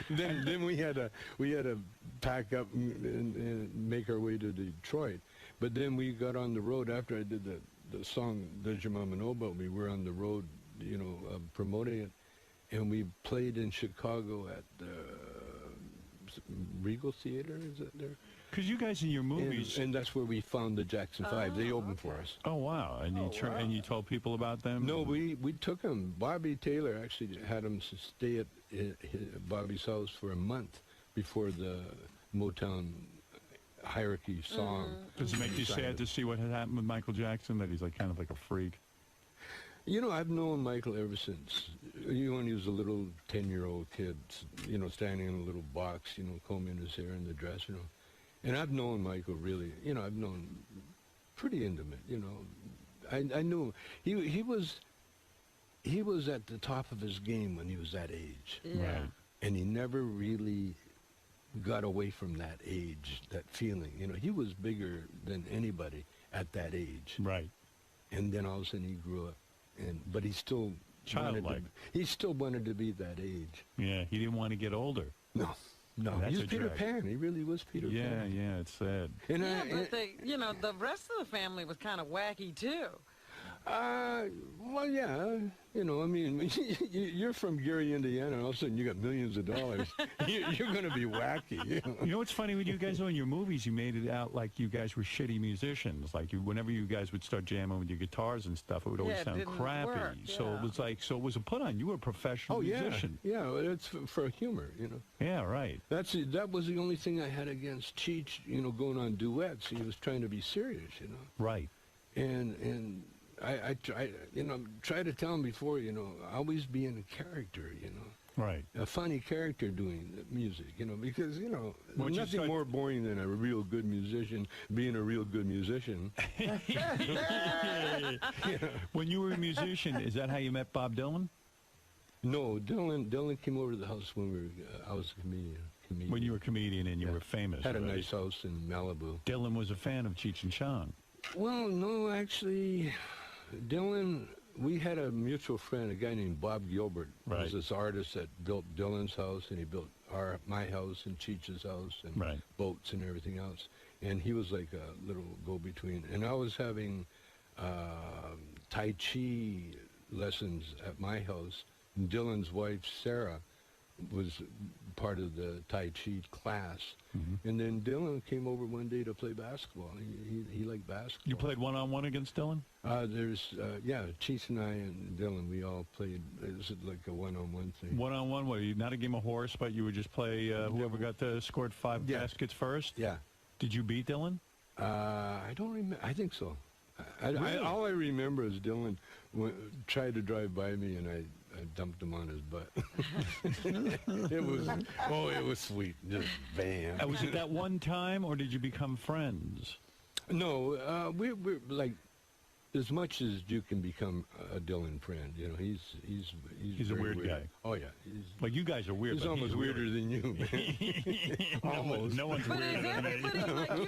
Then we had to pack up and make our way to Detroit. But then we got on the road after I did the song "Does Your Mama Know About Me?" We're on the road, promoting it, and we played in Chicago at the Regal Theater. Is it there? Because you guys in your movies... And that's where we found the Jackson 5. They opened for us. Oh, wow. And you told people about them? No, we took them. Bobby Taylor actually had them stay at Bobby's house for a month before the Motown hierarchy song. Does it make you sad to see what had happened with Michael Jackson, that he's like kind of like a freak? I've known Michael ever since. When he was a little 10-year-old kid, standing in a little box, combing his hair in the dress, And I've known Michael really, I've known pretty intimate, I knew him. He was at the top of his game when he was that age. Yeah. Right. And he never really got away from that age, that feeling. He was bigger than anybody at that age. Right. And then all of a sudden he grew up. But he still childlike. He still wanted to be that age. Yeah, he didn't want to get older. No, he was Peter Pan. He really was Peter Pan. Yeah, it's sad. But the rest of the family was kind of wacky too. Well, yeah, you're from Gary, Indiana, and all of a sudden you got millions of dollars. You're going to be wacky. You know what's funny with you guys? In your movies, you made it out like you guys were shitty musicians. Like whenever you guys would start jamming with your guitars and stuff, it would always sound crappy. Work, yeah. So it was a put on. You were a professional musician. Yeah, it's for humor, Yeah, right. That was the only thing I had against Cheech, going on duets. He was trying to be serious, Right. And I try to tell him before, always be in a character, Right. A funny character doing the music, because, nothing more boring than a real good musician being a real good musician. When you were a musician, is that how you met Bob Dylan? No, Dylan came over to the house when I was a comedian. When you were a comedian and you were famous. Had a nice house in Malibu. Dylan was a fan of Cheech and Chong. Well, no, actually, Dylan, we had a mutual friend, a guy named Bob Gilbert. Right. He was this artist that built Dylan's house, and he built my house and Cheech's house and boats and everything else. And he was like a little go-between. And I was having Tai Chi lessons at my house. And Dylan's wife, Sarah, was part of the Tai Chi class. And then Dylan came over one day to play basketball. He liked basketball. You played one-on-one against Dylan? Cheech and I and Dylan, we all played. It was like a one-on-one thing. One-on-one? What, not a game of horse, but you would just play whoever scored 5 baskets first? Yeah. Did you beat Dylan? I don't remember. I think so. Really? All I remember is Dylan tried to drive by me, and I dumped him on his butt. It was sweet. Just bam. Was it that one time, or did you become friends? No, we're like, as much as you can become a Dylan friend, he's a weird guy. Oh yeah, like you guys are weird. He's almost weirder than you, man. Almost. No one's weirder than me.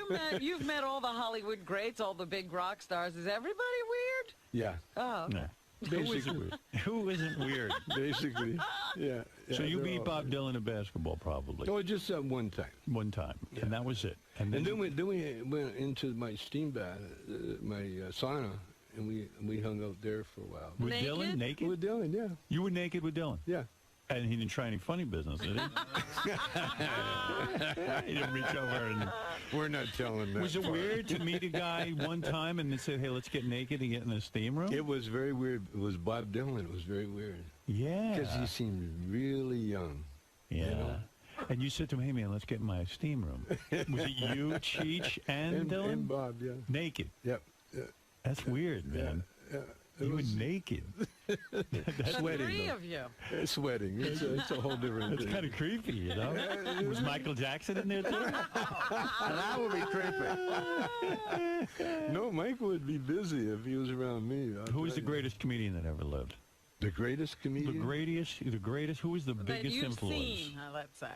Like you've met all the Hollywood greats, all the big rock stars. Is everybody weird? Yeah. Oh. Okay. No. Who isn't weird? Basically, yeah. So you beat Bob Dylan at basketball, probably? Oh, just one time. One time, and that was it. And then we went into my steam bath, my sauna, and we hung out there for a while. With Dylan, naked? With Dylan, yeah. You were naked with Dylan? Yeah. And he didn't try any funny business, did he? He didn't reach over and... We're not telling that. Was it weird to meet a guy one time and then say, hey, let's get naked and get in the steam room? It was very weird. It was Bob Dylan. It was very weird. Yeah. Because he seemed really young. Yeah. And you said to him, hey, man, let's get in my steam room. Was it you, Cheech, and Dylan? And Bob, yeah. Naked? Yep. That's weird, man. Yeah. You were naked. That's sweating. 3 of you. Sweating. It's a whole different thing. It's kind of creepy, Was Michael Jackson in there, too? That would be creepy. No, Mike would be busy if he was around me. Who was the greatest comedian that ever lived? The greatest comedian? The greatest. Who was the biggest influence? Seen, let's say.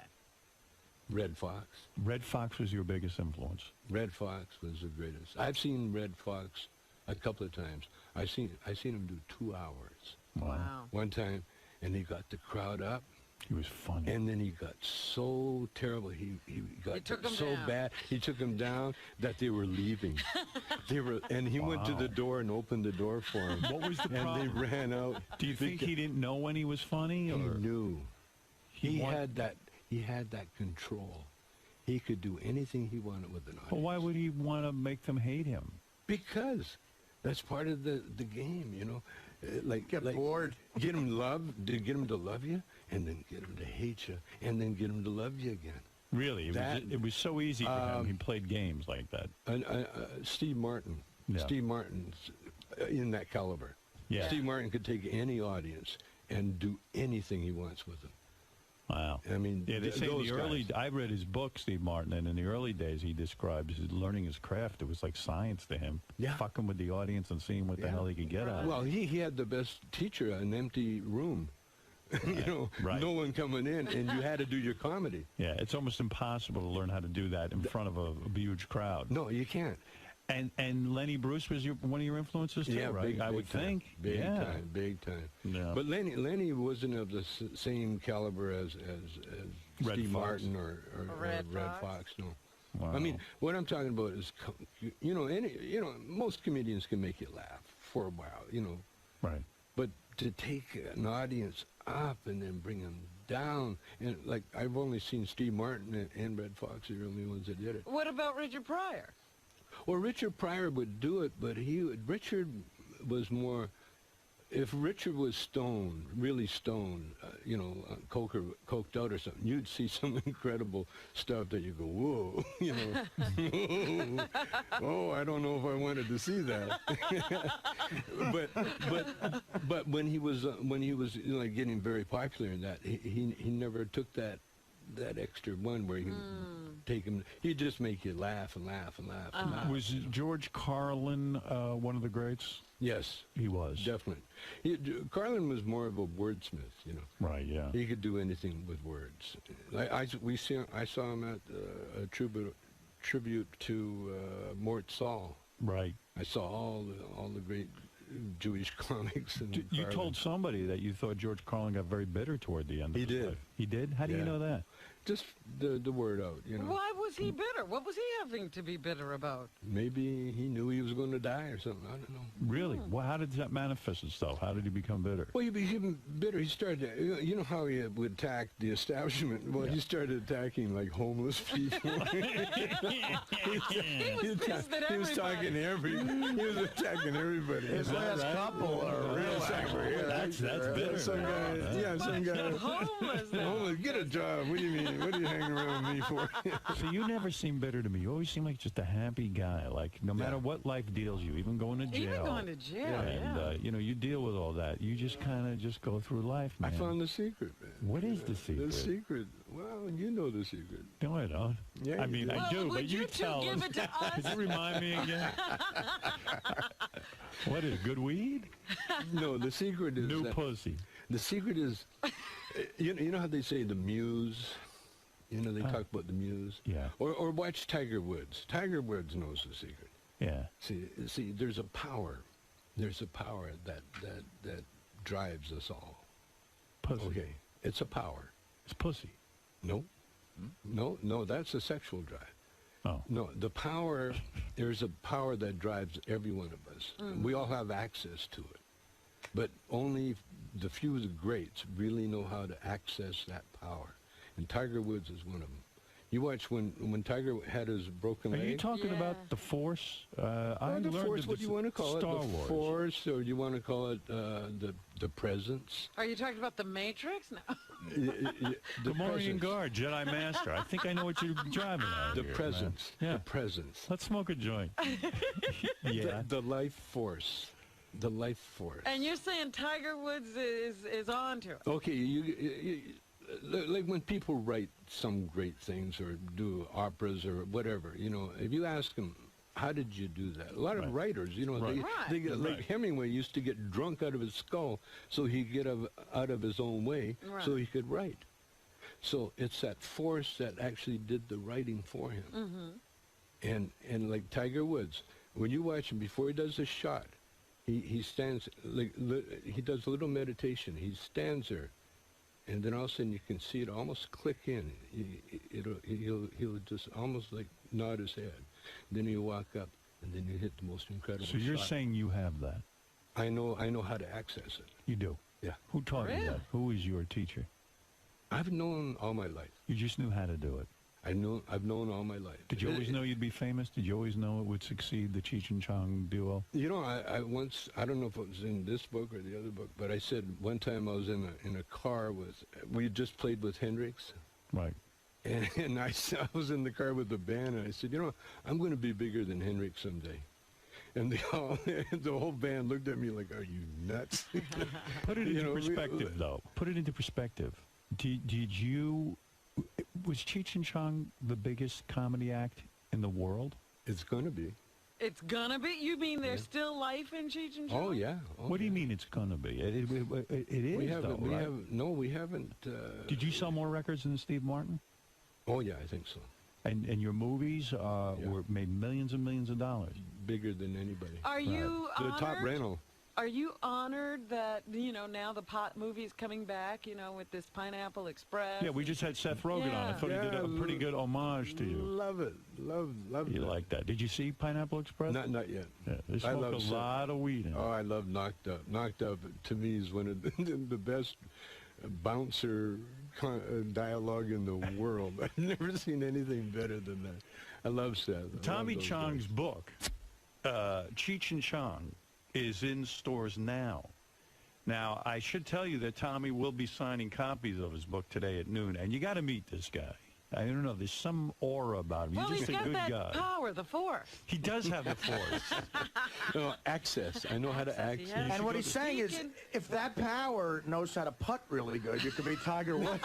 Red Fox. Red Fox was your biggest influence. Red Fox was the greatest. I've seen Red Fox a couple of times. I seen him do 2 hours. Wow. One time, and he got the crowd up. He was funny. And then he got so terrible. He got so bad. He took him down that they were leaving. And he went to the door and opened the door for him. What was the problem? And they ran out. Do you think he didn't know when he was funny? Or? He knew. He had that control. He could do anything he wanted with an audience. Well, why would he want to make them hate him? Because that's part of the game, Get bored. Get him to love you, and then get him to hate you, and then get him to love you again. Really? It was so easy for him. He played games like that. Steve Martin. Yeah. Steve Martin's in that caliber. Yeah. Steve Martin could take any audience and do anything he wants with them. Wow. I mean, they say I read his book, Steve Martin, and in the early days he describes learning his craft. It was like science to him. Yeah. Fucking with the audience and seeing what the hell he could get out of it. Well, he had the best teacher, an empty room. No one coming in, and you had to do your comedy. Yeah, it's almost impossible to learn how to do that in front of a huge crowd. No, you can't. And Lenny Bruce was one of your influences too, right? Big I would time. think. Big time. Yeah. But Lenny wasn't of the same caliber as Steve Martin or Red Fox. No. Wow. I mean, what I'm talking about is, most comedians can make you laugh for a while, Right. But to take an audience up and then bring them down, and like I've only seen Steve Martin and Red Fox, the only ones that did it. What about Richard Pryor? Well, Richard Pryor would do it, but Richard was more if Richard was stoned, really stoned, coked out or something, you'd see some incredible stuff that you go, whoa, oh, I don't know if I wanted to see that. but when he was getting very popular in that, he never took that extra one where he take him. He'd just make you laugh and laugh and laugh. And laugh. Was George Carlin one of the greats? Yes, he was. Definitely. Carlin was more of a wordsmith, Right, yeah. He could do anything with words. I saw him at a tribute to Mort Saul. Right. I saw all the great Jewish comics. And you told somebody that you thought George Carlin got very bitter toward the end of his life. He did? How do you know that? Just the word out, Why was he bitter? What was he having to be bitter about? Maybe he knew he was going to die or something. I don't know. Really? Well, how did that manifest itself? How did he become bitter? Well, he became bitter. He started, you know how he would attack the establishment? Well, he started attacking, like, homeless people. He was talking to everybody. He was attacking everybody. His last couple are real angry. That's bitter. Some guy. Homeless. Get a job. What do you mean? What are you hanging around with me for? So you never seem bitter to me. You always seem like just a happy guy. Like, no matter what life deals you, even going to jail. Even going to jail, And, you deal with all that. You just kind of just go through life, man. I found the secret, man. What is the secret? The secret. Well, you know the secret. No, I don't. Yeah, I mean, I do, but you tell give it to us? Could you remind me again? What is it, good weed? No, the secret is new pussy. The secret is, you know how they say the muse? They talk about the muse? Yeah. Or watch Tiger Woods. Tiger Woods knows the secret. Yeah. See, there's a power. There's a power that drives us all. Pussy. Okay. It's a power. It's pussy. No. No, that's a sexual drive. Oh. No, the power, there's a power that drives every one of us. We all have access to it. But only the few of the greats really know how to access that power. And Tiger Woods is one of them. You watch when Tiger had his broken leg. Are you talking about the Force? The Force, what do you want to call Star it? The Wars. Force, or you want to call it the Presence? Are you talking about the Matrix? No. The Morian Guard, Jedi Master. I think I know what you're driving at. The Presence. Yeah. The Presence. Let's smoke a joint. Yeah. The Life Force. The Life Force. And you're saying Tiger Woods is on to it. Okay, you like when people write some great things or do operas or whatever, if you ask them, how did you do that? A lot of writers, they get, like Hemingway used to get drunk out of his skull so he'd get out of his own way so he could write. So it's that force that actually did the writing for him. Mm-hmm. And like Tiger Woods, when you watch him before he does a shot, he stands, he does a little meditation. He stands there. And then all of a sudden you can see it almost click in. He'll just almost like nod his head. Then he'll walk up, and then you hit the most incredible shot. So you're saying you have that? I know how to access it. You do? Yeah. Who taught you that? Who is your teacher? I've known all my life. You just knew how to do it? I've known all my life. Did you always know you'd be famous? Did you always know it would succeed, the Cheech and Chong duo? I once, I don't know if it was in this book or the other book, but I said one time I was in a car we just played with Hendrix. Right. And I was in the car with the band, and I said, I'm going to be bigger than Hendrix someday. And the whole band looked at me like, are you nuts? Put it into perspective, though. Put it into perspective. Was Cheech and Chong the biggest comedy act in the world? It's going to be. It's going to be? You mean there's still life in Cheech and Chong? Oh, yeah. What do you mean it's going to be? It is, right? No, we haven't. Did you sell more records than Steve Martin? Oh, yeah, I think so. And your movies were made millions and millions of dollars. Bigger than anybody. Are you honored? The top rental. Are you honored that, now the pot movie is coming back, with this Pineapple Express? Yeah, we just had Seth Rogen on. I thought he did a pretty good homage to you. Love it. Love it. You like that. Did you see Pineapple Express? Not yet. Yeah, they smoke a lot of weed in it. Oh, I love Knocked Up. Knocked Up, to me, is one of the best bouncer dialogue in the world. I've never seen anything better than that. I love Seth. Tommy Chong's book, Cheech and Chong, is in stores now. Now, I should tell you that Tommy will be signing copies of his book today at noon, and you got to meet this guy. I don't know. There's some aura about him. He's just a good guy. Well, he's got that power, the force. He does have the force. No, access. I know how to access. Yeah. And what he's saying is, if that power knows how to putt really good, you could be Tiger Woods.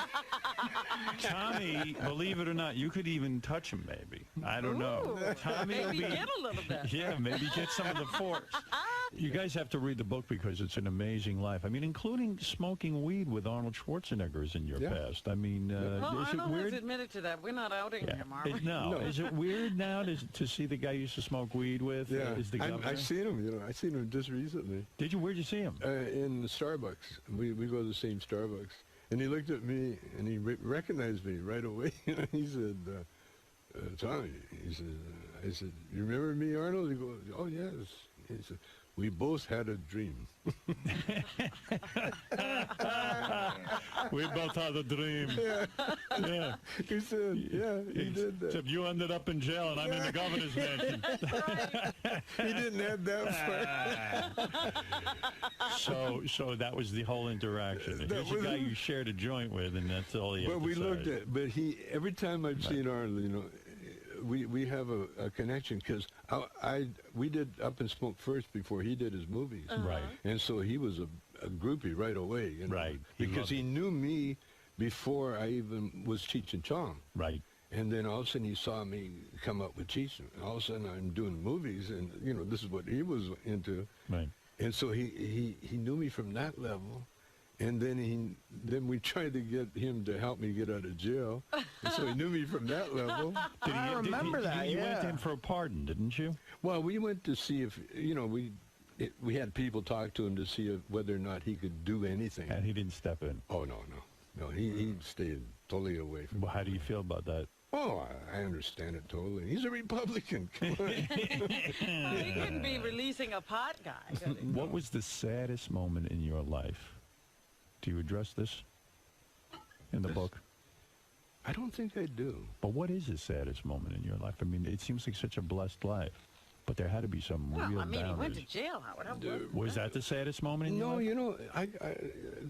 Tommy, believe it or not, you could even touch him, maybe. I don't know. Tommy maybe get a little bit. Yeah, maybe get some of the force. You guys have to read the book because it's an amazing life. I mean, including smoking weed with Arnold Schwarzenegger's in your past. I mean, well, is it Arnold weird? has admitted to that. We're not outing him, are we? No. Is it weird now to see the guy you used to smoke weed with? Yeah, Is the governor? I seen him. You know, I seen him just recently. Did you? Where'd you see him? In Starbucks. We go to the same Starbucks, and he looked at me and he recognized me right away. He said, "Tommy," he said, I said, "You remember me, Arnold?" He goes, "Oh yes." He said, "We both had a dream." We both had a dream. Yeah. He said, yeah, he did that. Except you ended up in jail and I'm in the governor's mansion. He didn't have that far. So that was the whole interaction. Here's a guy you shared a joint with, and that's all he had to say. But we looked at, every time I've seen Arnold, you know, we have a connection because we did Up and Smoke first before he did his movies. Right. And so he was a groupie right away. You know, right. Because he knew me before I even was Cheech and Chong. Right. And then all of a sudden he saw me come up with Cheech. And all of a sudden I'm doing movies and, you know, this is what he was into. Right. And so he knew me from that level. And then we tried to get him to help me get out of jail. And so he knew me from that level. I remember that, You went in for a pardon, didn't you? Well, we went to see if, you know, we had people talk to him to see whether or not he could do anything. And he didn't step in? Oh, no. No, he stayed totally away from Well, how do you feel about that? Oh, I understand it totally. He's a Republican. Come on. Well, he couldn't be releasing a pot guy. What was the saddest moment in your life? Do you address this in the book? I don't think I do. But what is the saddest moment in your life? I mean, it seems like such a blessed life. But there had to be some real I mean, downers. he went to jail, Howard. Was that the saddest moment in your life? No, you know,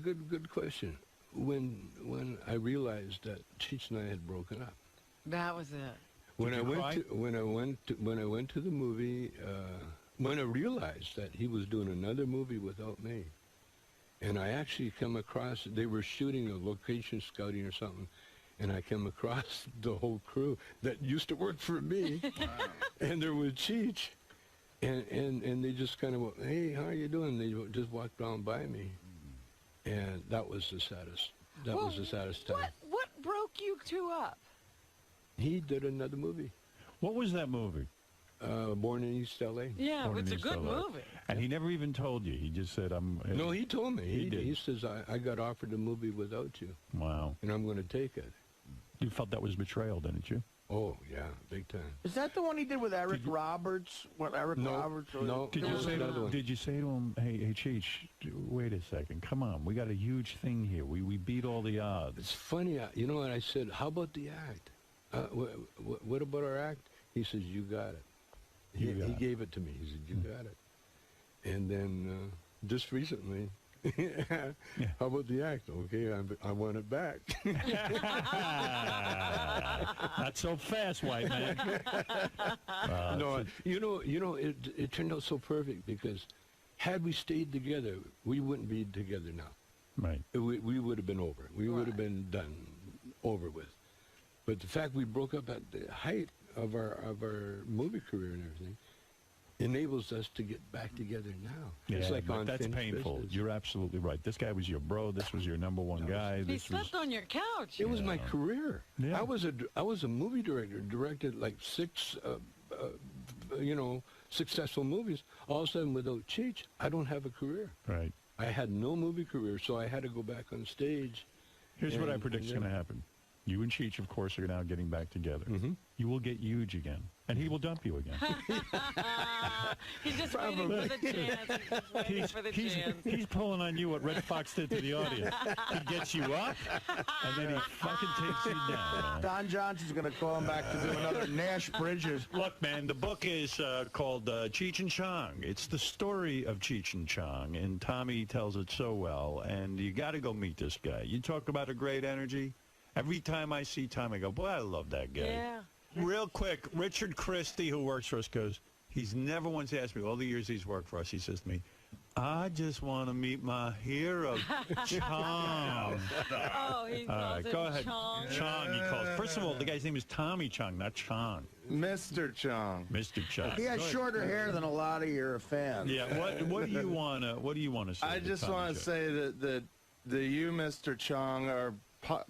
good question. When I realized that Cheech and I had broken up. That was it. When I went to the movie, when I realized that he was doing another movie without me, and I actually come across, they were shooting a location scouting or something, and I come across the whole crew that used to work for me, and there was Cheech, and they just kind of went, "Hey, how are you doing?" They just walked down by me, and that was the saddest. That was the saddest time. What broke you two up? He did another movie. What was that movie? Born in East L.A. Yeah, it's a good movie. And he never even told you. He just said, No, he told me. He did. He says, I got offered a movie without you. Wow. And I'm going to take it. You felt that was betrayal, didn't you? Oh, yeah, big time. Is that the one he did with Eric Roberts? Roberts? No. Did you say to him, hey, Cheech, wait a second, come on, we got a huge thing here. We beat all the odds. It's funny, you know what I said? How about the act? What about our act? He says, you got it. He gave it to me. He said, you got it. And then just recently, how about the act? Okay, I want it back. Not so fast, white man. No, you know, it turned out so perfect because had we stayed together, we wouldn't be together now. Right. We would have been over. We would have been done, over with. But the fact we broke up at the height of our movie career and everything enables us to get back together now. Yeah, it's like but that's painful. Business. You're absolutely right. This guy was your bro. This was your number one guy. He slept on your couch. It was my career. Yeah. I was a movie director. Directed like 6, successful movies. All of a sudden, without Cheech, I don't have a career. Right. I had no movie career, so I had to go back on stage. Here's what I predict is going to happen. You and Cheech, of course, are now getting back together. You will get huge again, and he will dump you again. He's just waiting for the chance. He's waiting for the chance. He's pulling on you what Red Fox did to the audience. He gets you up, and then he fucking takes you down. Don Johnson's going to call him back to do another Nash Bridges. Look, man, the book is called Cheech and Chong. It's the story of Cheech and Chong, and Tommy tells it so well, and you got to go meet this guy. You talk about a great energy. Every time I see Tommy, I go, boy, I love that guy. Yeah. Real quick, Richard Christie, who works for us, goes, he's never once asked me, all the years he's worked for us, he says to me, I just want to meet my hero, Chong. Oh, he calls him go ahead. Chong. Chong, he calls. First of all, the guy's name is Tommy Chong, not Chong. Mr. Chong. Mr. Chong. He has shorter hair than a lot of your fans. Yeah. What do you want to say? I just want to say that you, Mr. Chong, are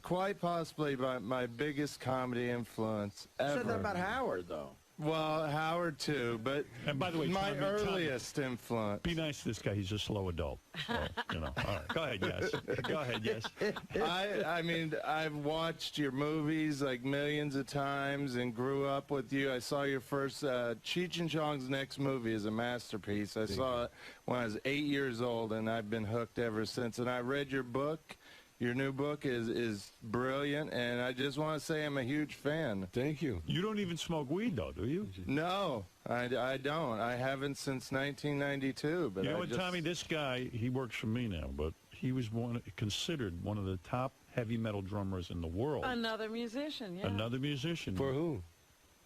quite possibly my biggest comedy influence ever. You said that about Howard, though. Well, Howard, too, but and by the way, my earliest influence. Be nice to this guy. He's a slow adult. So, All right. Go ahead, yes. Go ahead, yes. I mean, I've watched your movies like millions of times and grew up with you. I saw your first, Cheech and Chong's next movie is a masterpiece. I saw it when I was 8 years old, and I've been hooked ever since. And I read your book. Your new book is brilliant, and I just want to say I'm a huge fan. Thank you. You don't even smoke weed, though, do you? No, I don't. I haven't since 1992. But you know what, Tommy? This guy, he works for me now, but he was considered one of the top heavy metal drummers in the world. Another musician, yeah. Another musician. For who?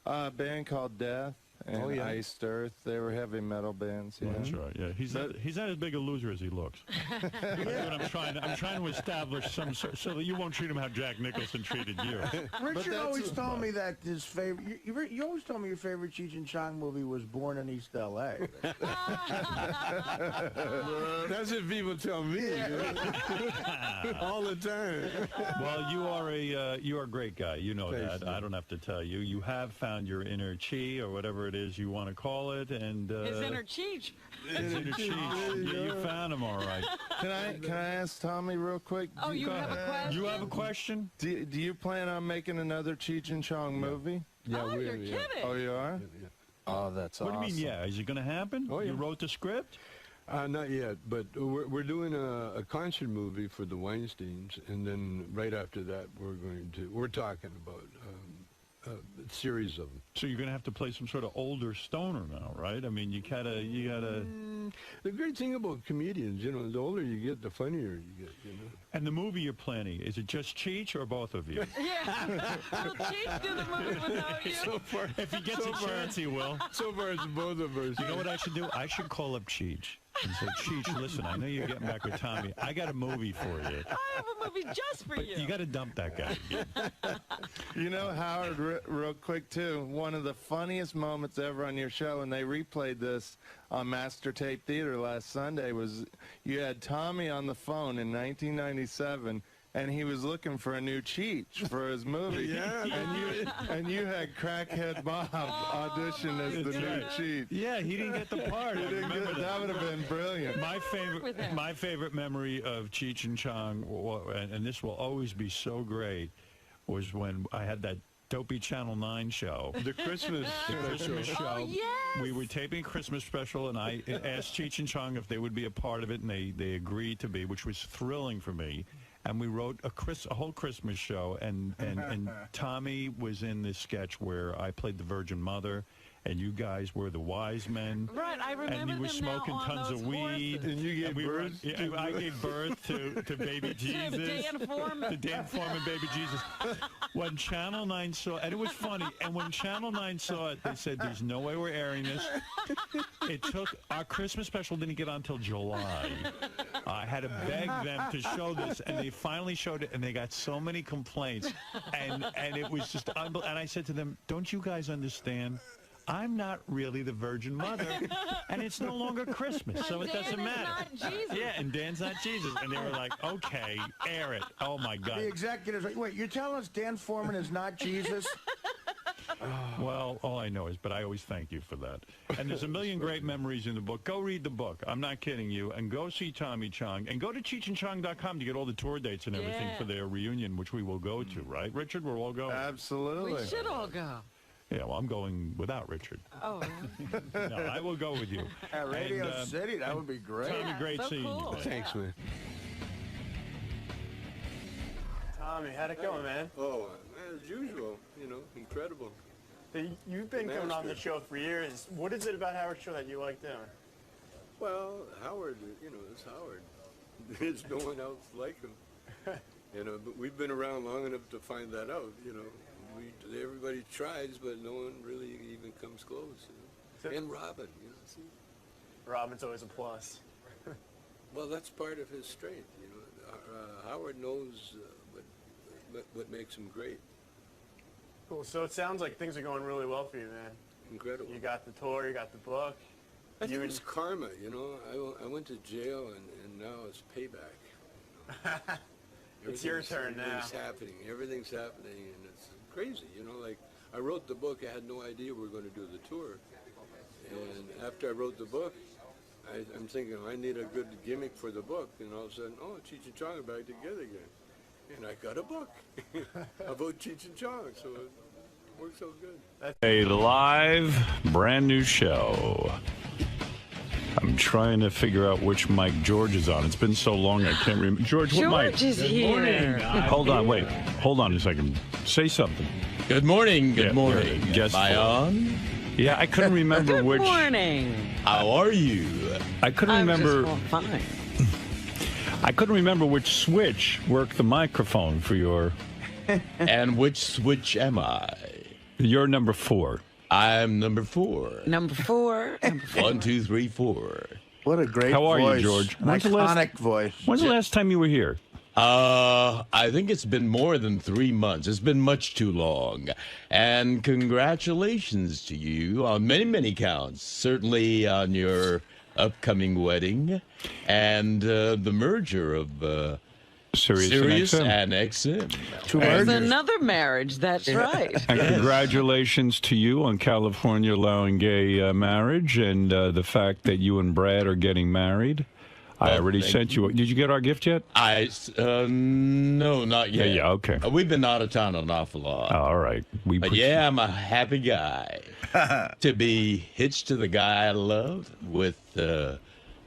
A band called Death. And Iced Earth, they were heavy metal bands. Yeah. That's right. Yeah, he's not as big a loser as he looks. That's what I'm trying to establish so that you won't treat him how Jack Nicholson treated you. Richard always told me that his favorite. You always told me your favorite Cheech and Chong movie was Born in East L.A. That's what people tell me all the time. Well, you are a great guy. You know that. I don't have to tell you. You have found your inner chi or whatever it is you want to call it, and his inner Cheech. His inner Cheech. You found him all right. Can I ask Tommy real quick? Oh, you have a question? You have a question? Do you plan on making another Cheech and Chong movie? Yeah, you're kidding. Oh, you are? Yeah. Oh, that's awesome. What do you mean, yeah? Is it going to happen? Oh, yeah. You wrote the script? Not yet, but we're doing a concert movie for the Weinsteins, and then right after that we're talking about a series of them. So you're going to have to play some sort of older stoner now, right? I mean, you gotta. The great thing about comedians, the older you get, the funnier you get, And the movie you're planning, is it just Cheech or both of you? Yeah. Will Cheech do the movie without you? So far, if he gets a chance, he will. So far, it's both of us. You know what I should do? I should call up Cheech and say, Cheech, listen, I know you're getting back with Tommy. I got a movie for you. I have a movie just for you. You got to dump that guy again. Howard, real quick, too, one of the funniest moments ever on your show, and they replayed this on Master Tape Theater last Sunday, was you had Tommy on the phone in 1997, and he was looking for a new Cheech for his movie. And you had Crackhead Bob audition as the new Cheech. Yeah, he didn't get the part. That would have been brilliant. My favorite memory of Cheech and Chong, and this will always be so great, was when I had that dopey Channel 9 show. The Christmas show. Oh, yes! We were taping a Christmas special, and I asked Cheech and Chong if they would be a part of it, and they agreed to be, which was thrilling for me. And we wrote a whole Christmas show, and Tommy was in this sketch where I played the Virgin Mother, and you guys were the wise men. Right, I remember. And you were smoking tons of weed. And you gave birth. I gave birth to baby Jesus. To Dan Foreman. To Dan Foreman, baby Jesus. When Channel 9 saw, and it was funny, and when Channel 9 saw it, they said, "There's no way we're airing this." It took our Christmas special didn't get on until July. I had to beg them to show this, and they finally showed it, and they got so many complaints, and it was just unbelievable. And I said to them, "Don't you guys understand? I'm not really the Virgin Mother, and it's no longer Christmas, so it doesn't matter." Dan is not Jesus. Yeah, and Dan's not Jesus. And they were like, "Okay, air it." Oh, my God. The executives, wait, you're telling us Dan Foreman is not Jesus? Well, all I know is, but I always thank you for that. And there's a million great memories in the book. Go read the book. I'm not kidding you. And go see Tommy Chong. And go to CheechandChong.com to get all the tour dates and everything for their reunion, which we will go to, right, Richard? We'll all go. Absolutely. We should all go. Yeah, well, I'm going without Richard. Oh, really? No, I will go with you. At Radio City, that would be great. Tommy, great seeing you. Man. Thanks, man. Tommy, how'd it go, man? Oh, as usual, incredible. You've been coming on the show for years. What is it about Howard's show that you like doing? Well, Howard, it's Howard. There's no one else like him. But we've been around long enough to find that out, Everybody tries, but no one really even comes close, And Robin, see? Robin's always a plus. Well, that's part of his strength, Howard knows what makes him great. Cool. So it sounds like things are going really well for you, man. Incredible. You got the tour, you got the book. I think it's karma, I went to jail, and now it's payback. It's your turn now. Everything's happening, and it's crazy, like I wrote the book, I had no idea we were going to do the tour. And after I wrote the book, I'm thinking, I need a good gimmick for the book, and all of a sudden, Cheech and Chong are back together again. And I got a book about Cheech and Chong, so it works out good. A live, brand new show. I'm trying to figure out which mic George is on. It's been so long I can't remember. George, what mic? George is here. Hold on, wait. Hold on a second. Say something. Good morning. Good morning. Guess Am I on? Yeah, I couldn't remember which. Good morning. How are you? I couldn't remember. Just fine. I couldn't remember which switch worked the microphone for your... And which switch am I? You're number 4. I'm number 4. Number 4. 1, 2, 3, 4. What a great voice. How are you, George? An iconic voice. When's the last time you were here? I think it's been more than 3 months. It's been much too long. And congratulations to you on many, many counts. Certainly on your upcoming wedding and the merger of Sirius and XM. There's another marriage, that's right. And congratulations to you on California allowing gay marriage and the fact that you and Brad are getting married. I already sent you. Did you get our gift yet? No, not yet. Yeah, okay. We've been out of town an awful lot. Oh, all right. But yeah, I'm a happy guy to be hitched to the guy I love with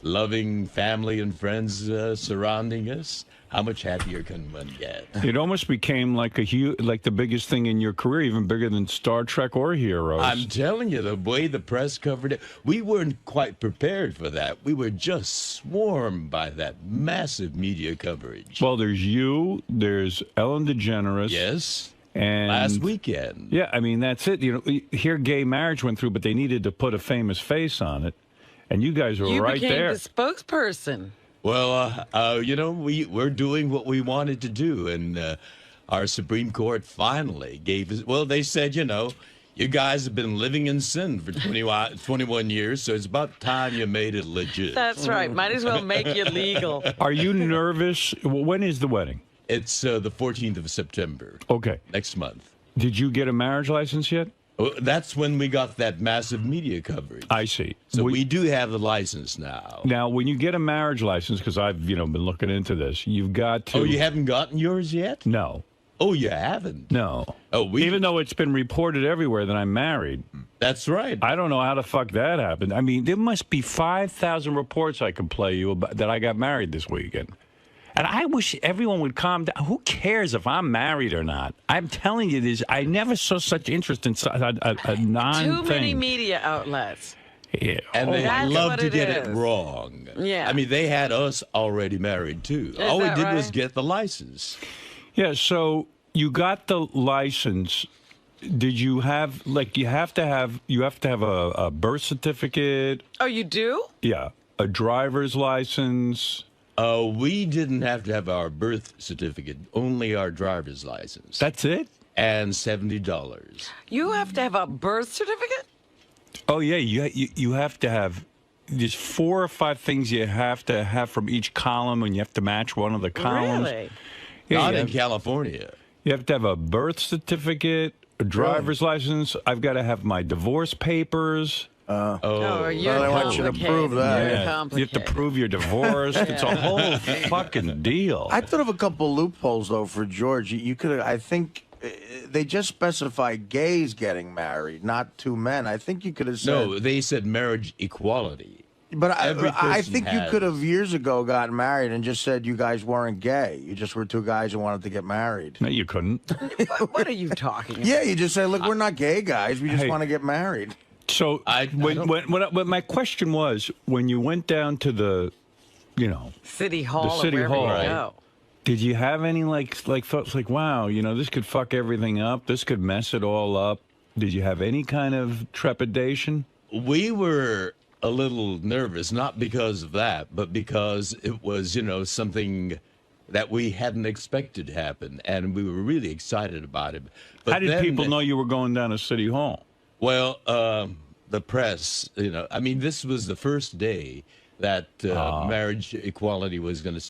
loving family and friends surrounding us. How much happier can one get? It almost became like the biggest thing in your career, even bigger than Star Trek or Heroes. I'm telling you, the way the press covered it, we weren't quite prepared for that. We were just swarmed by that massive media coverage. Well, there's you, there's Ellen DeGeneres. Yes. And last weekend. Yeah, I mean, that's it. Here gay marriage went through, but they needed to put a famous face on it. And you guys were right there. You became the spokesperson. Well, we're doing what we wanted to do, and our Supreme Court finally gave us, well, they said, you guys have been living in sin for 21 years, so it's about time you made it legit. That's right. Might as well make it legal. Are you nervous? When is the wedding? It's the 14th of September. Okay. Next month. Did you get a marriage license yet? That's when we got that massive media coverage. I see. So we do have the license now. Now, when you get a marriage license, because I've been looking into this, you've got to... Oh, you haven't gotten yours yet? No. Oh, you haven't? No. Oh, even though it's been reported everywhere that I'm married. That's right. I don't know how the fuck that happened. I mean, there must be 5,000 reports I can play you about that I got married this weekend. And I wish everyone would calm down. Who cares if I'm married or not? I'm telling you this. I never saw such interest in a non-thing. Too many media outlets. Yeah. And they love to get it wrong. Yeah. I mean, they had us already married, too. All we did was get the license. Yeah, so you got the license. Did you have, you have to have a birth certificate? Oh, you do? Yeah. A driver's license. We didn't have to have our birth certificate, only our driver's license. That's it? And $70. You have to have a birth certificate? Oh, yeah. You have to have, there's 4 or 5 things you have to have from each column, and you have to match one of the columns. Really? Yeah, Not in California. You have to have a birth certificate, a driver's license. I've got to have my divorce papers. You're I want you to prove that. Yeah. You have to prove you're divorced. It's a whole fucking deal. I thought of a couple loopholes, though, for George. You could, I think, they just specify gays getting married, not two men. I think you could have said... No, they said marriage equality. But I think you could have years ago gotten married and just said you guys weren't gay. You just were two guys who wanted to get married. No, you couldn't. What are you talking about? Yeah, you just say, look, we're not gay guys. We just want to get married. So when my question was, when you went down to the, City Hall, the City Hall, right? Did you have any like thoughts like, wow, this could fuck everything up, this could mess it all up? Did you have any kind of trepidation? We were a little nervous, not because of that, but because it was, something that we hadn't expected to happen, and we were really excited about it. But how did people know you were going down to City Hall? Well, the press, this was the first day that marriage equality was going to